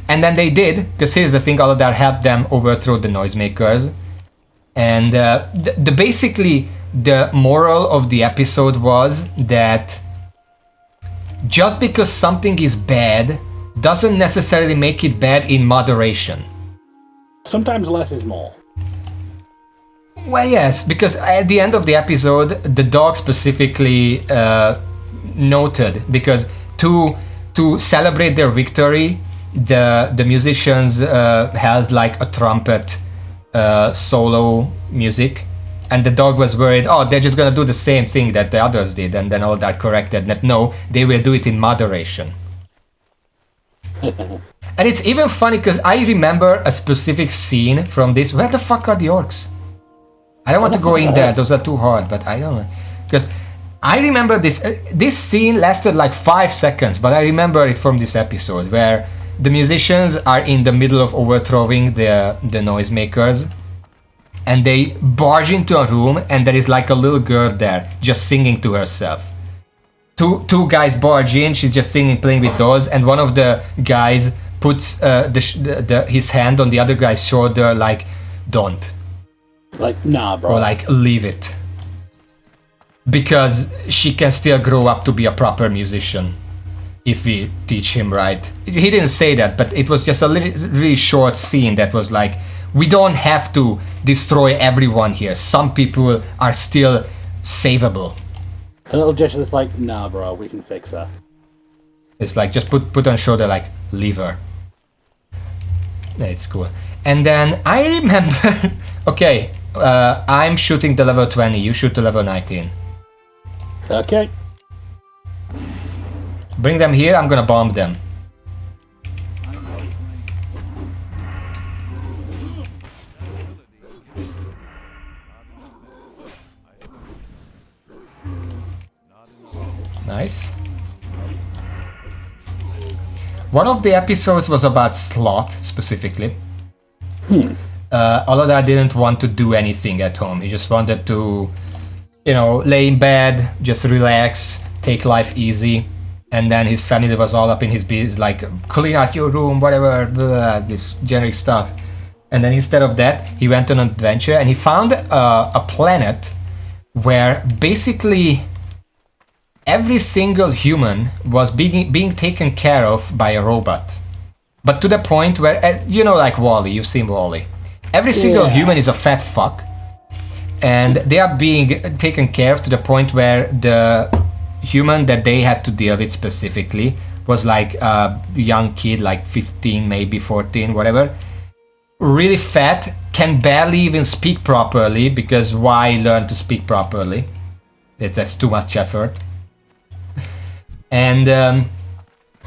And then they did, because here's the thing, Aladar helped them overthrow the noisemakers. And basically, the moral of the episode was that just because something is bad doesn't necessarily make it bad in moderation. Sometimes less is more. Well, yes, because at the end of the episode, the dog specifically noted, because to celebrate their victory, the musicians held like a trumpet solo music, and the dog was worried, oh, they're just gonna do the same thing that the others did, and then all that corrected that no, they will do it in moderation. And it's even funny because I remember a specific scene from this. Where the fuck are the orcs? I don't want to go in there, those are too hard, but I don't know. Because I remember this scene lasted like 5 seconds, but I remember it from this episode where the musicians are in the middle of overthrowing the noisemakers, and they barge into a room, and there is like a little girl there just singing to herself. Two guys barge in, she's just singing, playing with dolls, and one of the guys puts his hand on the other guy's shoulder like, don't. Like, nah, bro. Or like, leave it. Because she can still grow up to be a proper musician if we teach him right. He didn't say that, but it was just a really short scene that was like, we don't have to destroy everyone here. Some people are still savable. A little gesture that's like, nah, bro, we can fix her. It's like, just put on shoulder, like, leave her. Yeah, it's cool. And then I remember, okay, I'm shooting the level 20, you shoot the level 19. Okay. Bring them here, I'm gonna bomb them. Nice. One of the episodes was about sloth, specifically. Aladar didn't want to do anything at home. He just wanted to, lay in bed, just relax, take life easy. And then his family was all up in his business, like, clean out your room, whatever, blah, this generic stuff. And then instead of that, he went on an adventure, and he found a planet where basically every single human was being taken care of by a robot. But to the point where, like WALL-E, you've seen WALL-E. Every single human is a fat fuck. And they are being taken care of to the point where the human that they had to deal with specifically was like a young kid, like 15, maybe 14, whatever. Really fat, can barely even speak properly, because why learn to speak properly? That's too much effort. And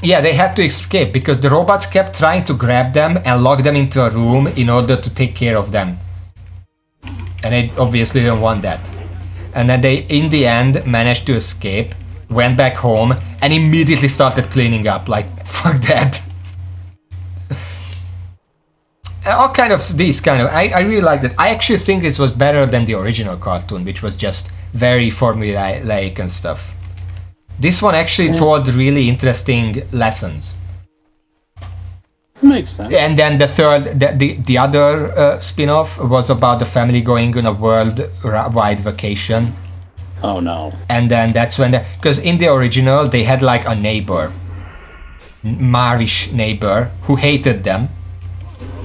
they had to escape because the robots kept trying to grab them and lock them into a room in order to take care of them. And they obviously didn't want that. And then they, in the end, managed to escape, went back home, and immediately started cleaning up. Like, fuck that. All kind of these kind of... I really liked it. I actually think this was better than the original cartoon, which was just very formulaic and stuff. This one actually told really interesting lessons. Makes sense. And then the other spin-off was about the family going on a worldwide vacation. Oh no. And then that's when because in the original they had like a neighbor, Marish neighbor, who hated them.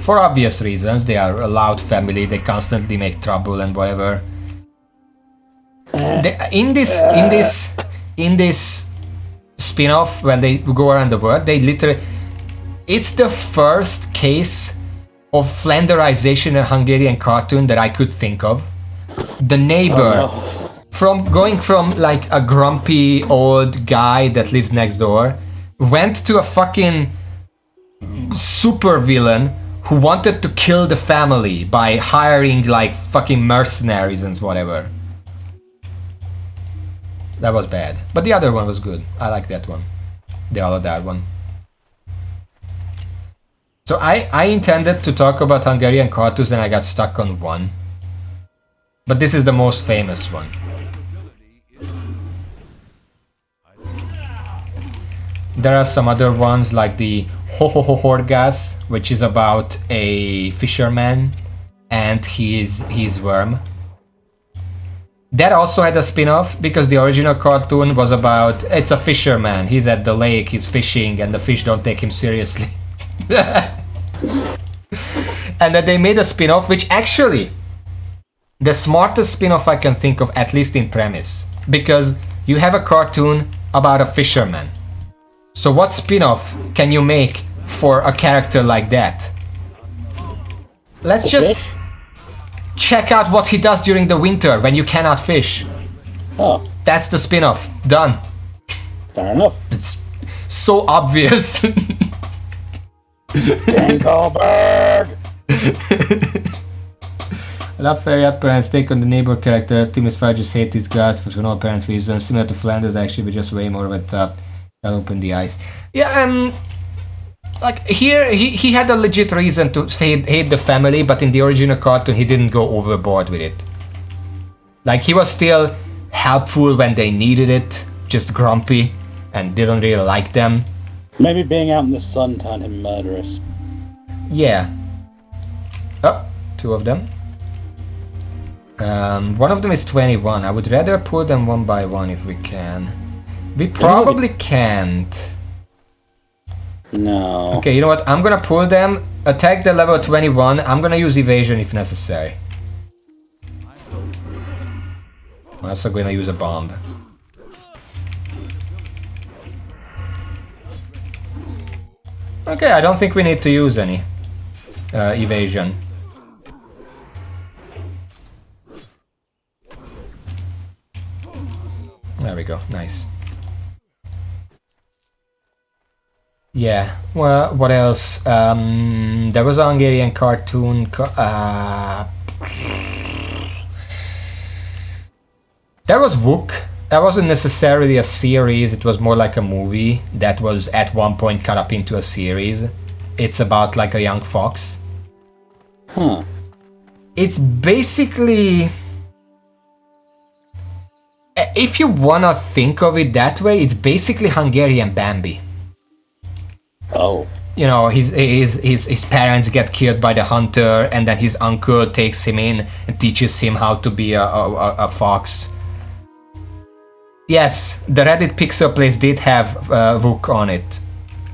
for obvious reasons. They are a loud family. They constantly make trouble and whatever. In this spin-off where they go around the world, they literally, it's the first case of Flanderization in a Hungarian cartoon that I could think of. The neighbor, from going from like a grumpy old guy that lives next door, went to a fucking super villain who wanted to kill the family by hiring like fucking mercenaries and whatever. That was bad. But the other one was good. I like that one. The Aladar one. So I intended to talk about Hungarian cartoons and I got stuck on one. But this is the most famous one. There are some other ones like the Horgas, which is about a fisherman and his worm. That also had a spin-off because the original cartoon was about, it's a fisherman, he's at the lake, he's fishing and the fish don't take him seriously. And then they made a spin-off which actually, the smartest spin-off I can think of, at least in premise, because you have a cartoon about a fisherman. So what spin-off can you make for a character like that? Let's just check out what he does during the winter when you cannot fish. Oh. That's the spin-off. Done. Fair enough. It's so obvious. Dinkelberg! I love fairy parents take on the neighbor character. Tim is fine, just hate his gut for no apparent reason. Similar to Flanders actually, but just way more of a top. I'll open the eyes. Yeah, like here he had a legit reason to hate the family, but in the original cartoon he didn't go overboard with it. Like he was still helpful when they needed it, just grumpy and didn't really like them. Maybe being out in the sun turned him murderous. Yeah. Oh, two of them. One of them is 21. I would rather pull them one by one if we can. We probably can't. No. Okay, you know what? I'm gonna pull them, attack the level 21. I'm gonna use evasion if necessary. I'm also gonna use a bomb. Okay, I don't think we need to use any evasion. There we go, nice. Yeah, well, what else? There was a Hungarian cartoon. There was Wook. That wasn't necessarily a series, it was more like a movie that was at one point cut up into a series. It's about like a young fox. Huh. It's basically... If you wanna think of it that way, it's basically Hungarian Bambi. Oh. You know, his parents get killed by the hunter, and then his uncle takes him in and teaches him how to be a fox. Yes, the Reddit Pixel Place did have Wook on it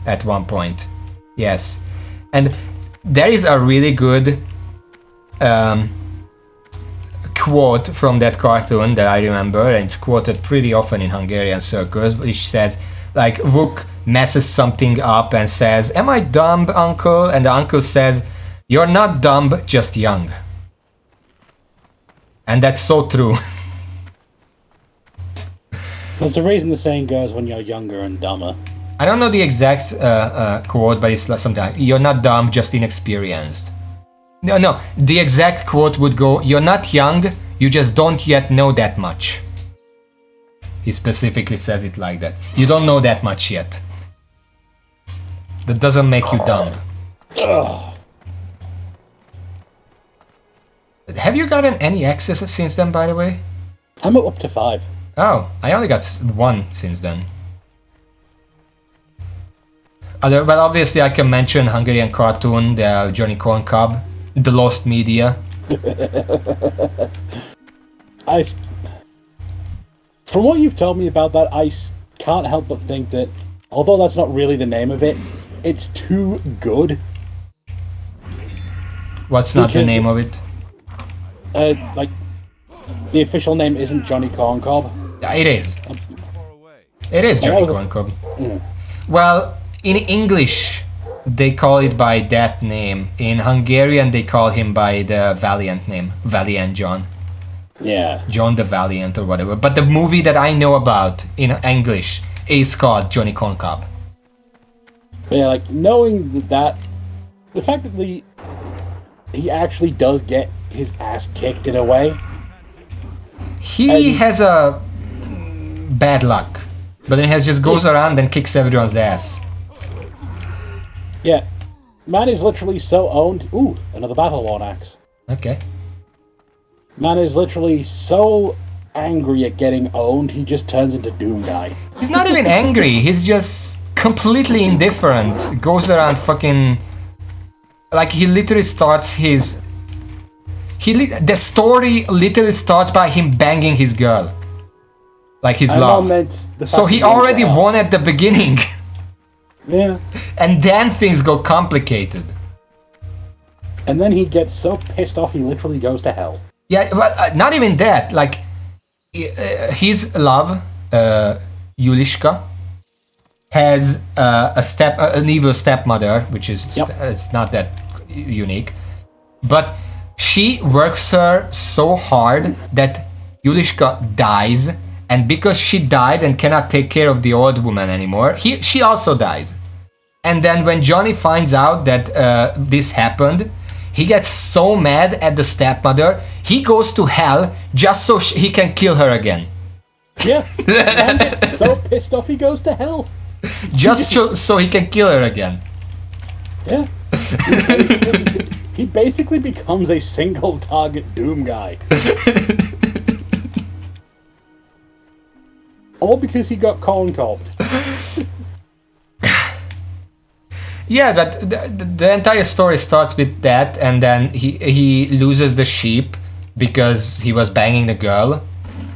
at one point. Yes. And there is a really good quote from that cartoon that I remember, and it's quoted pretty often in Hungarian circles, which says, like, Wook messes something up and says, "Am I dumb, uncle?" And the uncle says, "You're not dumb, just young." And that's so true. There's a reason the saying goes when you're younger and dumber. I don't know the exact quote, but it's like something like, "You're not dumb, just inexperienced." No, the exact quote would go, "You're not young, you just don't yet know that much." He specifically says it like that. You don't know that much yet. That doesn't make you dumb. Ugh. Have you gotten any access since then, by the way? I'm up to 5. Oh, I only got 1 since then. Well, obviously I can mention Hungarian cartoon, the Johnny Corn Cob, the Lost Media. From what you've told me about that, I can't help but think that, although that's not really the name of it, it's too good. What's not the Because- name of it? Like, the official name isn't Johnny Corncob. Yeah, it is. It is Johnny Corncob. Well, in English, they call it by that name. In Hungarian, they call him by the Valiant name. Valiant John. Yeah. John the Valiant or whatever. But the movie that I know about in English is called Johnny Corncob. But yeah, like, knowing that, the fact that he actually does get his ass kicked in a way. He has a bad luck. But then he just goes around and kicks everyone's ass. Yeah. Man is literally so owned. Ooh, another battle worn axe. Okay. Man is literally so angry at getting owned, he just turns into Doom Guy. He's not even angry. He's just completely indifferent. Goes around fucking... Like, he literally starts his... The story literally starts by him banging his girl. Like his love. So he already won at the beginning. Yeah. And then things go complicated. And then he gets so pissed off he literally goes to hell. Yeah, well, not even that. Like, his love, Yulishka, has an evil stepmother, which is it's not that unique. But she works her so hard that Yulishka dies. And because she died and cannot take care of the old woman anymore, she also dies. And then when Johnny finds out that this happened, he gets so mad at the stepmother, he goes to hell just so he can kill her again. Yeah, man gets so pissed off he goes to hell. Just so he can kill her again. Yeah. He basically becomes a single target Doom Guy. All because he got corn-cobbed. Yeah, that the entire story starts with that, and then he loses the sheep because he was banging the girl,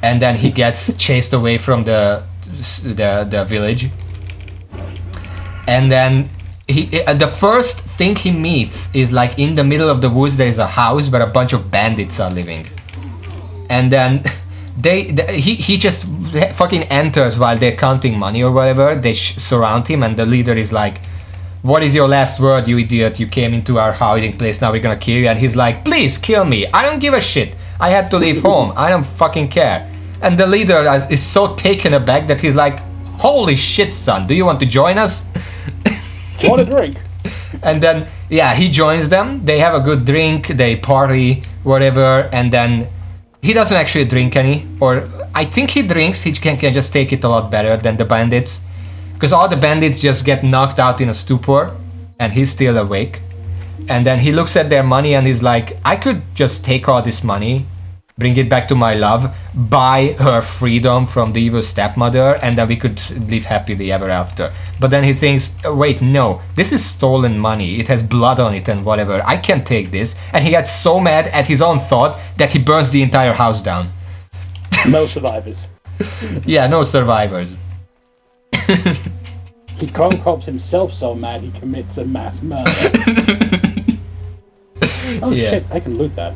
and then he gets chased away from the village, and then the first thing he meets is like in the middle of the woods there is a house where a bunch of bandits are living, and then he just fucking enters while they're counting money or whatever. They surround him, and the leader is like, "What is your last word, you idiot? You came into our hiding place, now we're gonna kill you." And he's like, "Please kill me, I don't give a shit. I had to leave home, I don't fucking care." And the leader is so taken aback that he's like, "Holy shit, son, do you want to join us?" Do you want a drink? And then, yeah, he joins them, they have a good drink, they party, whatever, and then he doesn't actually drink any, or I think he drinks, he can just take it a lot better than the bandits. Because all the bandits just get knocked out in a stupor, and he's still awake. And then he looks at their money and he's like, I could just take all this money, bring it back to my love, buy her freedom from the evil stepmother, and then we could live happily ever after. But then he thinks, wait, no, this is stolen money, it has blood on it and whatever, I can't take this. And he gets so mad at his own thought that he burns the entire house down. No survivors. Yeah, no survivors. He corn-cobs himself so mad he commits a mass murder. Oh Yeah. shit, I can loot that.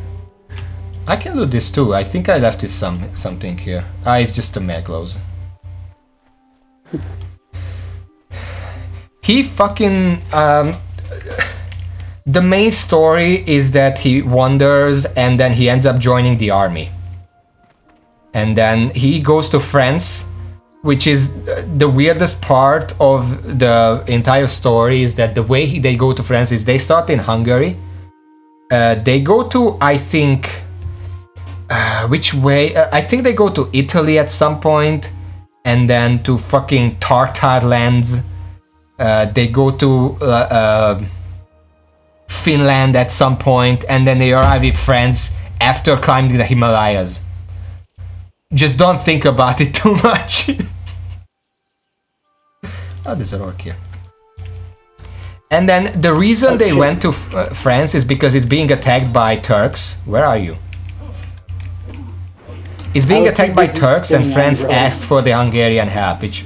I can loot this too. I think I left something here. It's just a Meglos. He fucking... the main story is that he wanders and then he ends up joining the army. And then he goes to France, which is the weirdest part of the entire story, is that the way they go to France is they start in Hungary. They go to, I think... which way? I think they go to Italy at some point, and then to fucking Tartar lands. They go to Finland at some point, and then they arrive in France after climbing the Himalayas. Just don't think about it too much. Oh, there's an orc here. And then the reason they went to France is because it's being attacked by Turks. Where are you? It's being attacked by Turks, and France asked for the Hungarian help, which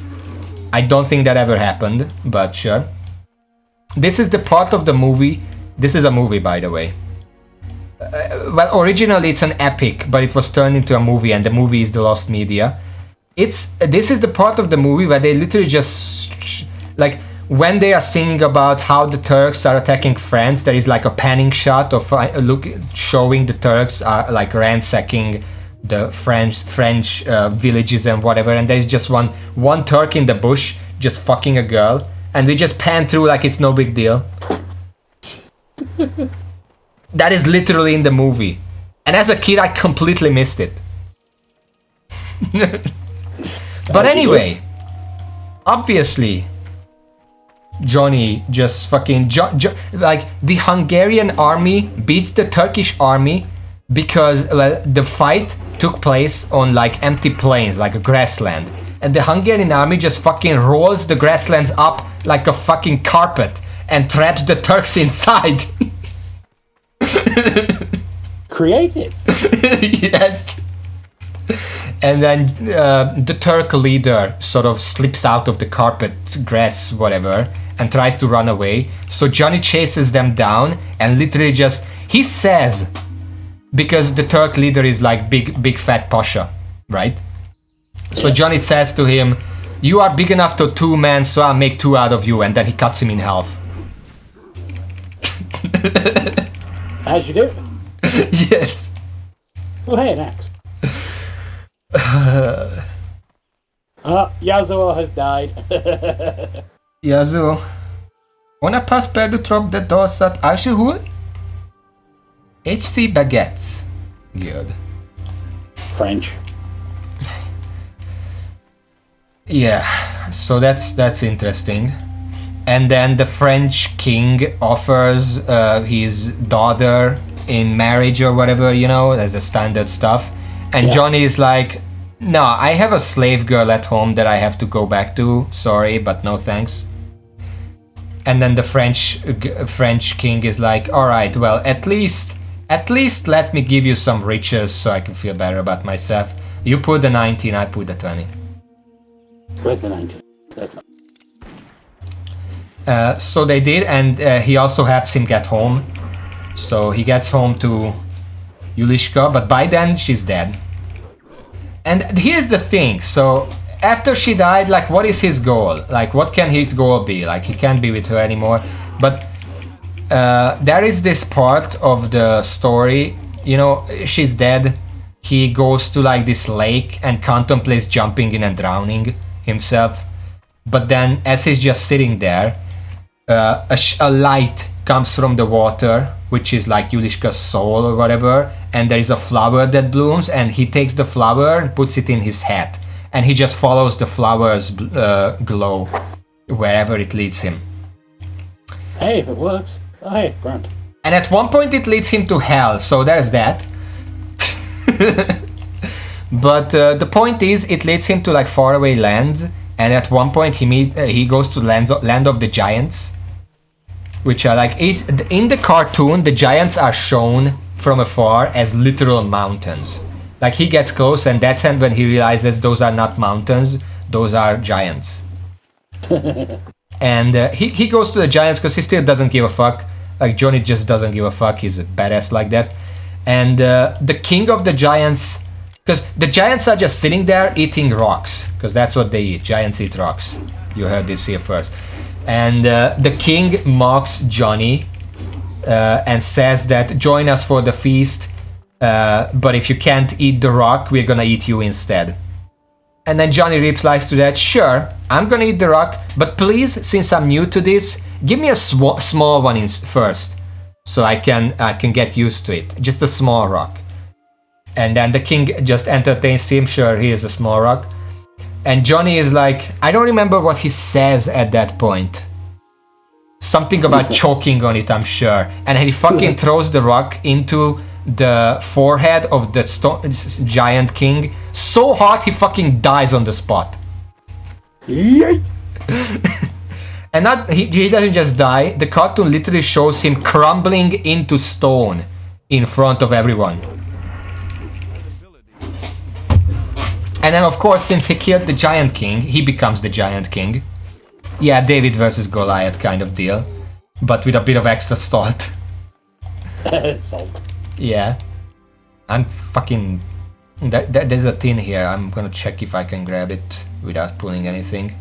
I don't think that ever happened, but sure. This is the part of the movie. This is a movie, by the way. well, originally it's an epic, but it was turned into a movie, and the movie is The Lost Media. This is the part of the movie where they literally just like when they are singing about how the Turks are attacking France. There is like a panning shot of showing the Turks are like ransacking the French villages and whatever, and there is just one Turk in the bush just fucking a girl, and we just pan through like it's no big deal. That is literally in the movie, and as a kid I completely missed it. But anyway, obviously Johnny just fucking like the Hungarian army beats the Turkish army because the fight took place on like empty plains, like a grassland, and the Hungarian army just fucking rolls the grasslands up like a fucking carpet and traps the Turks inside. Creative. Yes. And then the Turk leader sort of slips out of the carpet, grass, whatever, and tries to run away. So Johnny chases them down and literally just, he says, because the Turk leader is like big fat Pasha, right? So Johnny says to him, "You are big enough to 2 men, so I'll make 2 out of you," and then he cuts him in half. As you do. Yes. Oh, hey, next. Yasuo has died. Yasuo. On n'a pas perdu trop de doses at alcohol? HC baguettes. Good. French. Yeah, so that's interesting. And then the French king offers his daughter in marriage or whatever, you know, as a standard stuff. And Yeah. Johnny is like, "No, I have a slave girl at home that I have to go back to. Sorry, but no thanks." And then the French king is like, "All right, well, at least let me give you some riches so I can feel better about myself. You put the 19, I put the 20." Where's the 19? That's not. So they did, and he also helps him get home. So he gets home to Yulishka, but by then she's dead. And here's the thing, so after she died, like, what is his goal? Like, what can his goal be? Like, he can't be with her anymore. But there is this part of the story, you know, she's dead. He goes to like this lake and contemplates jumping in and drowning himself. But then as he's just sitting there, a light comes from the water, which is like Yulishka's soul or whatever, and there is a flower that blooms, and he takes the flower and puts it in his hat, and he just follows the flower's glow wherever it leads him. Hey, if it works. Oh, hey, Grant. And at one point it leads him to hell, so there's that. But the point is, it leads him to like faraway lands, and at one point he goes to land of the giants, which are like, in the cartoon the giants are shown from afar as literal mountains. Like, he gets close, and that's when he realizes those are not mountains, those are giants. And he goes to the giants because he still doesn't give a fuck. Like, Johnny just doesn't give a fuck, he's a badass like that. And the king of the giants, because the giants are just sitting there eating rocks, because that's what they eat. Giants eat rocks. You heard this here first. And the king mocks Johnny and says that, "Join us for the feast, but if you can't eat the rock, we're gonna eat you instead." And then Johnny replies to that, "Sure, I'm gonna eat the rock, but please, since I'm new to this, give me a small one first, so I can get used to it. Just a small rock." And then the king just entertains him. Sure, he is a small rock. And Johnny is like, I don't remember what he says at that point. Something about choking on it, I'm sure. And he fucking throws the rock into the forehead of the giant king so hard he fucking dies on the spot. And he doesn't just die, the cartoon literally shows him crumbling into stone in front of everyone. And then, of course, since he killed the Giant King, he becomes the Giant King. Yeah, David versus Goliath kind of deal, but with a bit of extra salt. Salt. Yeah. I'm fucking... There's a tin here. I'm gonna check if I can grab it without pulling anything.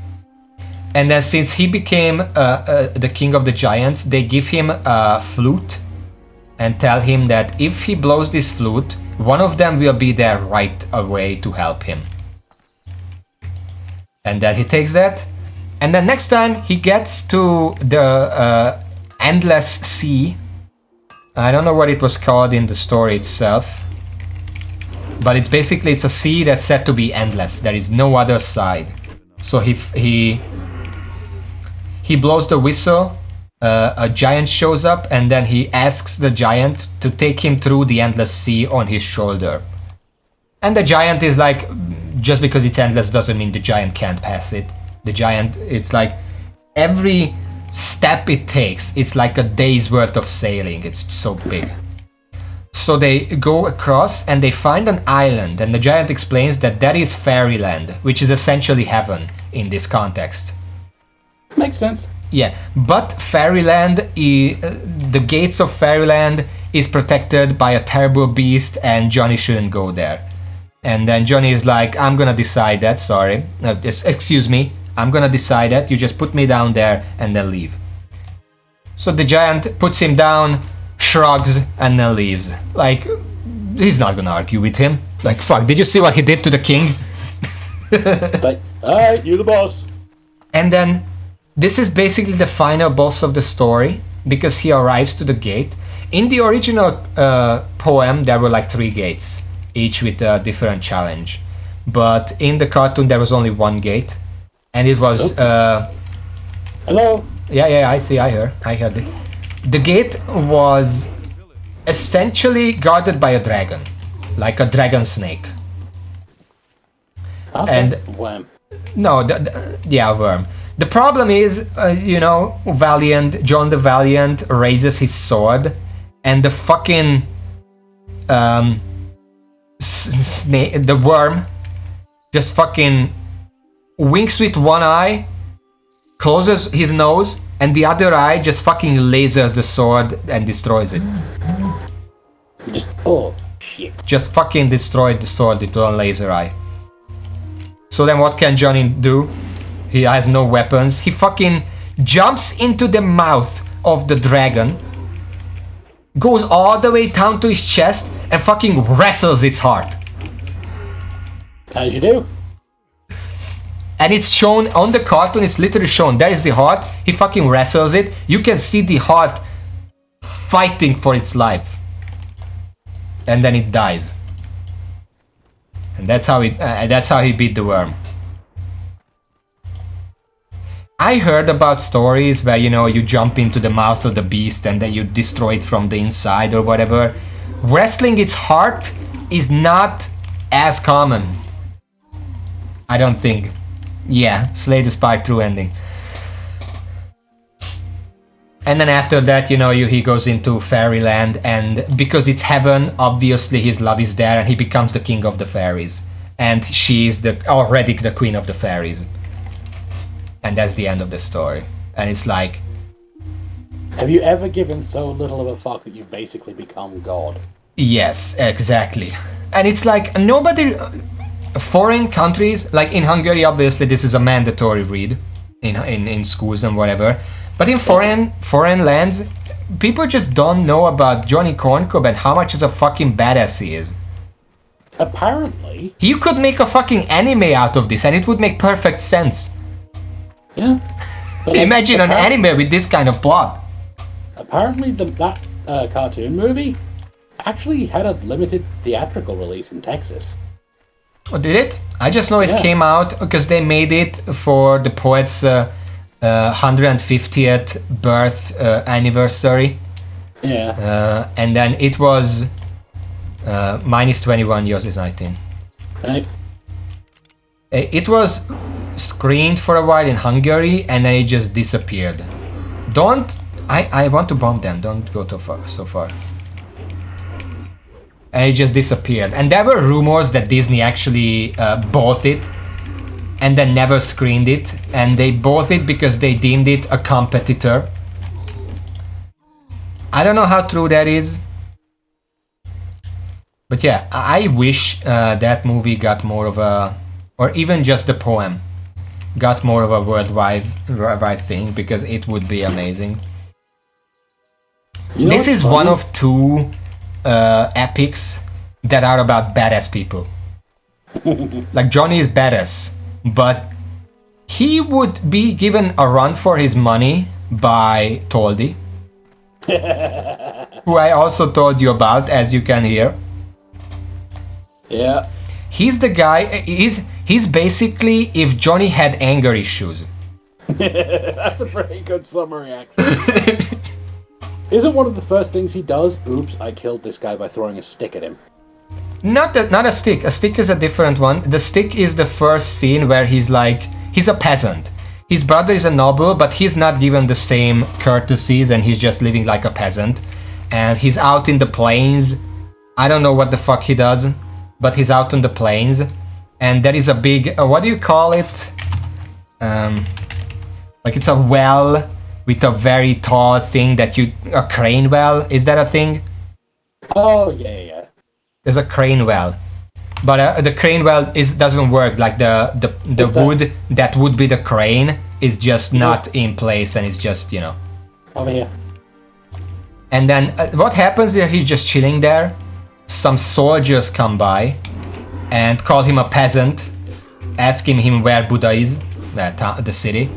And then since he became the king of the giants, they give him a flute and tell him that if he blows this flute, one of them will be there right away to help him. And then he takes that. And then next time he gets to the Endless Sea. I don't know what it was called in the story itself. But it's basically, it's a sea that's said to be endless. There is no other side. So he blows the whistle, a giant shows up, and then he asks the giant to take him through the endless sea on his shoulder. And the giant is like, just because it's endless doesn't mean the giant can't pass it. The giant, it's like, every step it takes, it's like a day's worth of sailing. It's so big. So they go across and they find an island, and the giant explains that is fairyland, which is essentially heaven in this context. Makes sense. Yeah, but fairyland, the gates of fairyland is protected by a terrible beast, and Johnny shouldn't go there. And then Johnny is like, I'm gonna decide that, sorry. Excuse me, I'm gonna decide that, you just put me down there and then leave. So the giant puts him down, shrugs, and then leaves. Like, he's not gonna argue with him. Like, fuck, did you see what he did to the king? Like, alright, you're the boss. And then, this is basically the final boss of the story, because he arrives to the gate. In the original poem, there were like 3 gates, each with a different challenge. But in the cartoon, there was only one gate, and it was... Hello? Yeah, I see, I heard it. The gate was essentially guarded by a dragon, like a dragon snake. Okay. And Worm. no, yeah, worm. The problem is, John the Valiant raises his sword, and the fucking snake, the worm, just fucking winks with one eye, closes his nose, and the other eye just fucking lasers the sword and destroys it. Oh, shit. Just fucking destroyed the sword with one laser eye. So then what can Johnny do? He has no weapons. He fucking jumps into the mouth of the dragon, goes all the way down to his chest, and fucking wrestles its heart. As you do. And it's shown on the cartoon, it's literally shown. There is the heart, he fucking wrestles it. You can see the heart fighting for its life. And then it dies. And that's how he beat the worm. I heard about stories where, you jump into the mouth of the beast and then you destroy it from the inside or whatever. Wrestling its heart is not as common. I don't think. Yeah, Slay the Spire true ending. And then after that, he goes into fairyland, and because it's heaven, obviously his love is there, and he becomes the king of the fairies. And she is already the queen of the fairies. And that's the end of the story. And it's like... Have you ever given so little of a fuck that you've basically become God? Yes, exactly. And it's like, nobody... Foreign countries, like in Hungary, obviously this is a mandatory read in schools and whatever. But in foreign lands, people just don't know about Johnny Corncob and how much of a fucking badass he is. Apparently. You could make a fucking anime out of this and it would make perfect sense. Yeah. Imagine an anime with this kind of plot. Apparently that cartoon movie actually had a limited theatrical release in Texas. Oh, did it? I just know it came out because they made it for the poet's 150th birth anniversary. Yeah. And then it was mine is 21, yours is 19. Right. It was screened for a while in Hungary and then it just disappeared. I want to bomb them, don't go so far. And it just disappeared. And there were rumors that Disney actually bought it and then never screened it. And they bought it because they deemed it a competitor. I don't know how true that is. But yeah, I wish that movie got more of a, or even just the poem, got more of a worldwide thing, because it would be amazing. This is one of two epics that are about badass people. Like Johnny is badass, but he would be given a run for his money by Toldi, who I also told you about, as you can hear. Yeah. He's the guy, he's basically if Johnny had anger issues. That's a pretty good summary, actually. Isn't one of the first things he does, oops, I killed this guy by throwing a stick at him? Not a stick. A stick is a different one. The stick is the first scene where he's like, he's a peasant. His brother is a noble, but he's not given the same courtesies and he's just living like a peasant. And he's out in the plains. I don't know what the fuck he does, but he's out on the plains. And there is a big, what do you call it? Like it's a well with a very tall thing that a crane well. Is that a thing? Oh, yeah. There's a crane well. But the crane well doesn't work. Like the wood that would be the crane is just not in place, and it's just, you know. Over here. And then what happens is he's just chilling there. Some soldiers come by and call him a peasant, asking him where Buddha is, the city.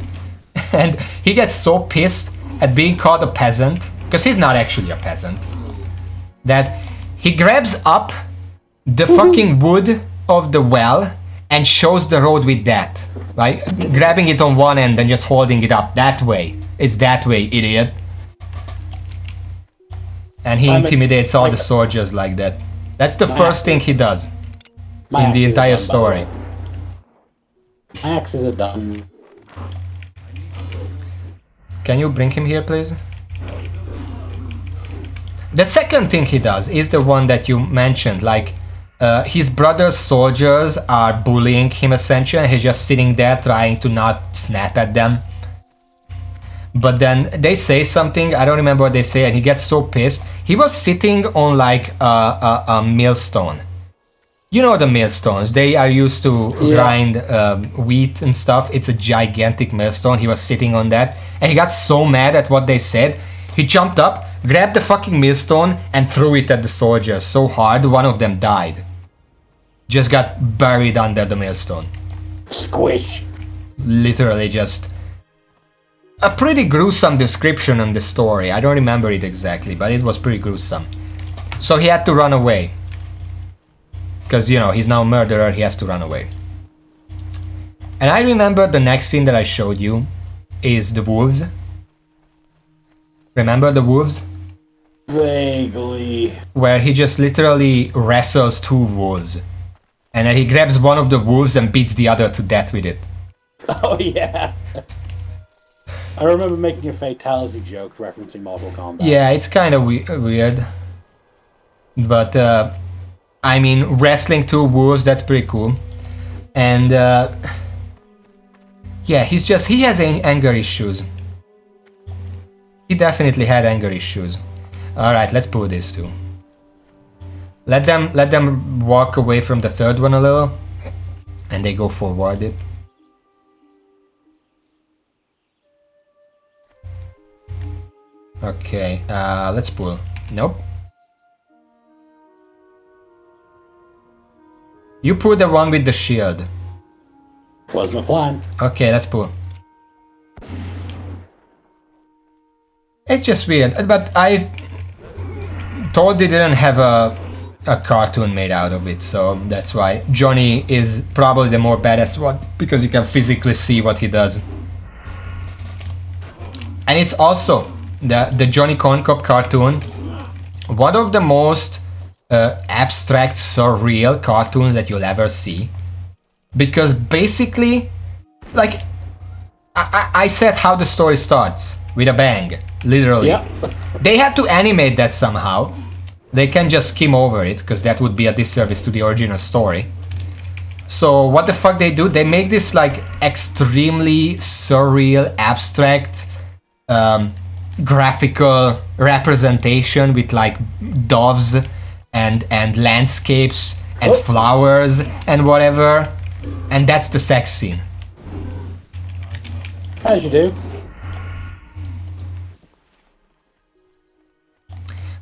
And he gets so pissed at being called a peasant, because he's not actually a peasant, that he grabs up the fucking wood of the well and shows the road with that, right? Grabbing it on one end and just holding it up that way. It's that way, idiot. And he intimidates all the soldiers like that. That's the first thing he does in the entire story. My axes are done. Can you bring him here, please? The second thing he does is the one that you mentioned, like his brother's soldiers are bullying him essentially, and he's just sitting there trying to not snap at them. But then they say something, I don't remember what they say, and he gets so pissed. He was sitting on like a millstone. You know the millstones, they are used to grind wheat and stuff. It's a gigantic millstone. He was sitting on that, and he got so mad at what they said, he jumped up, grabbed the fucking millstone, and threw it at the soldiers so hard one of them died. Just got buried under the millstone. Squish. Literally just... a pretty gruesome description on the story. I don't remember it exactly, but it was pretty gruesome. So he had to run away. Because, you know, he's now a murderer, he has to run away. And I remember the next scene that I showed you is the wolves. Remember the wolves? Vaguely. Where he just literally wrestles two wolves. And then he grabs one of the wolves and beats the other to death with it. Oh, yeah. I remember making a fatality joke referencing Mortal Kombat. Yeah, it's kind of weird. But, I mean, wrestling two wolves, that's pretty cool. And, yeah, he has anger issues. He definitely had anger issues. Alright, let's pull this too. Let them walk away from the third one a little. And they go forward it. Okay, let's pull. Nope. You pull the one with the shield. Was my plan. Okay, let's pull. It's just weird, but I totally didn't have a cartoon made out of it, so that's why Johnny is probably the more badass one, because you can physically see what he does. And it's also the Johnny Corncop cartoon, one of the most abstract, surreal cartoons that you'll ever see. Because basically, like, I said how the story starts, with a bang, literally. Yeah. They had to animate that somehow. They can just skim over it, because that would be a disservice to the original story. So what the fuck they do? They make this like extremely surreal, abstract, graphical representation with like doves and landscapes and flowers and whatever, and that's the sex scene. As you do.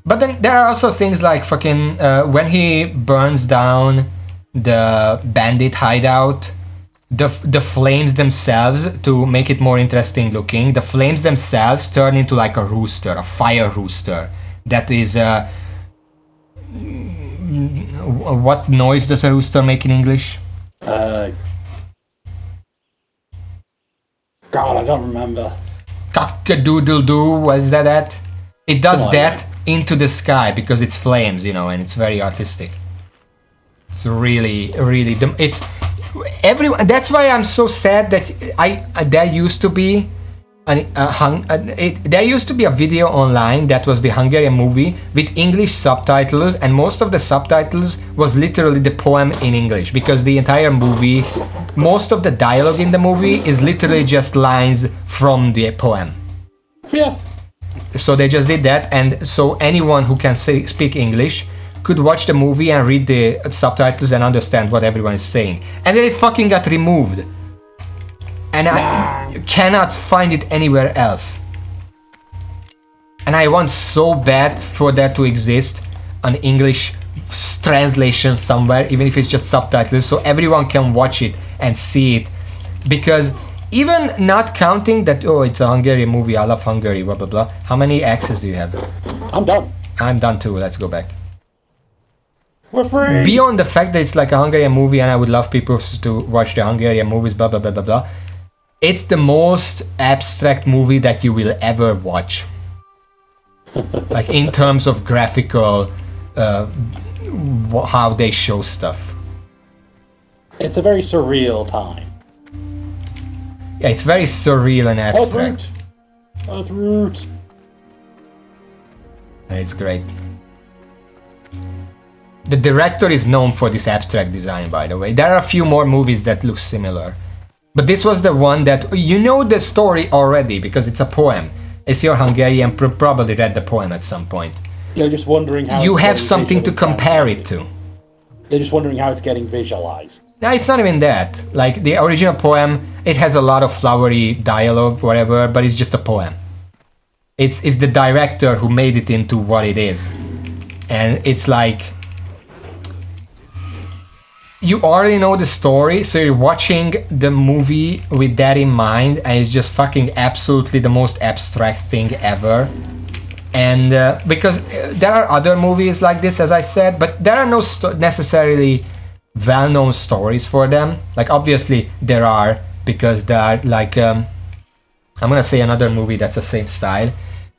But then there are also things like fucking when he burns down the bandit hideout, the flames themselves, to make it more interesting looking, the flames themselves turn into like a rooster, a fire rooster. That is what noise does a rooster make in English? God, I don't remember. Cock-a-doodle-doo, what is that at? It does that into the sky because it's flames, you know, and it's very artistic. It's really, really, it's everyone. That's why I'm so sad that there used to be there used to be a video online that was the Hungarian movie with English subtitles, and most of the subtitles was literally the poem in English, because the entire movie, most of the dialogue in the movie is literally just lines from the poem. Yeah. So they just did that, and so anyone who can speak English could watch the movie and read the subtitles and understand what everyone is saying. And then it fucking got removed. And I cannot find it anywhere else. And I want so bad for that to exist, an English translation somewhere, even if it's just subtitles, so everyone can watch it and see it. Because even not counting that, oh, it's a Hungarian movie, I love Hungary, blah blah blah. How many X's do you have? I'm done. I'm done too, let's go back. We're free! Beyond the fact that it's like a Hungarian movie and I would love people to watch the Hungarian movies, blah blah blah blah blah, it's the most abstract movie that you will ever watch. Like in terms of graphical, how they show stuff. It's a very surreal time. Yeah, it's very surreal and abstract. Earthroot. And it's great. The director is known for this abstract design, by the way. There are a few more movies that look similar. But this was the one that, you know the story already, because it's a poem. If you're Hungarian, probably read the poem at some point. You're just wondering how... You have something to compare it to. They're just wondering how it's getting visualized. No, it's not even that. Like, the original poem, it has a lot of flowery dialogue, whatever, but it's just a poem. It's the director who made it into what it is. And it's like... You already know the story, so you're watching the movie with that in mind, and it's just fucking absolutely the most abstract thing ever. And because there are other movies like this, as I said, but there are no necessarily well-known stories for them. Like, obviously there are, because there are like I'm gonna say another movie that's the same style,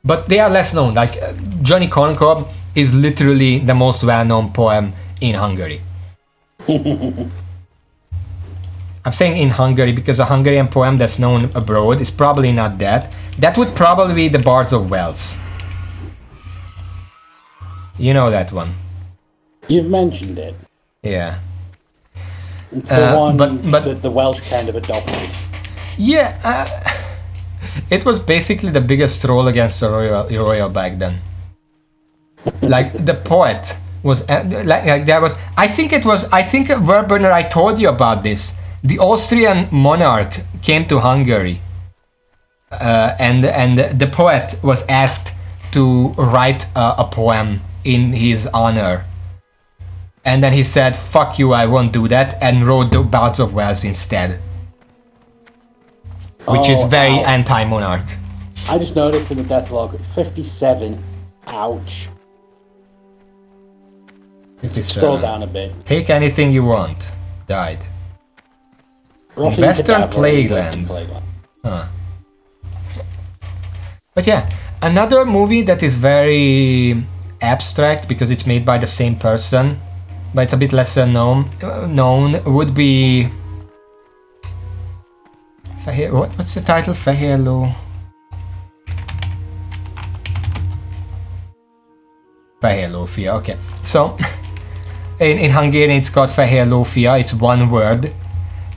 but they are less known. Like Johnny Corncob is literally the most well-known poem in Hungary. I'm saying in Hungary because a Hungarian poem that's known abroad is probably not that. That would probably be the Bards of Wells. You know that one. You've mentioned it. Yeah. It's the one but that the Welsh kind of adopted. Yeah, it was basically the biggest troll against the royal back then. Like the poet was like there was. I think Werberner, I told you about this. The Austrian monarch came to Hungary, and the poet was asked to write a poem in his honor. And then he said, "Fuck you, I won't do that," and wrote the Bards of Wells instead. Which is very anti-monarch. I just noticed in the death log, 57. Ouch. 57. Scroll down a bit. Take anything you want. Died. Rotting Western cadaver, Plaguelands. Western Plagueland. Huh. But yeah, another movie that is very abstract because it's made by the same person, but it's a bit lesser known would be... What's the title? Fehérló fia, okay. So, in Hungarian it's called Fehérló fia, it's one word.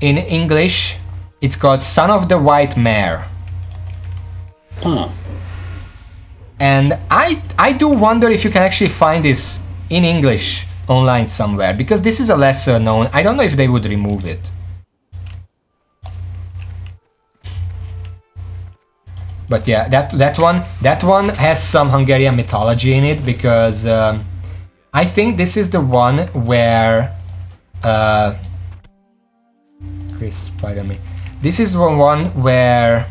In English, it's called Son of the White Mare. Huh. And I do wonder if you can actually find this in English online somewhere, because this is a lesser known. I don't know if they would remove it. But yeah, that one has some Hungarian mythology in it, because I think this is the one where Chris, pardon me. This is the one where,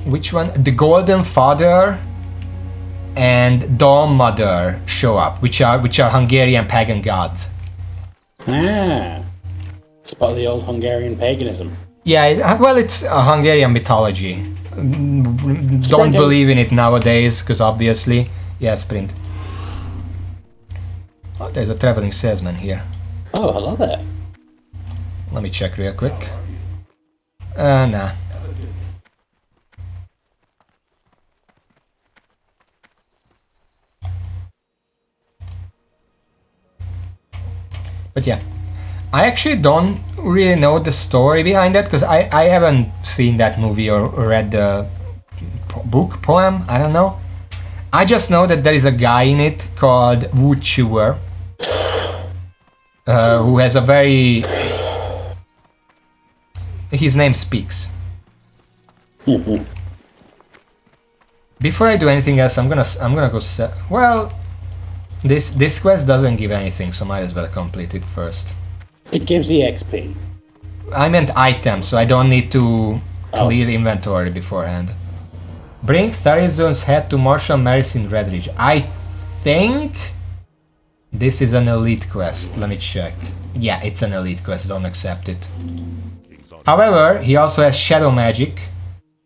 which one? The Golden Father and Dawn Mother show up, which are Hungarian pagan gods. Ah, it's part of the old Hungarian paganism. Yeah, well, it's a Hungarian mythology. Don't believe in it nowadays, because obviously, yeah, sprint. Oh, there's a traveling salesman here. Oh, hello there. Let me check real quick. Nah. But yeah, I actually don't really know the story behind that, because I haven't seen that movie or read the book, poem, I don't know. I just know that there is a guy in it called Wood Chewer, who has a very... His name speaks. Before I do anything else, I'm gonna go well, this quest doesn't give anything, so might as well complete it first. It gives EXP. I meant items, so I don't need to clear inventory beforehand. Bring Tharizon's head to Marshal Maris in Redridge. I think this is an elite quest. Let me check. Yeah, it's an elite quest, don't accept it. However, he also has shadow magic.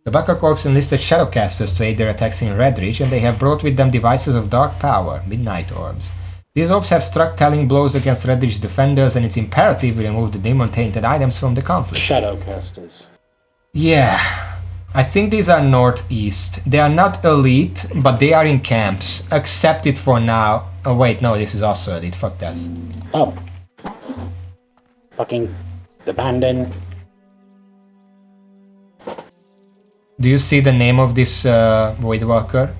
The Baccacorks enlisted shadowcasters to aid their attacks in Redridge, and they have brought with them devices of dark power, midnight orbs. These orbs have struck telling blows against Redridge defenders, and it's imperative we remove the demon-tainted items from the conflict. Shadowcasters. Yeah, I think these are northeast. They are not elite, but they are in camps. Accept it for now. Oh wait, no, this is also elite. Fuck that. Oh. Fucking abandon. Do you see the name of this Voidwalker?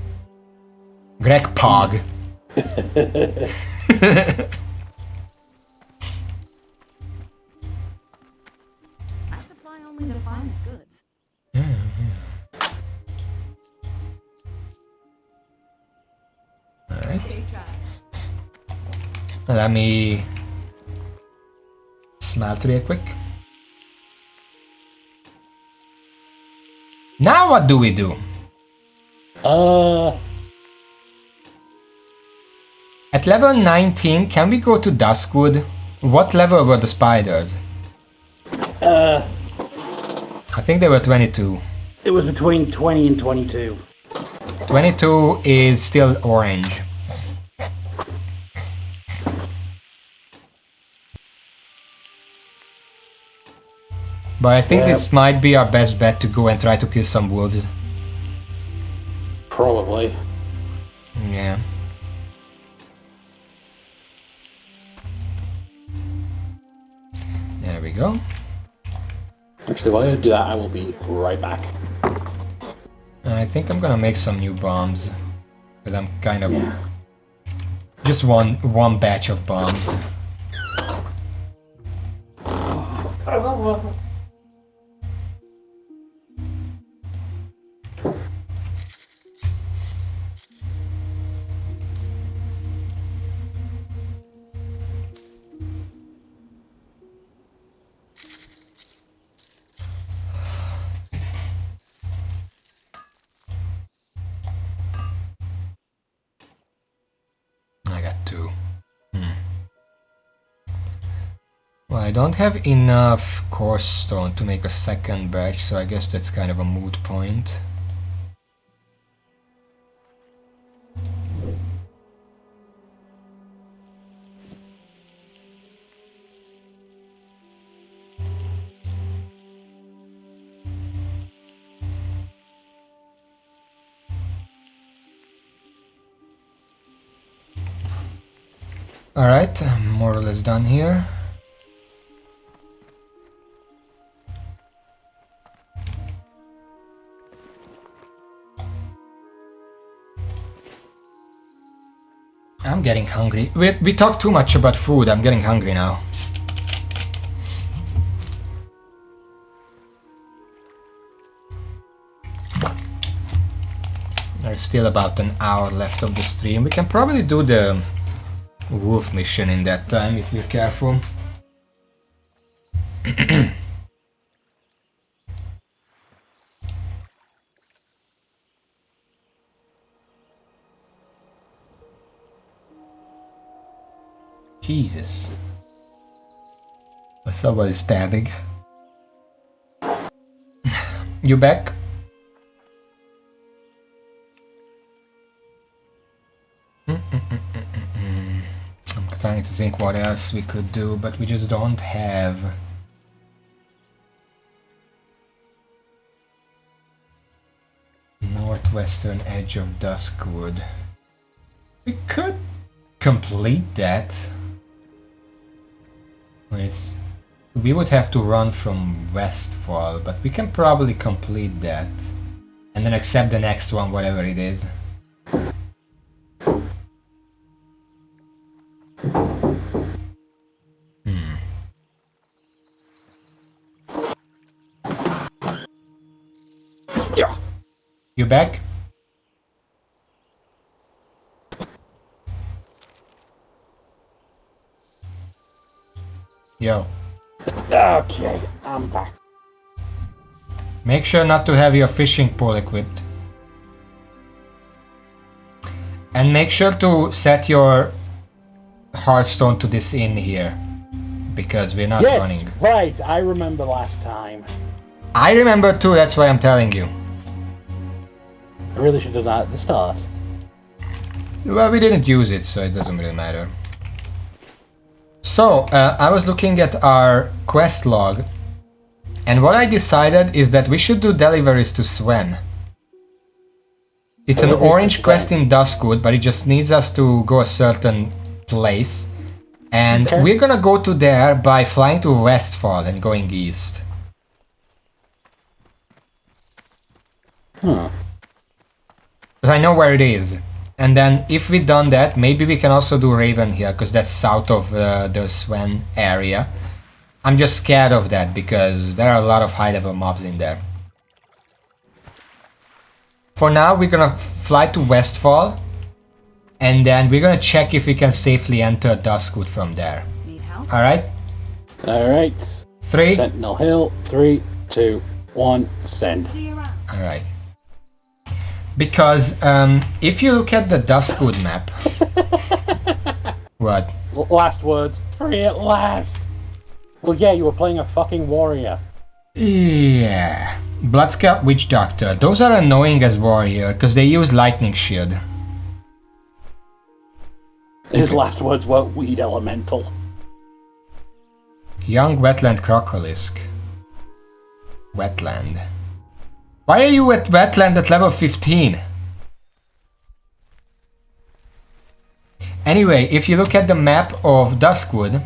Greg Pog. I supply only the finest goods. Alright. Let me smelt real quick. Now what do we do? At level 19, can we go to Duskwood? What level were the spiders? I think they were 22. It was between 20 and 22. 22 is still orange. But I think this might be our best bet to go and try to kill some wolves. Probably. Yeah. There we go. Actually, while I do that, I will be right back. I think I'm gonna make some new bombs. Because I'm kind of... Just one batch of bombs. I got two. Well, I don't have enough coarse stone to make a second batch, so I guess that's kind of a moot point. Alright, I'm more or less done here. I'm getting hungry. We talked too much about food. I'm getting hungry now. There's still about an hour left of the stream. We can probably do the wolf mission in that time if we're careful. Jesus. Somebody's spamming. You back? I'm trying to think what else we could do, but we just don't have northwestern edge of Duskwood. We could complete that. We would have to run from Westfall, but we can probably complete that and then accept the next one, whatever it is. Yeah. You back? Yo. Okay, I'm back. Make sure not to have your fishing pole equipped. And make sure to set your Hearthstone to this inn here. Because we're not running. Right, I remember last time. I remember too, that's why I'm telling you. I really should have done that at the start. Well, we didn't use it, so it doesn't really matter. So, I was looking at our quest log, and what I decided is that we should do deliveries to Sven. It's an orange quest in Duskwood, but it just needs us to go a certain place. And we're gonna go to there by flying to Westfall and going east. Huh. Because I know where it is. And then if we've done that, maybe we can also do Raven here, because that's south of the Sven area. I'm just scared of that, because there are a lot of high-level mobs in there. For now, we're gonna fly to Westfall, and then we're gonna check if we can safely enter Duskwood from there. Need help? Alright? Alright. 3. Sentinel Hill. 3, 2, 1, send. See you around. Alright. Because if you look at the Duskwood map... What? Last words. Free at last! Well, yeah, you were playing a fucking warrior. Yeah. Bloodscout Witch Doctor. Those are annoying as warrior, because they use lightning shield. His last words were weed elemental. Young Wetland Crocolisk. Wetland. Why are you at Wetland at level 15? Anyway, if you look at the map of Duskwood,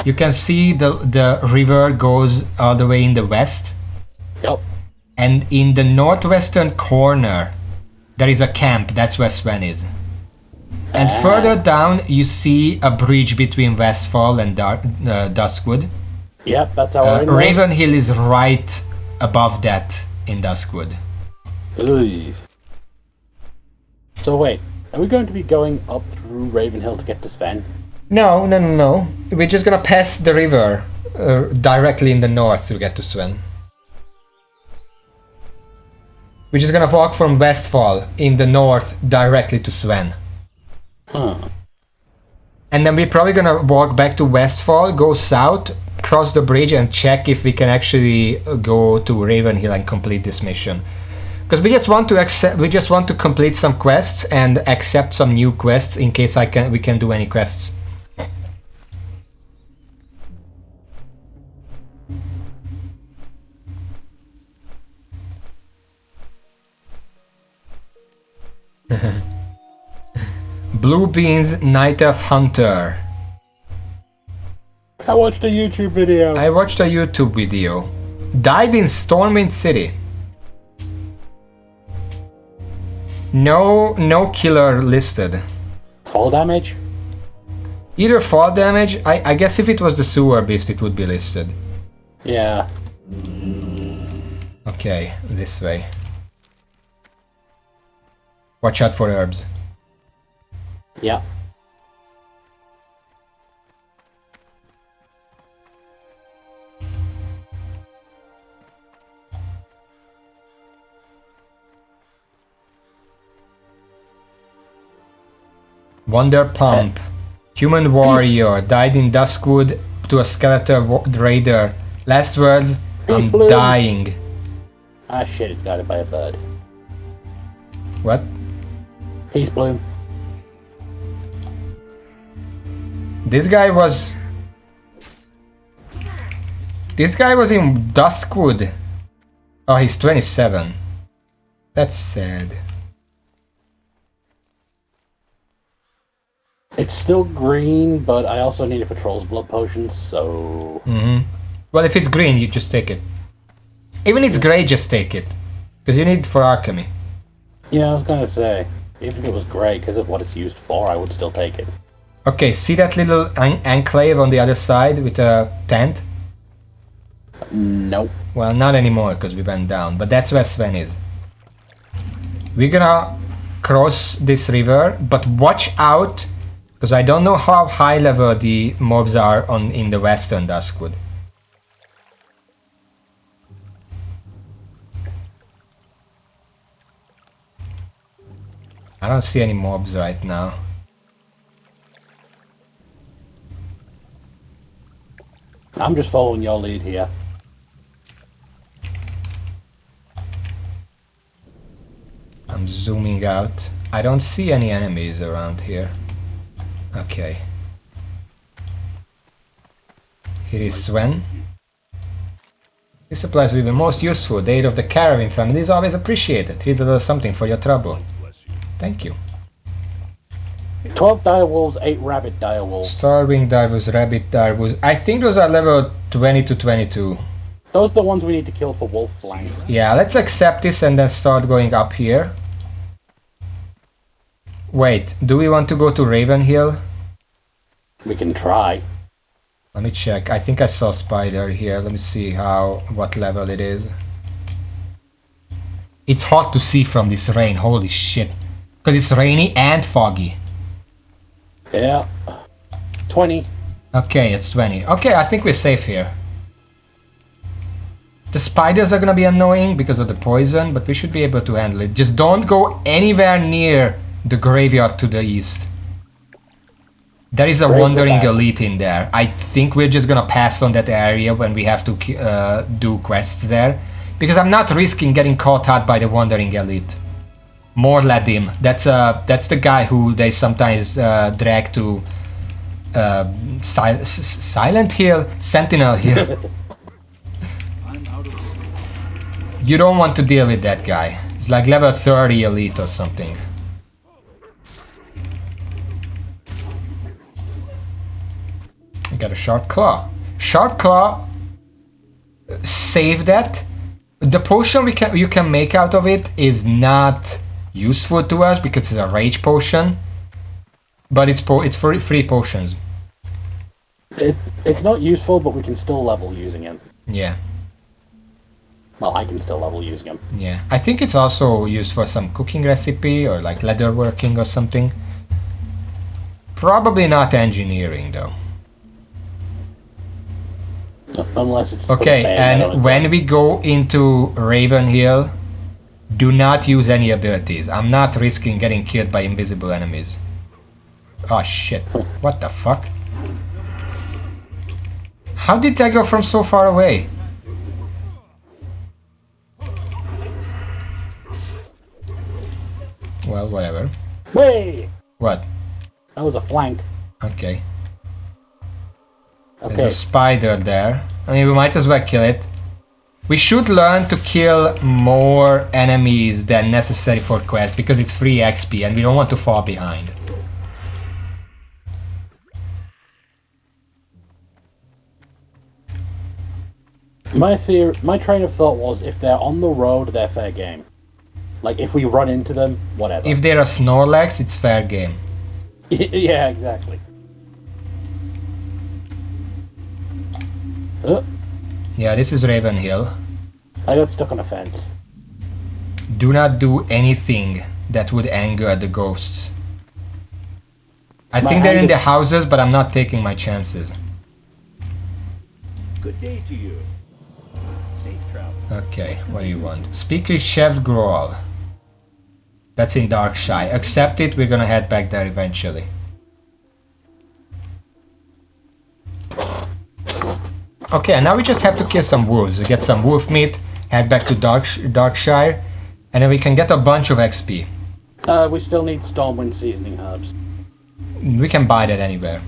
you can see the river goes all the way in the west. Yep. And in the northwestern corner, there is a camp. That's where Sven is. And further down, you see a bridge between Westfall and Duskwood. Yep, that's our Raven Hill is right above that in Duskwood. Ugh. So wait, are we going to be going up through Ravenhill to get to Sven? No. We're just gonna pass the river directly in the north to get to Sven. We're just gonna walk from Westfall in the north directly to Sven. Huh. And then we're probably gonna walk back to Westfall, go south, cross the bridge and check if we can actually go to Ravenhill and complete this mission. Because we just want to complete some quests and accept some new quests in case we can do any quests. Blue Beans Night of Hunter. I watched a YouTube video. I watched a YouTube video. Died in Stormwind City. No killer listed. Fall damage? Either fall damage, I guess if it was the sewer beast it would be listed. Yeah. Okay, this way. Watch out for herbs. Yeah. Wonder Pump. Human warrior. Died in Duskwood to a skeletal raider. Last words, I'm Blue. dying. Ah shit, it's guided by a bird. What? Peace Bloom. This guy was... This guy was in Duskwood. Oh, he's 27. That's sad. It's still green, but I also need it for Troll's Blood Potions, so... Well, if it's green, you just take it. Even if it's grey, just take it. Because you need it for alchemy. Yeah, I was gonna say, even if it was grey, because of what it's used for, I would still take it. Okay, see that little enclave on the other side with a tent? Nope. Well, not anymore, because we went down. But that's where Sven is. We're gonna cross this river, but watch out, because I don't know how high level the mobs are in the western Duskwood. I don't see any mobs right now. I'm just following your lead here. I'm zooming out. I don't see any enemies around here. Okay. Here is Sven. These supplies will be most useful. The aid of the caravan family is always appreciated. Here's a little something for your trouble. Thank you. 12 direwolves, 8 rabbit direwolves. Starving direwolves, rabbit direwolves. I think those are level 20 to 22. Those are the ones we need to kill for wolf flanks. Yeah, let's accept this and then start going up here. Wait, do we want to go to Raven Hill? We can try. Let me check. I think I saw spider here. Let me see what level it is. It's hard to see from this rain. Holy shit. Because it's rainy and foggy. Yeah. 20. Okay, it's 20. Okay, I think we're safe here. The spiders are gonna be annoying because of the poison, but we should be able to handle it. Just don't go anywhere near the graveyard to the east. There is a wandering elite in there. I think we're just gonna pass on that area when we have to do quests there. Because I'm not risking getting caught out by the wandering elite. More Ladim. That's the guy who they sometimes drag to Silent Hill? Sentinel Hill. You don't want to deal with that guy. It's like level 30 elite or something. I got a sharp claw. Sharp claw. Save that. The potion you can make out of it is not useful to us because it's a rage potion. But it's free potions. It's not useful, but we can still level using it. Yeah. Well, I can still level using them. Yeah. I think it's also used for some cooking recipe or like leatherworking or something. Probably not engineering though. Unless it's... Okay, and when we go into Raven Hill, do not use any abilities. I'm not risking getting killed by invisible enemies. Oh shit. What the fuck? How did that go from so far away? Well, whatever. Way! What? That was a flank. Okay. Okay. There's a spider there. I mean, we might as well kill it. We should learn to kill more enemies than necessary for quests because it's free XP and we don't want to fall behind. My train of thought was if they're on the road, they're fair game. Like, if we run into them, whatever. If they're a Snorlax, it's fair game. Yeah, exactly. Yeah, this is Raven Hill. I got stuck on a fence. Do not do anything that would anger the ghosts. I think they're in the houses, but I'm not taking my chances. Good day to you. Safe travel. Okay, what do you want? Speak with Chef Growl. That's in Darkshire. Accept it, we're gonna head back there eventually. Okay, and now we just have to kill some wolves. Get some wolf meat, head back to Darkshire, and then we can get a bunch of XP. We still need Stormwind seasoning herbs. We can buy that anywhere.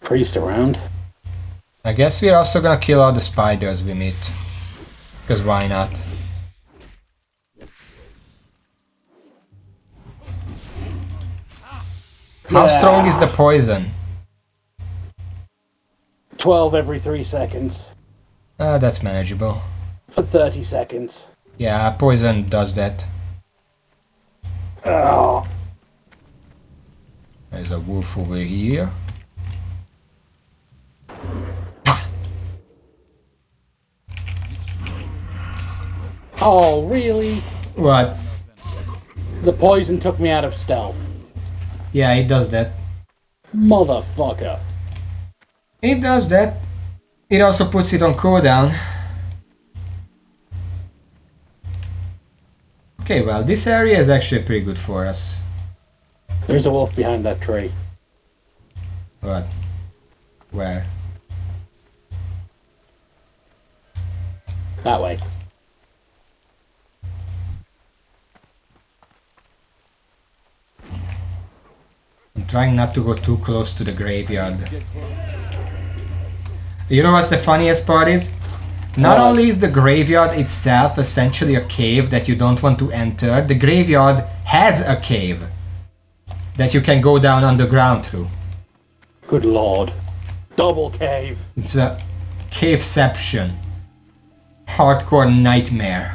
Priest around. I guess we're also gonna kill all the spiders we meet. Because why not? How strong is the poison? 12 every 3 seconds. That's manageable. For 30 seconds. Yeah, poison does that. Oh. There's a wolf over here. Oh, really? What? The poison took me out of stealth. Yeah, it does that. Motherfucker. It does that. It also puts it on cooldown. Okay, well, this area is actually pretty good for us. There's a wolf behind that tree. What? Where? That way. I'm trying not to go too close to the graveyard. You know what's the funniest part is? Not only is the graveyard itself essentially a cave that you don't want to enter, the graveyard has a cave that you can go down underground through. Good lord. Double cave. It's a caveception. Hardcore nightmare.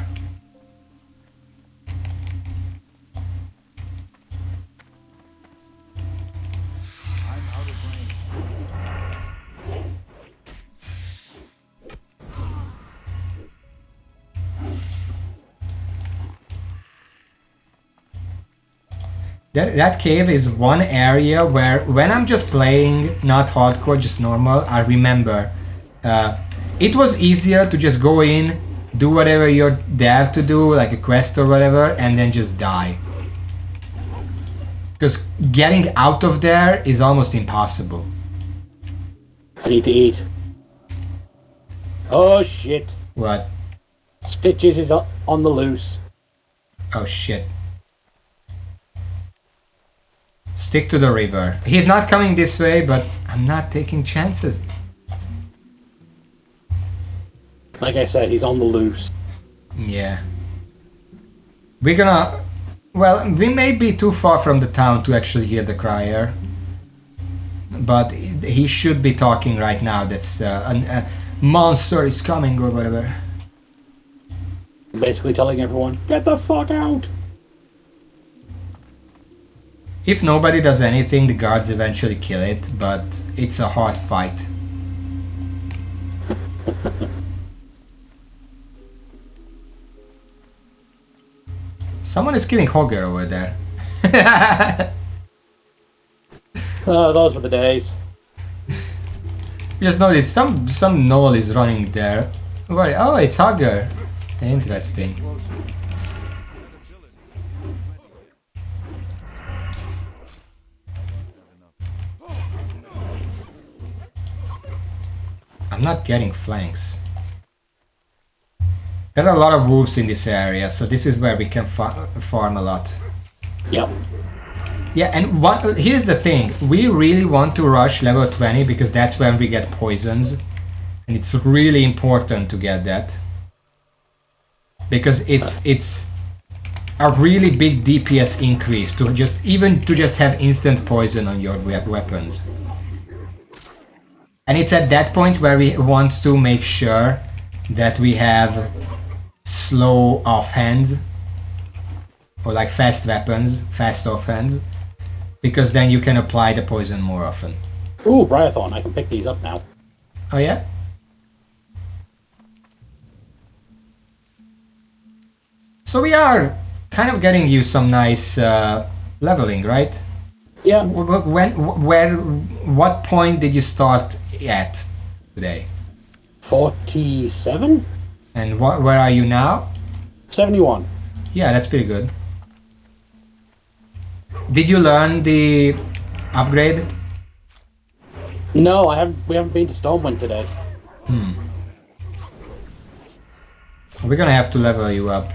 That cave is one area where, when I'm just playing, not hardcore, just normal, I remember it was easier to just go in, do whatever you're there to do, like a quest or whatever, and then just die. Because getting out of there is almost impossible. I need to eat. Oh shit. What? Stitches is on the loose. Oh shit. Stick to the river. He's not coming this way, but I'm not taking chances. Like I said, he's on the loose. Yeah. We're gonna... Well, we may be too far from the town to actually hear the crier. But he should be talking right now. That's a monster is coming or whatever. Basically telling everyone, get the fuck out! If nobody does anything, the guards eventually kill it, but it's a hard fight. Someone is killing Hogger over there. Those were the days. Just notice some gnoll is running there. Where? Oh, it's Hogger. Interesting. I'm not getting flanks. There are a lot of wolves in this area, so this is where we can farm a lot. Yep. Yeah, and here's the thing. We really want to rush level 20 because that's when we get poisons. And it's really important to get that. Because it's a really big DPS increase to just have instant poison on your weapons. And it's at that point where we want to make sure that we have slow offhands, or like fast weapons, fast offhands, because then you can apply the poison more often. Ooh, Briathorn, I can pick these up now. Oh yeah? So we are kind of getting you some nice leveling, right? Yeah. What point did you start at today? 47? And where are you now? 71. Yeah, that's pretty good. Did you learn the upgrade? No, we haven't been to Stormwind today. We're gonna have to level you up.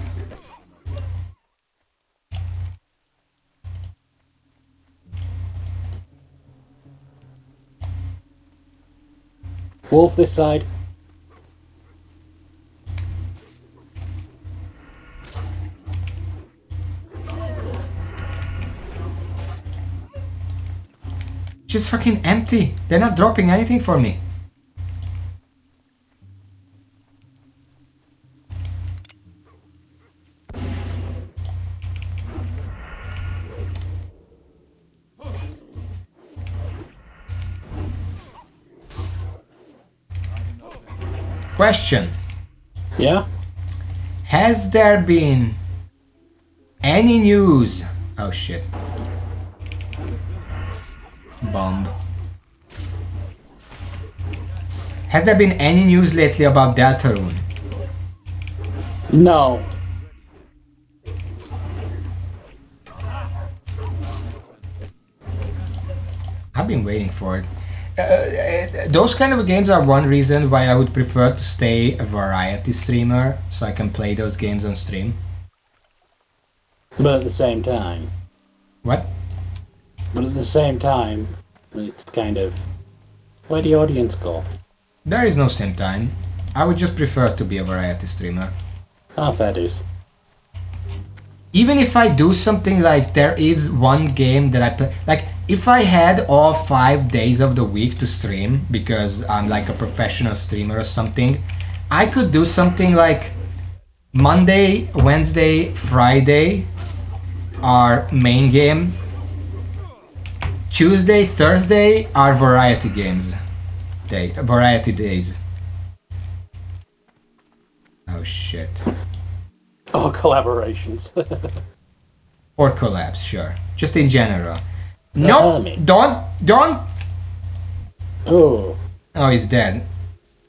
Wolf this side. Just fucking empty. They're not dropping anything for me. Question. Yeah? Has there been any news? Oh shit. Bomb. Has there been any news lately about Deltarune? No. I've been waiting for it. Those kind of games are one reason why I would prefer to stay a variety streamer, so I can play those games on stream. But at the same time. What? But at the same time, it's kind of... Where the audience go? There is no same time. I would just prefer to be a variety streamer. Ah, fair dues. Even if I do something like there is one game that I play, like if I had all 5 days of the week to stream because I'm like a professional streamer or something, I could do something like Monday, Wednesday, Friday are main game, Tuesday, Thursday are variety games, variety days. Oh shit. Oh, collaborations. Or collabs, sure. Just in general. The No, Hermit. don't. Oh. Oh, he's dead.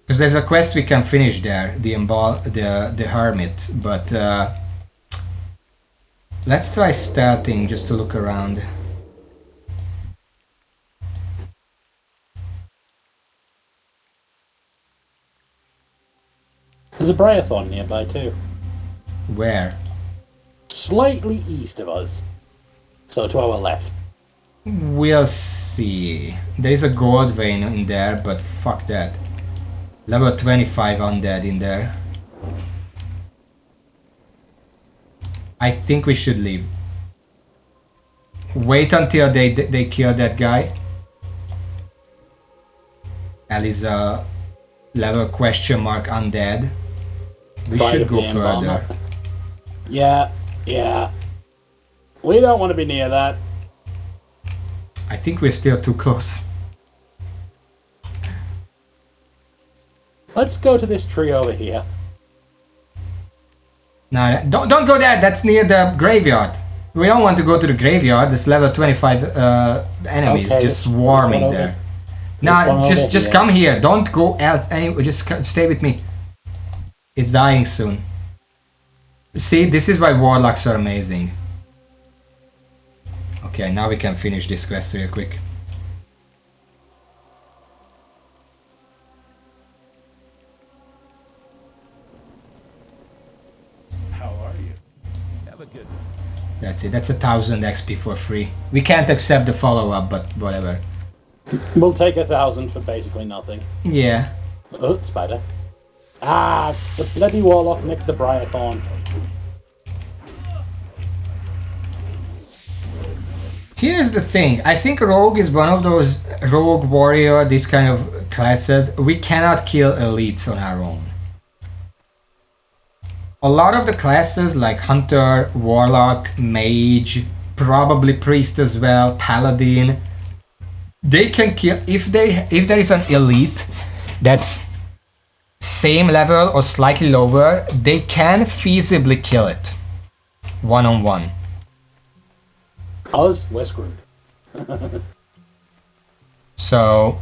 Because there's a quest we can finish there, the Hermit. But let's try starting just to look around. There's a Briathorn nearby too. Where? Slightly east of us. So to our left. We'll see. There is a gold vein in there, but fuck that. Level 25 undead in there. I think we should leave. Wait until they kill that guy. Aliza level question mark undead. We Try should to go be in further. bomber. Yeah. We don't want to be near that. I think we're still too close. Let's go to this tree over here. No, don't go there. That's near the graveyard. We don't want to go to the graveyard. There's level 25 enemies Okay, just this swarming one there. This Nah, one just over here. come here. Don't go else. Just stay with me. It's dying soon. See, this is why warlocks are amazing. Okay, now we can finish this quest real quick. How are you? Have a good one. That's it. That's 1000 XP for free. We can't accept the follow-up, but whatever. We'll take 1,000 for basically nothing. Yeah. Oh, spider. Ah, the bloody warlock nicked the Briathorn. Here's the thing. I think rogue is one of those rogue warrior, this kind of classes, we cannot kill elites on our own. A lot of the classes like Hunter, Warlock, Mage, probably Priest as well, Paladin, they can kill if there is an elite that's same level or slightly lower, they can feasibly kill it one-on-one. Us, we're screwed. So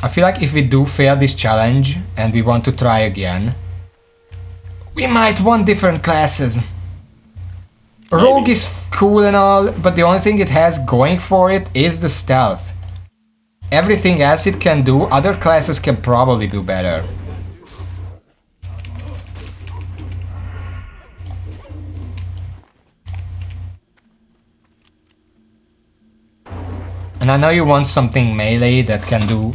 I feel like if we do fail this challenge and we want to try again, we might want different classes. Rogue is cool and all, but the only thing it has going for it is the stealth. Everything else it can do, other classes can probably do better. And I know you want something melee that can do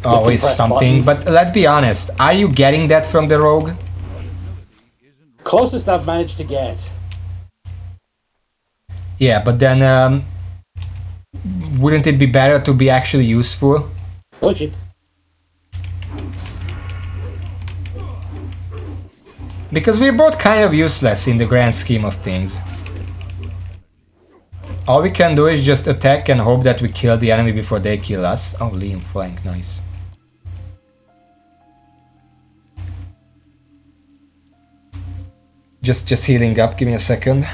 always something, buttons. but let's be honest, are you getting that from the rogue? Closest I've managed to get. Yeah, but then wouldn't it be better to be actually useful? Push it. Because we're both kind of useless in the grand scheme of things. All we can do is just attack and hope that we kill the enemy before they kill us. Oh, Liam flank, nice. Just healing up, give me a second.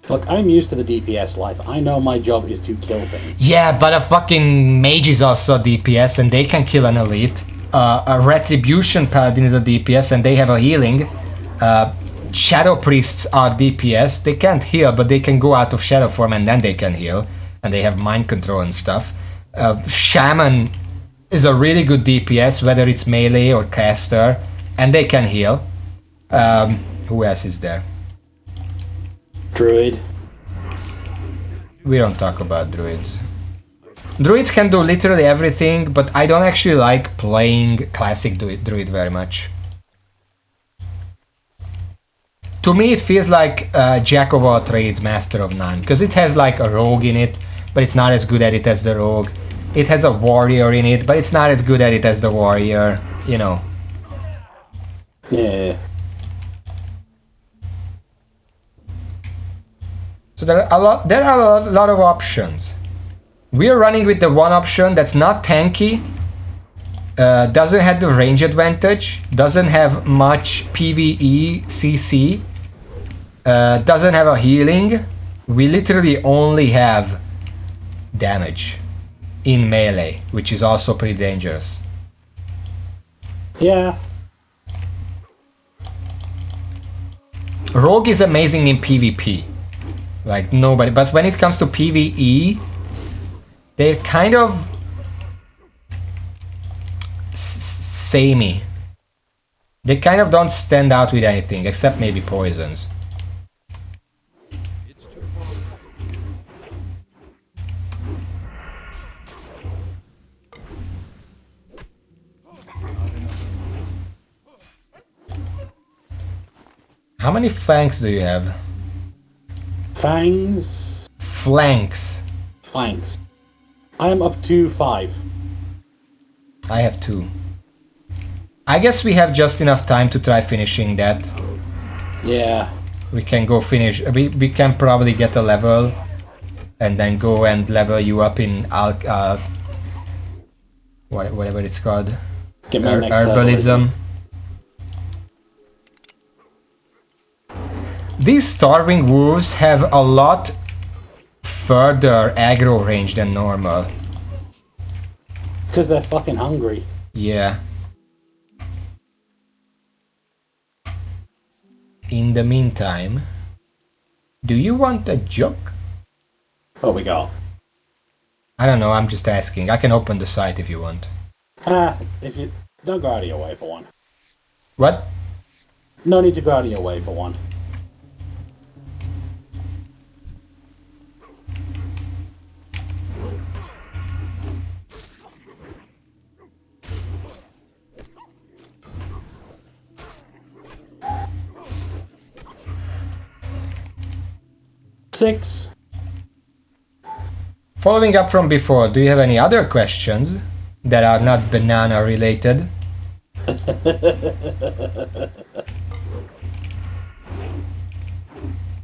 Look, I'm used to the DPS life. I know my job is to kill things. Yeah, but a fucking mage is also DPS and they can kill an elite. A retribution paladin is a DPS and they have a healing. Shadow priests are DPS. They can't heal, but they can go out of shadow form and then they can heal. And they have mind control and stuff. Shaman is a really good DPS, whether it's melee or caster, and they can heal. Who else is there? Druid. We don't talk about druids. Druids can do literally everything, but I don't actually like playing classic druid very much. To me it feels like jack of all trades, master of none, because it has like a rogue in it, but it's not as good at it as the rogue. It has a warrior in it, but it's not as good at it as the warrior, you know. Yeah. So there are a lot of options. We are running with the one option that's not tanky, doesn't have the range advantage, doesn't have much PvE CC, doesn't have a healing. We literally only have damage in melee, which is also pretty dangerous. Yeah. Rogue is amazing in PvP. Like nobody, but when it comes to PvE, they're kind of samey. They kind of don't stand out with anything, except maybe poisons. How many flanks do you have? Fangs. Flanks. Flanks. I am up to 5. I have 2. I guess we have just enough time to try finishing that. Yeah. We can go finish. We can probably get a level and then go and level you up in whatever it's called. Get my next level. Herbalism. These starving wolves have a lot further aggro range than normal. Because they're fucking hungry. Yeah. In the meantime, do you want a joke? What we got? I don't know, I'm just asking. I can open the site if you want. If you don't go out of your way for one. What? No need to go out of your way for one. Following up from before, do you have any other questions that are not banana related?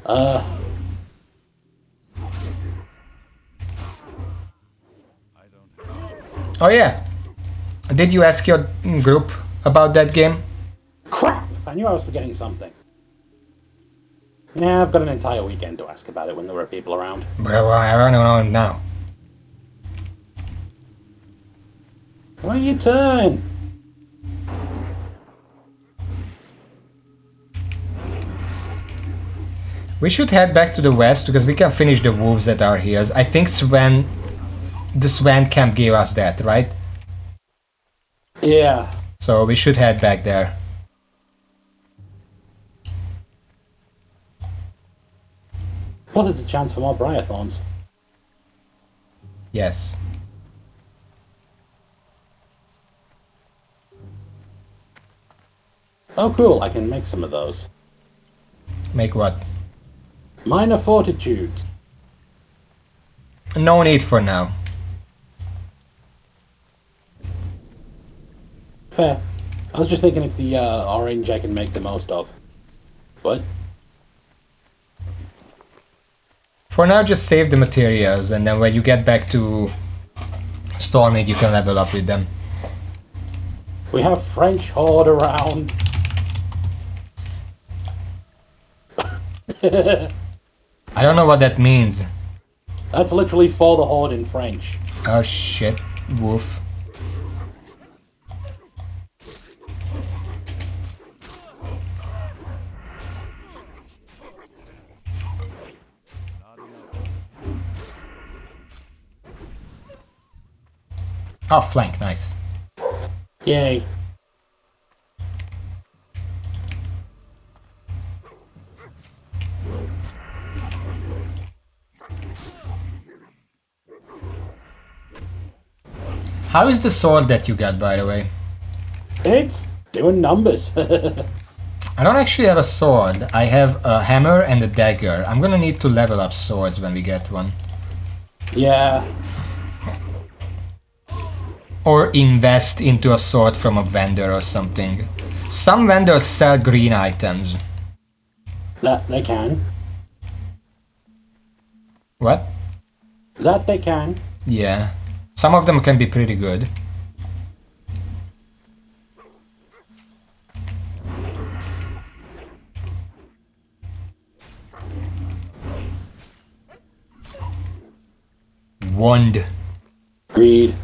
Oh yeah. Did you ask your group about that game? Crap! I knew I was forgetting something. Yeah, I've got an entire weekend to ask about it when there were people around. But I don't know now. Well, your turn! We should head back to the west because we can finish the wolves that are here. I think the Swan camp gave us that, right? Yeah. So we should head back there. What is the chance for more Briarthorns? Yes. Oh cool, I can make some of those. Make what? Minor fortitudes. No need for now. Fair. I was just thinking it's the orange I can make the most of. What? For now, just save the materials, and then when you get back to Storming, you can level up with them. We have French horde around. I don't know what that means. That's literally for the horde in French. Oh shit, woof. Oh, flank, nice. Yay. How is the sword that you got, by the way? It's doing numbers. I don't actually have a sword. I have a hammer and a dagger. I'm gonna need to level up swords when we get one. Yeah. Or invest into a sword from a vendor or something. Some vendors sell green items. That they can. What? That they can. Yeah. Some of them can be pretty good. Wand. Greed.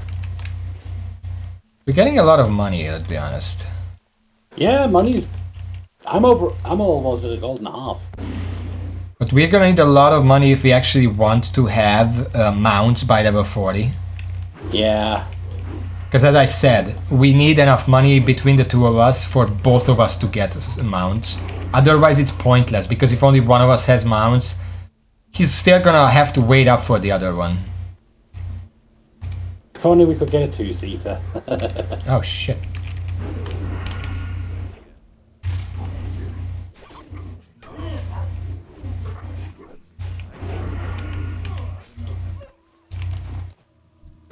We're getting a lot of money, let's be honest. Yeah, money's... I'm almost at a gold and a half. But we're gonna need a lot of money if we actually want to have mounts by level 40. Yeah. Because as I said, we need enough money between the two of us for both of us to get mounts. Otherwise it's pointless, because if only one of us has mounts, he's still gonna have to wait up for the other one. If only we could get a two-seater. Oh shit.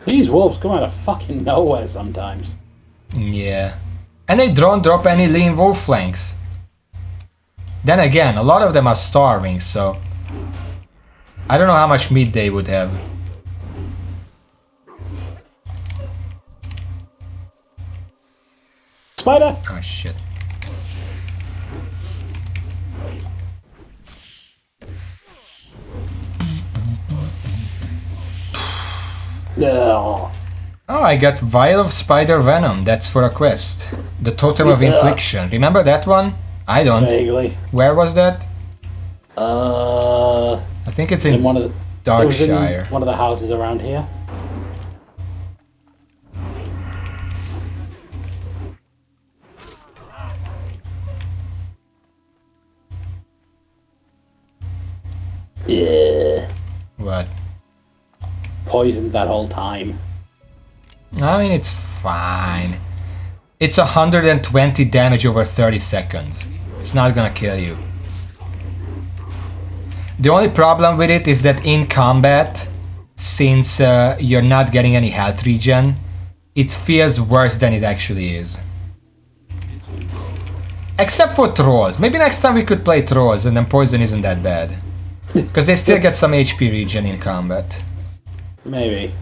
These wolves come out of fucking nowhere sometimes. Yeah. And they don't drop any lean wolf flanks. Then again, a lot of them are starving, so... I don't know how much meat they would have. Spider! Oh shit. Oh. Oh, I got Vial of Spider Venom. That's for a quest. The Totem of Infliction. Remember that one? I don't. Vaguely. Where was that? I I think it's in one of the... Darkshire. One of the houses around here. Yeah. What? Poisoned that whole time. I mean, it's fine. It's 120 damage over 30 seconds. It's not gonna kill you. The only problem with it is that in combat, since you're not getting any health regen, it feels worse than it actually is. Except for trolls. Maybe next time we could play trolls and then poison isn't that bad. Because they still get some HP regen in combat. Maybe.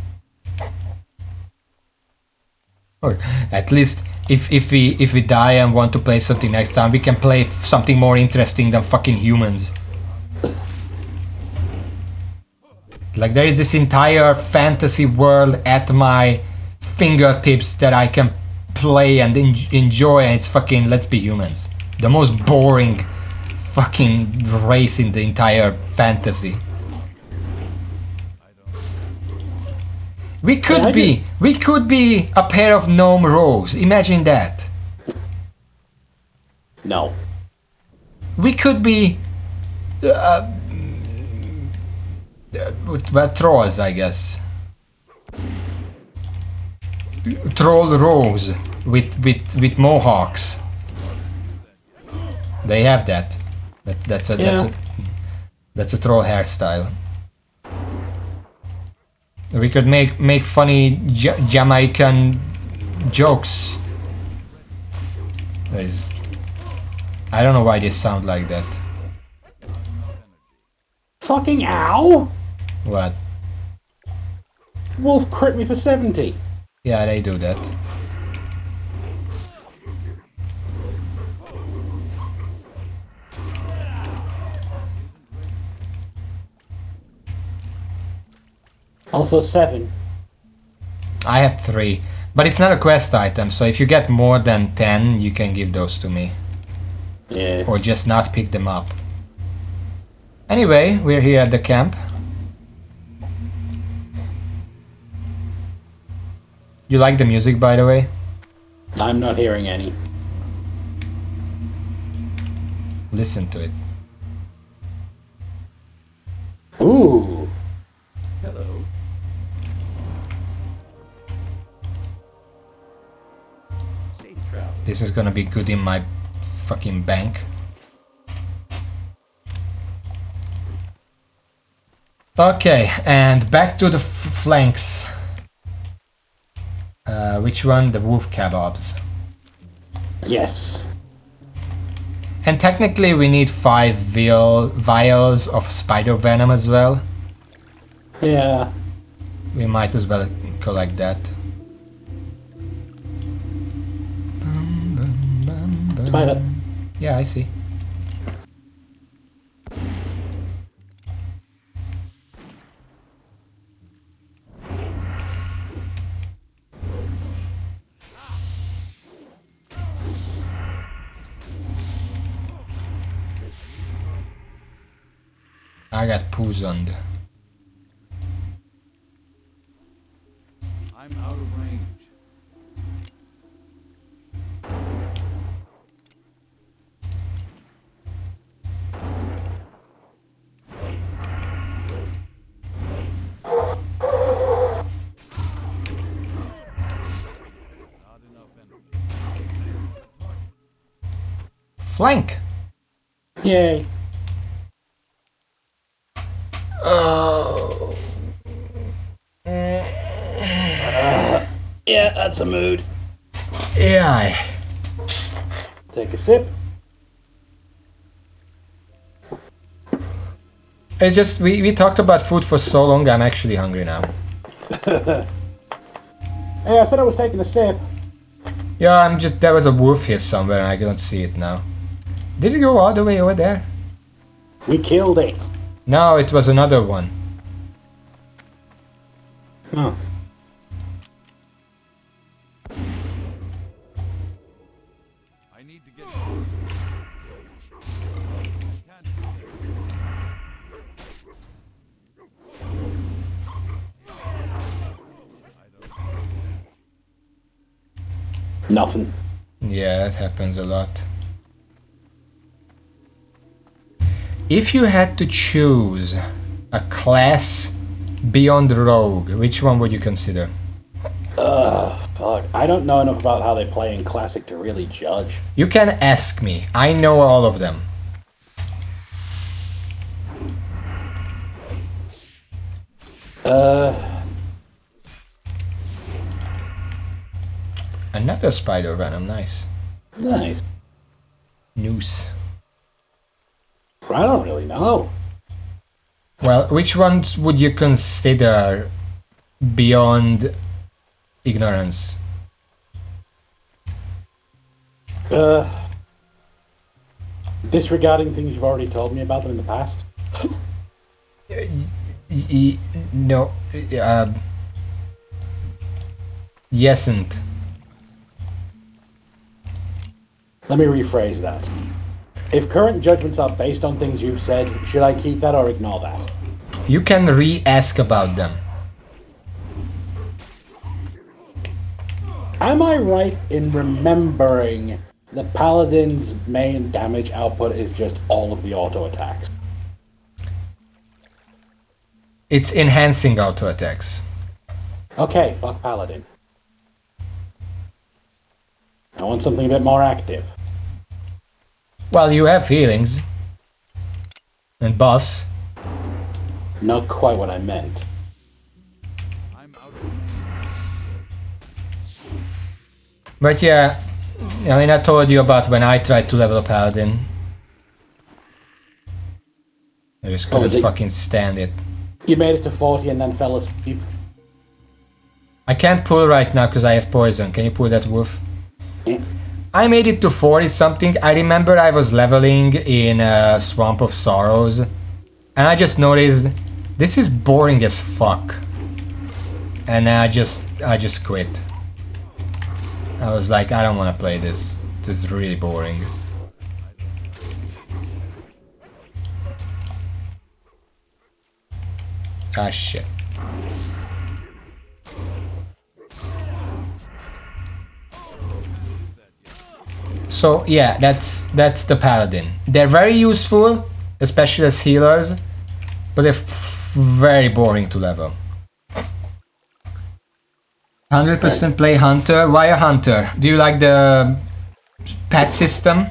Or at least if we die and want to play something next time, we can play something more interesting than fucking humans. Like there is this entire fantasy world at my fingertips that I can play and enjoy, and it's fucking Let's Be Humans. The most boring fucking race in the entire fantasy. We could be a pair of gnome rogues. Imagine that. No. We could be well, trolls, I guess. Troll rogues with mohawks. They have that. That's a troll hairstyle. We could make funny Jamaican jokes. I don't know why they sound like that. Fucking ow! What? Wolf crit me for 70. Yeah, they do that. Also 7. I have 3. But it's not a quest item, so if you get more than 10, you can give those to me. Yeah. Or just not pick them up. Anyway, we're here at the camp. You like the music, by the way? I'm not hearing any. Listen to it. Ooh. Hello. Safe travel. This is gonna be good in my fucking bank. Okay, and back to the flanks. Which one? The wolf kebabs. Yes. And technically we need 5 vials of spider venom as well. Yeah. We might as well collect that. Spider. Yeah, I see. I got poisoned. I'm out of range. Not enough energy. Flank! Yay. Oh. Yeah, that's a mood. Yeah. Take a sip. It's just we talked about food for so long. I'm actually hungry now. Hey, I said I was taking a sip. Yeah, I'm just there was a wolf here somewhere and I don't see it now. Did it go all the way over there? We killed it. No, it was another one. Oh. I need to get. Nothing. Yeah, that happens a lot. If you had to choose a class beyond rogue, which one would you consider? Fuck. I don't know enough about how they play in Classic to really judge. You can ask me. I know all of them. Another spider venom, nice. Nice. Noose. I don't really know. Well, which ones would you consider beyond ignorance? Disregarding things you've already told me about them in the past. No. Yesn't. Let me rephrase that. If current judgments are based on things you've said, should I keep that or ignore that? You can re-ask about them. Am I right in remembering the Paladin's main damage output is just all of the auto attacks? It's enhancing auto attacks. Okay, fuck Paladin. I want something a bit more active. Well, you have healings. And buffs. Not quite what I meant. I'm out of range. But yeah, I mean, I told you about when I tried to level up Paladin. I just couldn't fucking stand it. You made it to 40 and then fell asleep. I can't pull right now because I have poison. Can you pull that, Wolf? Yeah. I made it to 40 something. I remember I was leveling in Swamp of Sorrows. And I just noticed this is boring as fuck. And I just quit. I was like, I don't want to play this. This is really boring. Ah, shit. So yeah, that's the Paladin. They're very useful, especially as healers, but they're very boring to level. 100% play Hunter. Why a Hunter? Do you like the pet system?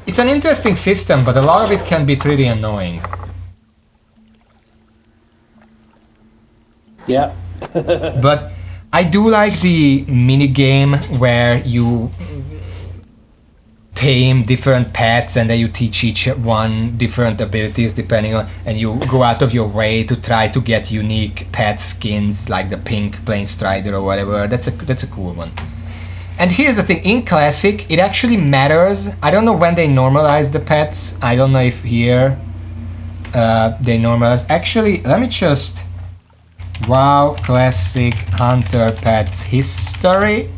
It's an interesting system, but a lot of it can be pretty annoying. Yeah. But I do like the mini game where you tame different pets and then you teach each one different abilities depending on, and you go out of your way to try to get unique pet skins like the pink Plain Strider or whatever. That's a cool one. And here's the thing, in Classic it actually matters. I don't know when they normalize the pets. I don't know if here they normalize. Actually, let me just WoW Classic Hunter Pets History.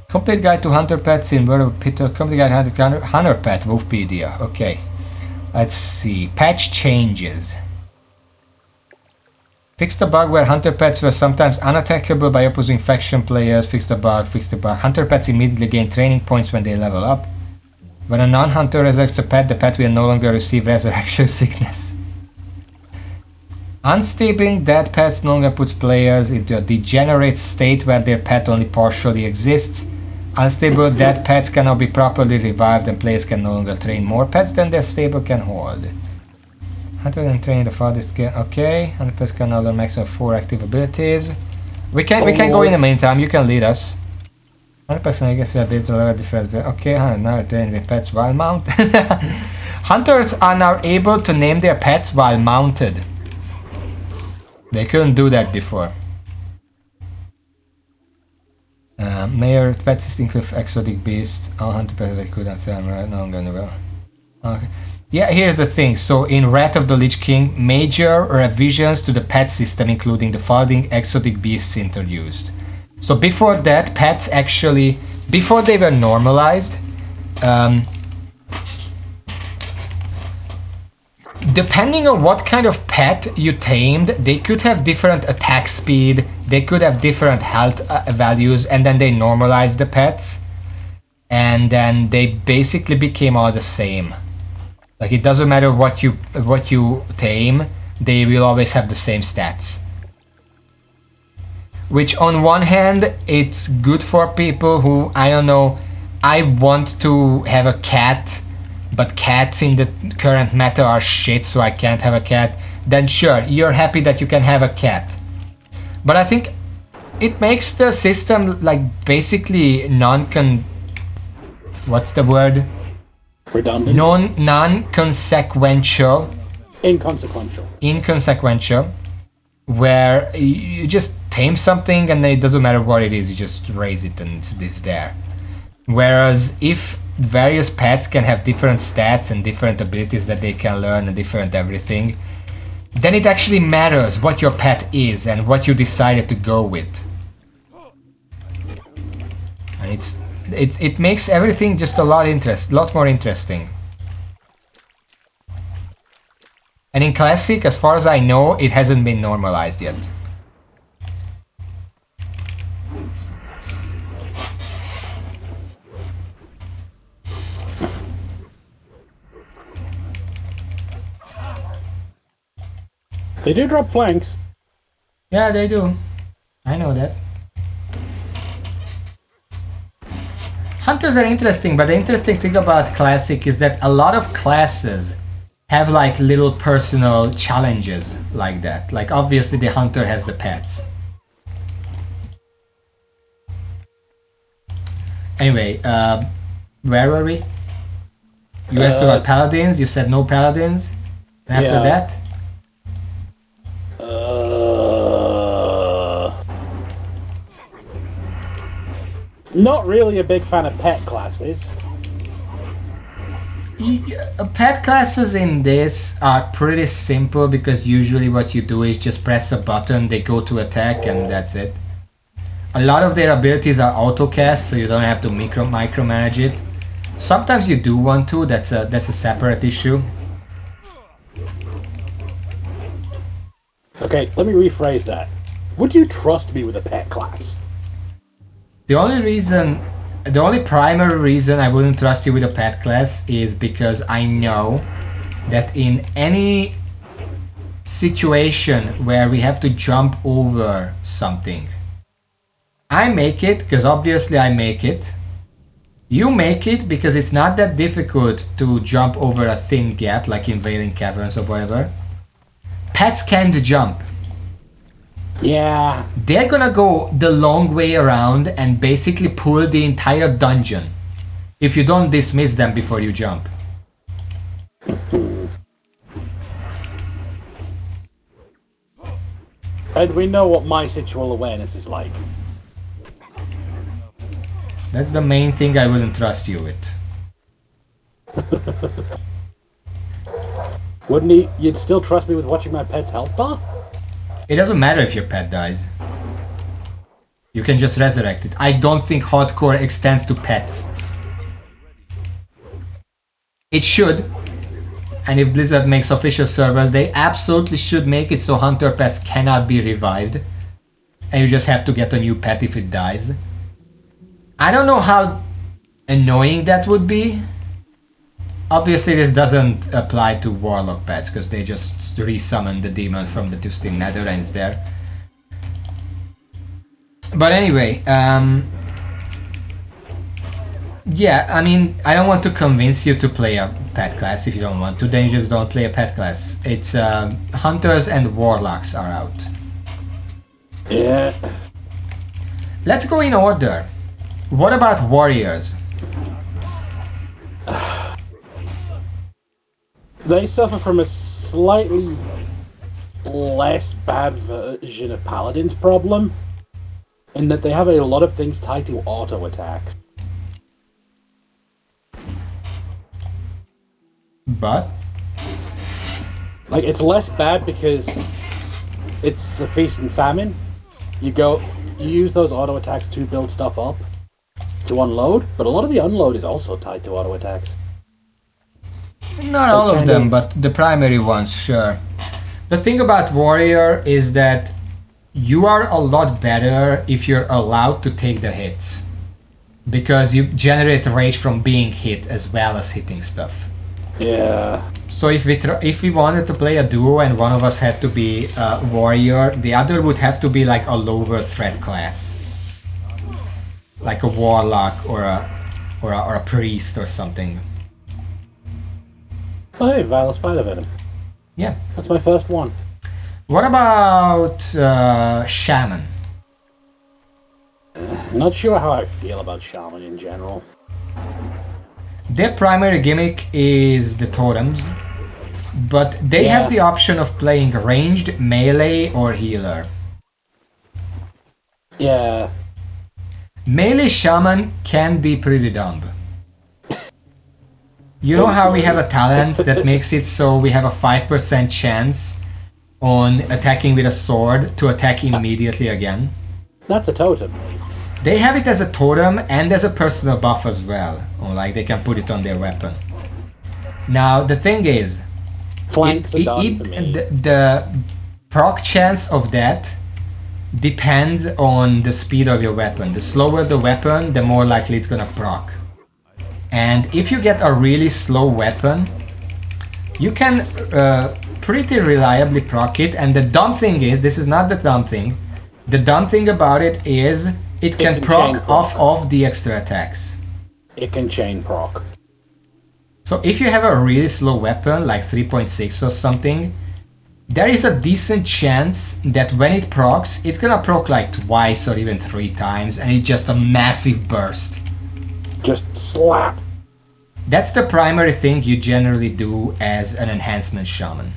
Complete guide to hunter pets in World of Peter. Complete guide to hunter pet Wolfpedia. Okay. Let's see. Patch changes. Fix the bug where hunter pets were sometimes unattackable by opposing faction players. Fix the bug. Fix the bug. Hunter pets immediately gain training points when they level up. When a non-hunter resurrects a pet, the pet will no longer receive resurrection sickness. Unstabling dead pets no longer puts players into a degenerate state where their pet only partially exists. Unstable dead pets cannot be properly revived and players can no longer train more pets than their stable can hold. Hunter and train the farthest game. Okay, and the pets can now learn maximum 4 active abilities. We can go in the meantime, you can lead us. 100% I guess the ability to level defense. Okay, 100 now train with pets while mounted. Hunters are now able to name their pets while mounted. They couldn't do that before. Mayor pets include exotic beasts. All hunter pets they could have right now. I'm gonna go. Okay. Yeah, here's the thing. So in Wrath of the Lich King, major revisions to the pet system, including the following exotic beasts introduced. So before that, pets actually, before they were normalized, depending on what kind of pet you tamed, they could have different attack speed, they could have different health values, and then they normalized the pets. And then they basically became all the same. Like it doesn't matter what you tame, they will always have the same stats. Which on one hand, it's good for people who, I don't know, I want to have a cat, but cats in the current meta are shit, so I can't have a cat. then sure, you're happy that you can have a cat. But I think it makes the system like basically what's the word? Redundant. Non-consequential. Inconsequential. Where you just tame something and it doesn't matter what it is, you just raise it and it's there. Whereas if various pets can have different stats and different abilities that they can learn and different everything, then it actually matters what your pet is and what you decided to go with. And it makes everything just a lot more interesting. And in Classic, as far as I know, it hasn't been normalized yet. They do drop flanks. Yeah, they do. I know that. Hunters are interesting, but the interesting thing about Classic is that a lot of classes have like little personal challenges like that. Like obviously the hunter has the pets. Anyway, where were we? You asked about paladins, you said no paladins. And after that? Not really a big fan of pet classes. Pet classes in this are pretty simple because usually what you do is just press a button, they go to attack, and that's it. A lot of their abilities are auto cast, so you don't have to micromanage it. Sometimes you do want to, that's a separate issue. Okay, let me rephrase that. Would you trust me with a pet class? The only primary reason I wouldn't trust you with a pet class is because I know that in any situation where we have to jump over something, I make it because obviously I make it. You make it because it's not that difficult to jump over a thin gap like in Veiling Caverns or whatever. Pets can't jump. Yeah. They're gonna go the long way around and basically pull the entire dungeon if you don't dismiss them before you jump. And we know what my situal awareness is like. That's the main thing I wouldn't trust you with. Wouldn't you'd still trust me with watching my pet's health bar? It doesn't matter if your pet dies. You can just resurrect it. I don't think hardcore extends to pets. It should. And if Blizzard makes official servers, they absolutely should make it so hunter pets cannot be revived. And you just have to get a new pet if it dies. I don't know how annoying that would be. Obviously this doesn't apply to Warlock pets because they just resummon the demon from the twisting nether and it's there. But anyway, yeah, I mean, I don't want to convince you to play a pet class. If you don't want to, then you just don't play a pet class. It's Hunters and Warlocks are out. Yeah. Let's go in order. What about Warriors? They suffer from a slightly less bad version of Paladin's problem, in that they have a lot of things tied to auto attacks. But? Like, it's less bad because it's a feast and famine. You use those auto attacks to build stuff up, to unload, but a lot of the unload is also tied to auto attacks. Not all of them, but the primary ones, sure. The thing about Warrior is that you are a lot better if you're allowed to take the hits. Because you generate rage from being hit as well as hitting stuff. Yeah. So if we wanted to play a duo and one of us had to be a Warrior, the other would have to be like a lower threat class. Like a Warlock or a Priest or something. Oh hey, Vile Spider Venom. Yeah. That's my first one. What about shaman? Not sure how I feel about shaman in general. Their primary gimmick is the totems, but they Yeah. have the option of playing ranged, melee, or healer. Yeah. Melee shaman can be pretty dumb. You know how we have a talent that makes it so we have a 5% chance on attacking with a sword to attack immediately again? That's a totem. They have it as a totem and as a personal buff as well, or like they can put it on their weapon. Now the thing is, Flanks are done for me. the proc chance of that depends on the speed of your weapon. The slower the weapon, the more likely it's gonna proc. And if you get a really slow weapon, you can pretty reliably proc it. And the dumb thing is, this is not the dumb thing. The dumb thing about it is it can can proc chain off proc. of the extra attacks. It can chain proc. So if you have a really slow weapon, like 3.6 or something, there is a decent chance that when it procs, it's gonna proc like twice or even 3 times, and it's just a massive burst. Just slap. That's the primary thing you generally do as an enhancement shaman.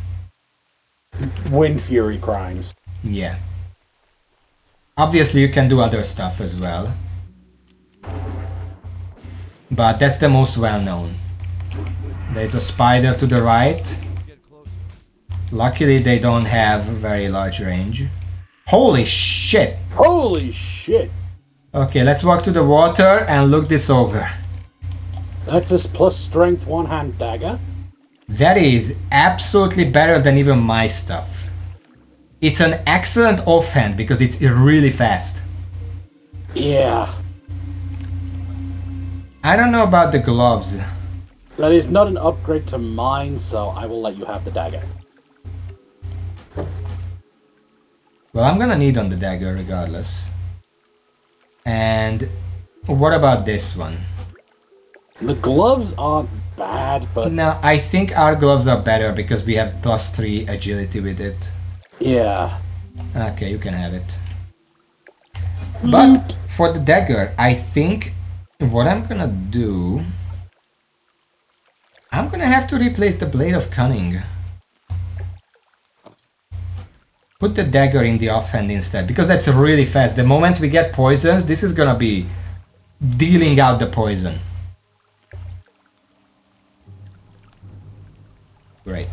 Wind Fury crimes. Yeah. Obviously you can do other stuff as well. But that's the most well known. There's a spider to the right. Luckily they don't have very large range. Holy shit! Holy shit! Okay, let's walk to the water and look this over. That's a plus strength one-hand dagger. That is absolutely better than even my stuff. It's an excellent offhand because it's really fast. Yeah. I don't know about the gloves. That is not an upgrade to mine, so I will let you have the dagger. Well, I'm gonna need on the dagger regardless. And what about this one? The gloves aren't bad, but No, I think our gloves are better because we have +3 agility with it. yeah. Okay, you can have it. But for the dagger, I think what I'm gonna do... I'm gonna have to replace the Blade of Cunning. Put the dagger in the offhand instead, because that's really fast. The moment we get poisons, this is gonna be dealing out the poison. Great.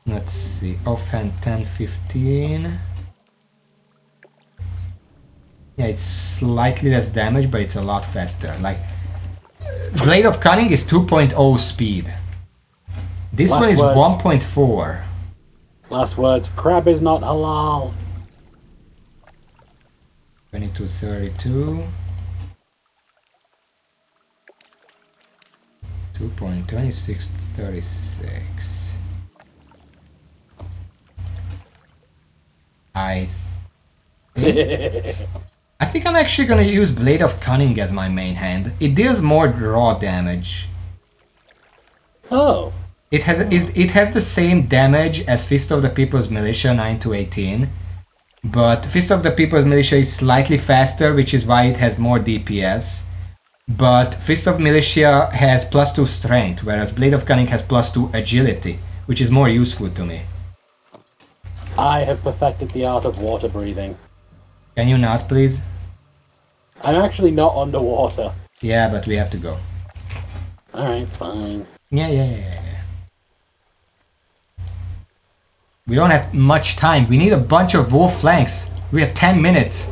Let's see, offhand 10, 15. Yeah, it's slightly less damage, but it's a lot faster. Like, Blade of Cunning is 2.0 speed. This Last one is words. 1.4. Last words. Crab is not halal. 2232. 2.2636. I think I'm actually gonna use Blade of Cunning as my main hand. It deals more raw damage. Oh. It has the same damage as Fist of the People's Militia 9 to 18, but Fist of the People's Militia is slightly faster, which is why it has more DPS. But Fist of Militia has +2 strength, whereas Blade of Cunning has +2 agility, which is more useful to me. I have perfected the art of water breathing. Can you not, please? I'm actually not underwater. Yeah, but we have to go. Alright, fine. Yeah. We don't have much time. We need a bunch of wolf flanks. We have 10 minutes.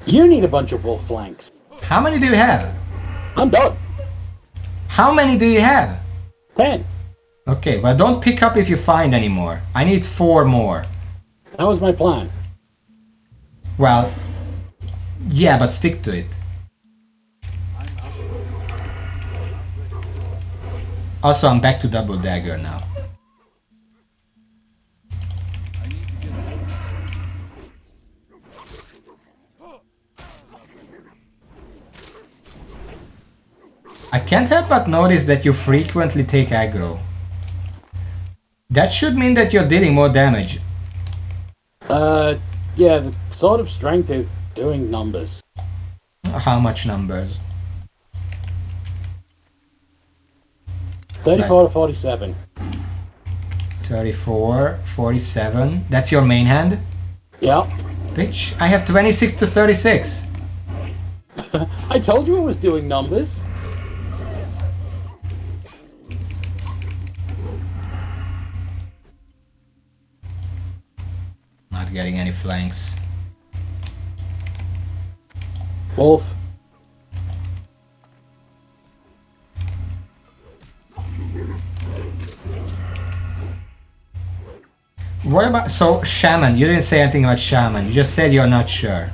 You need a bunch of wolf flanks. How many do you have? I'm done. How many do you have? 10. Okay, well don't pick up if you find any more. I need 4 more. That was my plan. Well, yeah, but stick to it. Also, I'm back to double dagger now. I can't help but notice that you frequently take aggro. That should mean that you're dealing more damage. Yeah, the Sword of Strength is doing numbers. How much numbers? 34 to 47. 34, 47. That's your main hand? Yeah. Bitch, I have 26 to 36. I told you it was doing numbers. Not getting any flanks. Wolf. What about... So, Shaman. You didn't say anything about Shaman. You just said you're not sure.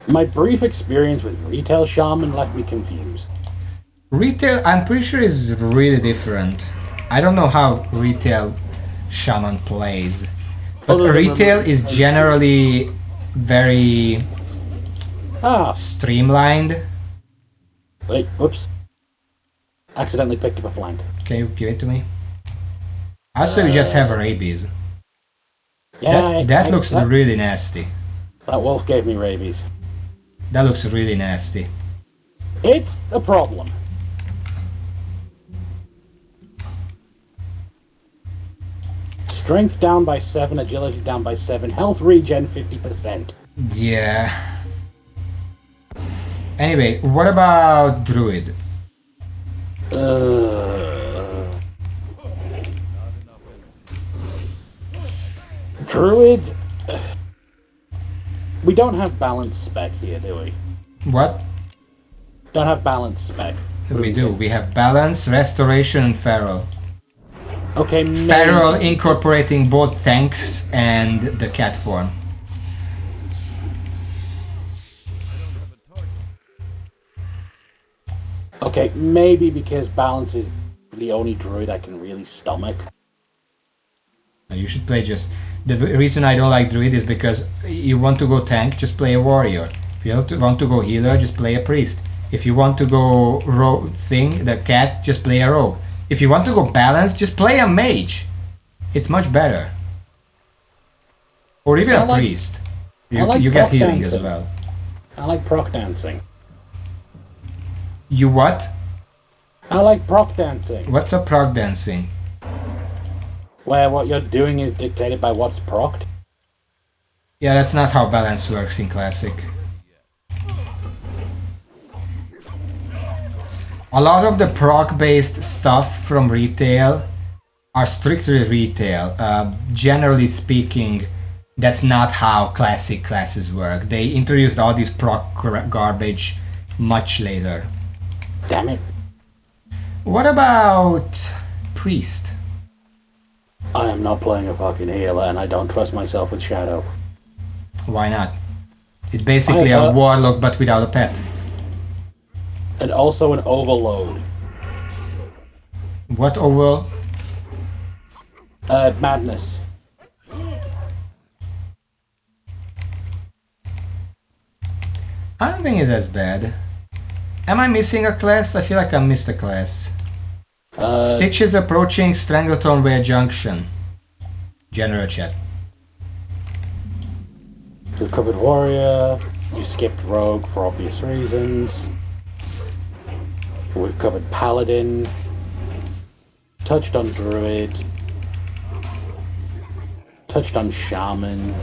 My brief experience with retail shaman left me confused. Retail, I'm pretty sure, is really different. I don't know how retail shaman plays. But retail is generally very streamlined. Wait, whoops. Accidentally picked up a flank. Can you give it to me? Also, you just have rabies. Yeah, that looks really nasty. That wolf gave me rabies. That looks really nasty. It's a problem. Strength down by 7, agility down by 7, health regen 50%. Yeah. Anyway, what about Druid? Druid? We don't have balance spec here, do we? What? Don't have balance spec. We do. We have balance, restoration, and feral. Okay, Feral incorporating both tanks and the cat form. Okay, maybe because balance is the only druid I can really stomach. You should play just... The reason I don't like druid is because you want to go tank, just play a warrior. If you want to go healer, just play a priest. If you want to go rogue thing, the cat, just play a rogue. If you want to go balance, just play a mage. It's much better. Or even a priest. You get healing as well. I like proc dancing. You what? I like proc dancing. What's a proc dancing? Where what you're doing is dictated by what's procced. Yeah, that's not how balance works in Classic. A lot of the proc-based stuff from retail are strictly retail. Generally speaking, that's not how Classic classes work. They introduced all this proc garbage much later. Damn it. What about Priest? I am not playing a fucking healer and I don't trust myself with Shadow. Why not? It's basically a warlock but without a pet. And also an overload. What overall? Madness. I don't think it's as bad. Am I missing a class? I feel like I missed a class. Stitch is approaching Strangleton Way Junction. General chat. You covered warrior. You skipped rogue for obvious reasons. We've covered paladin. Touched on druid. Touched on shaman.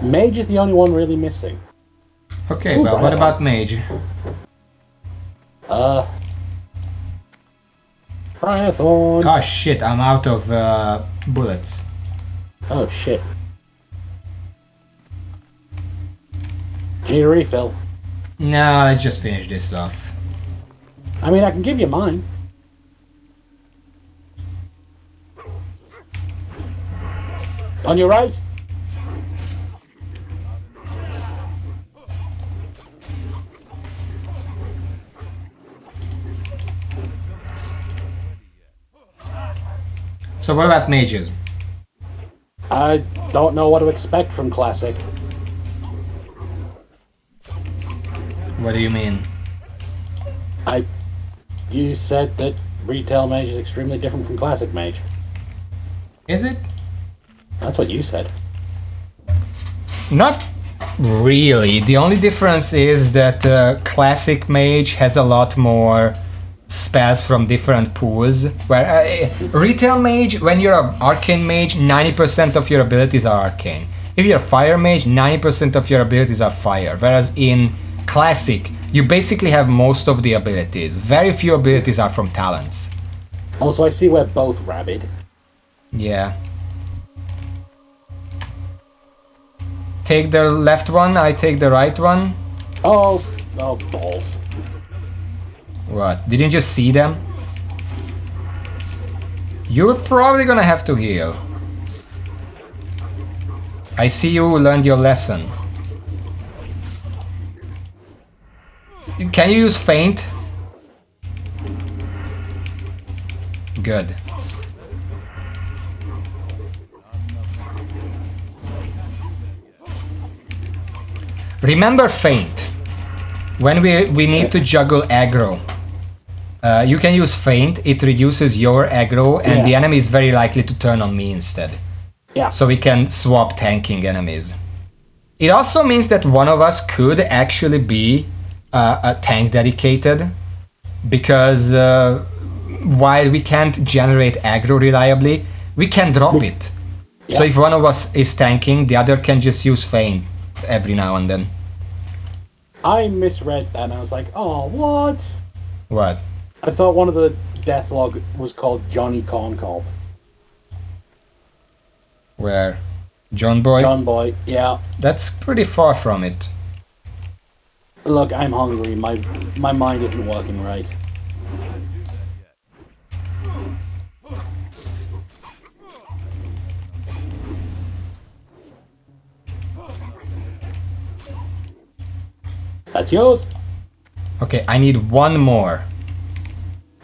Mage is the only one really missing. Okay, well, what about mage? Triathorn. Oh shit, I'm out of bullets. Oh shit. Need a refill? No, let's just finish this off. I mean, I can give you mine. On your right? So what about mages? I don't know what to expect from Classic. What do you mean? You said that Retail Mage is extremely different from Classic Mage. Is it? That's what you said. Not really. The only difference is that Classic Mage has a lot more spells from different pools. Where Retail Mage, when you're an Arcane Mage, 90% of your abilities are Arcane. If you're a Fire Mage, 90% of your abilities are Fire. Whereas in Classic, you basically have most of the abilities. Very few abilities are from talents. Also, I see we're both rabid. Yeah. Take the left one, I take the right one. Oh, balls. What? Didn't you just see them? You're probably gonna have to heal. I see you learned your lesson. Can you use feint? Good. Remember feint. When we need to juggle aggro, you can use feint. It reduces your aggro, and the enemy is very likely to turn on me instead. Yeah. So we can swap tanking enemies. It also means that one of us could actually be a tank dedicated, because while we can't generate aggro reliably, we can drop it. Yeah. So if one of us is tanking, the other can just use feint every now and then. I misread that and I was like, oh, what? What? I thought one of the deathlog was called Johnny Corncob. Where? John Boy? John Boy, yeah. That's pretty far from it. Look, I'm hungry. My mind isn't working right. That's yours. Okay, I need one more.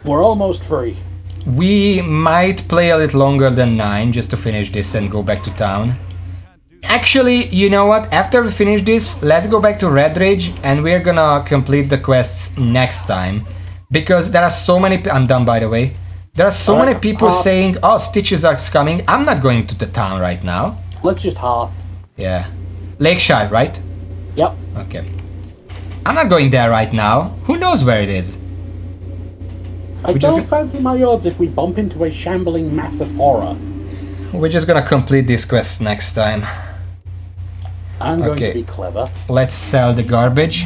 We're almost free. We might play a little longer than 9 just to finish this and go back to town. Actually, you know what? After we finish this, let's go back to Red Ridge and we're gonna complete the quests next time. Because there are so many... I'm done, by the way. There are so many people saying, oh, Stitches are coming. I'm not going to the town right now. Let's just half. Yeah. Lakeshire, right? Yep. Okay. I'm not going there right now. Who knows where it is? I don't fancy my odds if we bump into a shambling mass of horror. We're just gonna complete this quest next time. I'm going to be clever. Let's sell the garbage.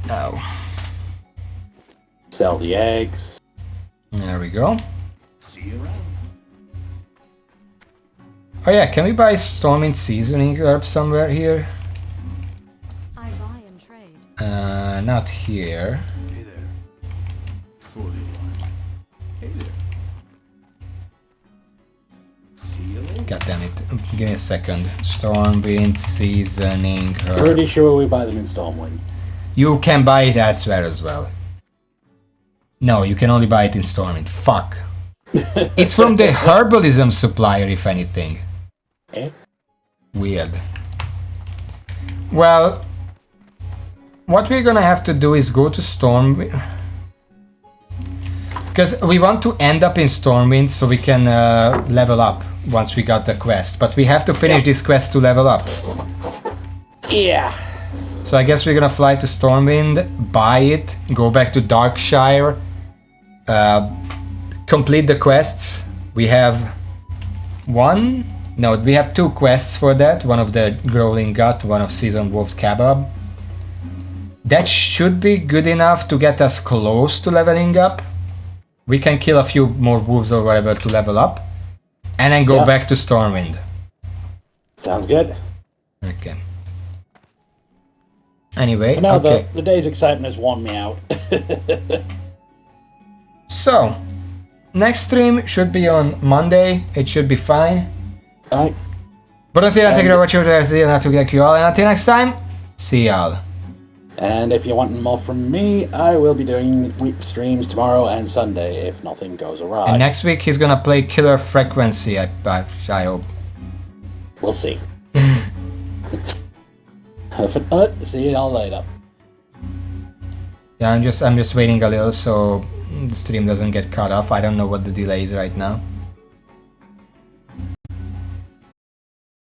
Oh. Sell the eggs. There we go. Oh yeah, can we buy Stormwind seasoning herb somewhere here? I buy and trade. Not here. Hey there. 41. Hey there. See you later. God damn it. Give me a second. Stormwind seasoning herb. Pretty sure we buy them in Stormwind. You can buy it elsewhere as well. No, you can only buy it in Stormwind. Fuck. It's from the herbalism supplier, if anything. Eh? Weird. Well, what we're gonna have to do is go to Stormwind. Because we want to end up in Stormwind so we can level up once we got the quest. But we have to finish this quest to level up. Yeah. So I guess we're gonna fly to Stormwind, buy it, go back to Darkshire, complete the quests. We have we have 2 quests for that. One of the Growling Gut, one of Seasoned Wolf Kebab. That should be good enough to get us close to leveling up. We can kill a few more wolves or whatever to level up. And then go back to Stormwind. Sounds good. Okay. Anyway, For now, okay. the day's excitement has worn me out. So, next stream should be on Monday. It should be fine. Alright. But until then, thank you for watching. See you all. And until next time, see y'all. And if you want more from me, I will be doing week streams tomorrow and Sunday if nothing goes awry. And next week he's gonna play Killer Frequency, I hope. We'll see. See you all later. Yeah, I'm just waiting a little so the stream doesn't get cut off. I don't know what the delay is right now.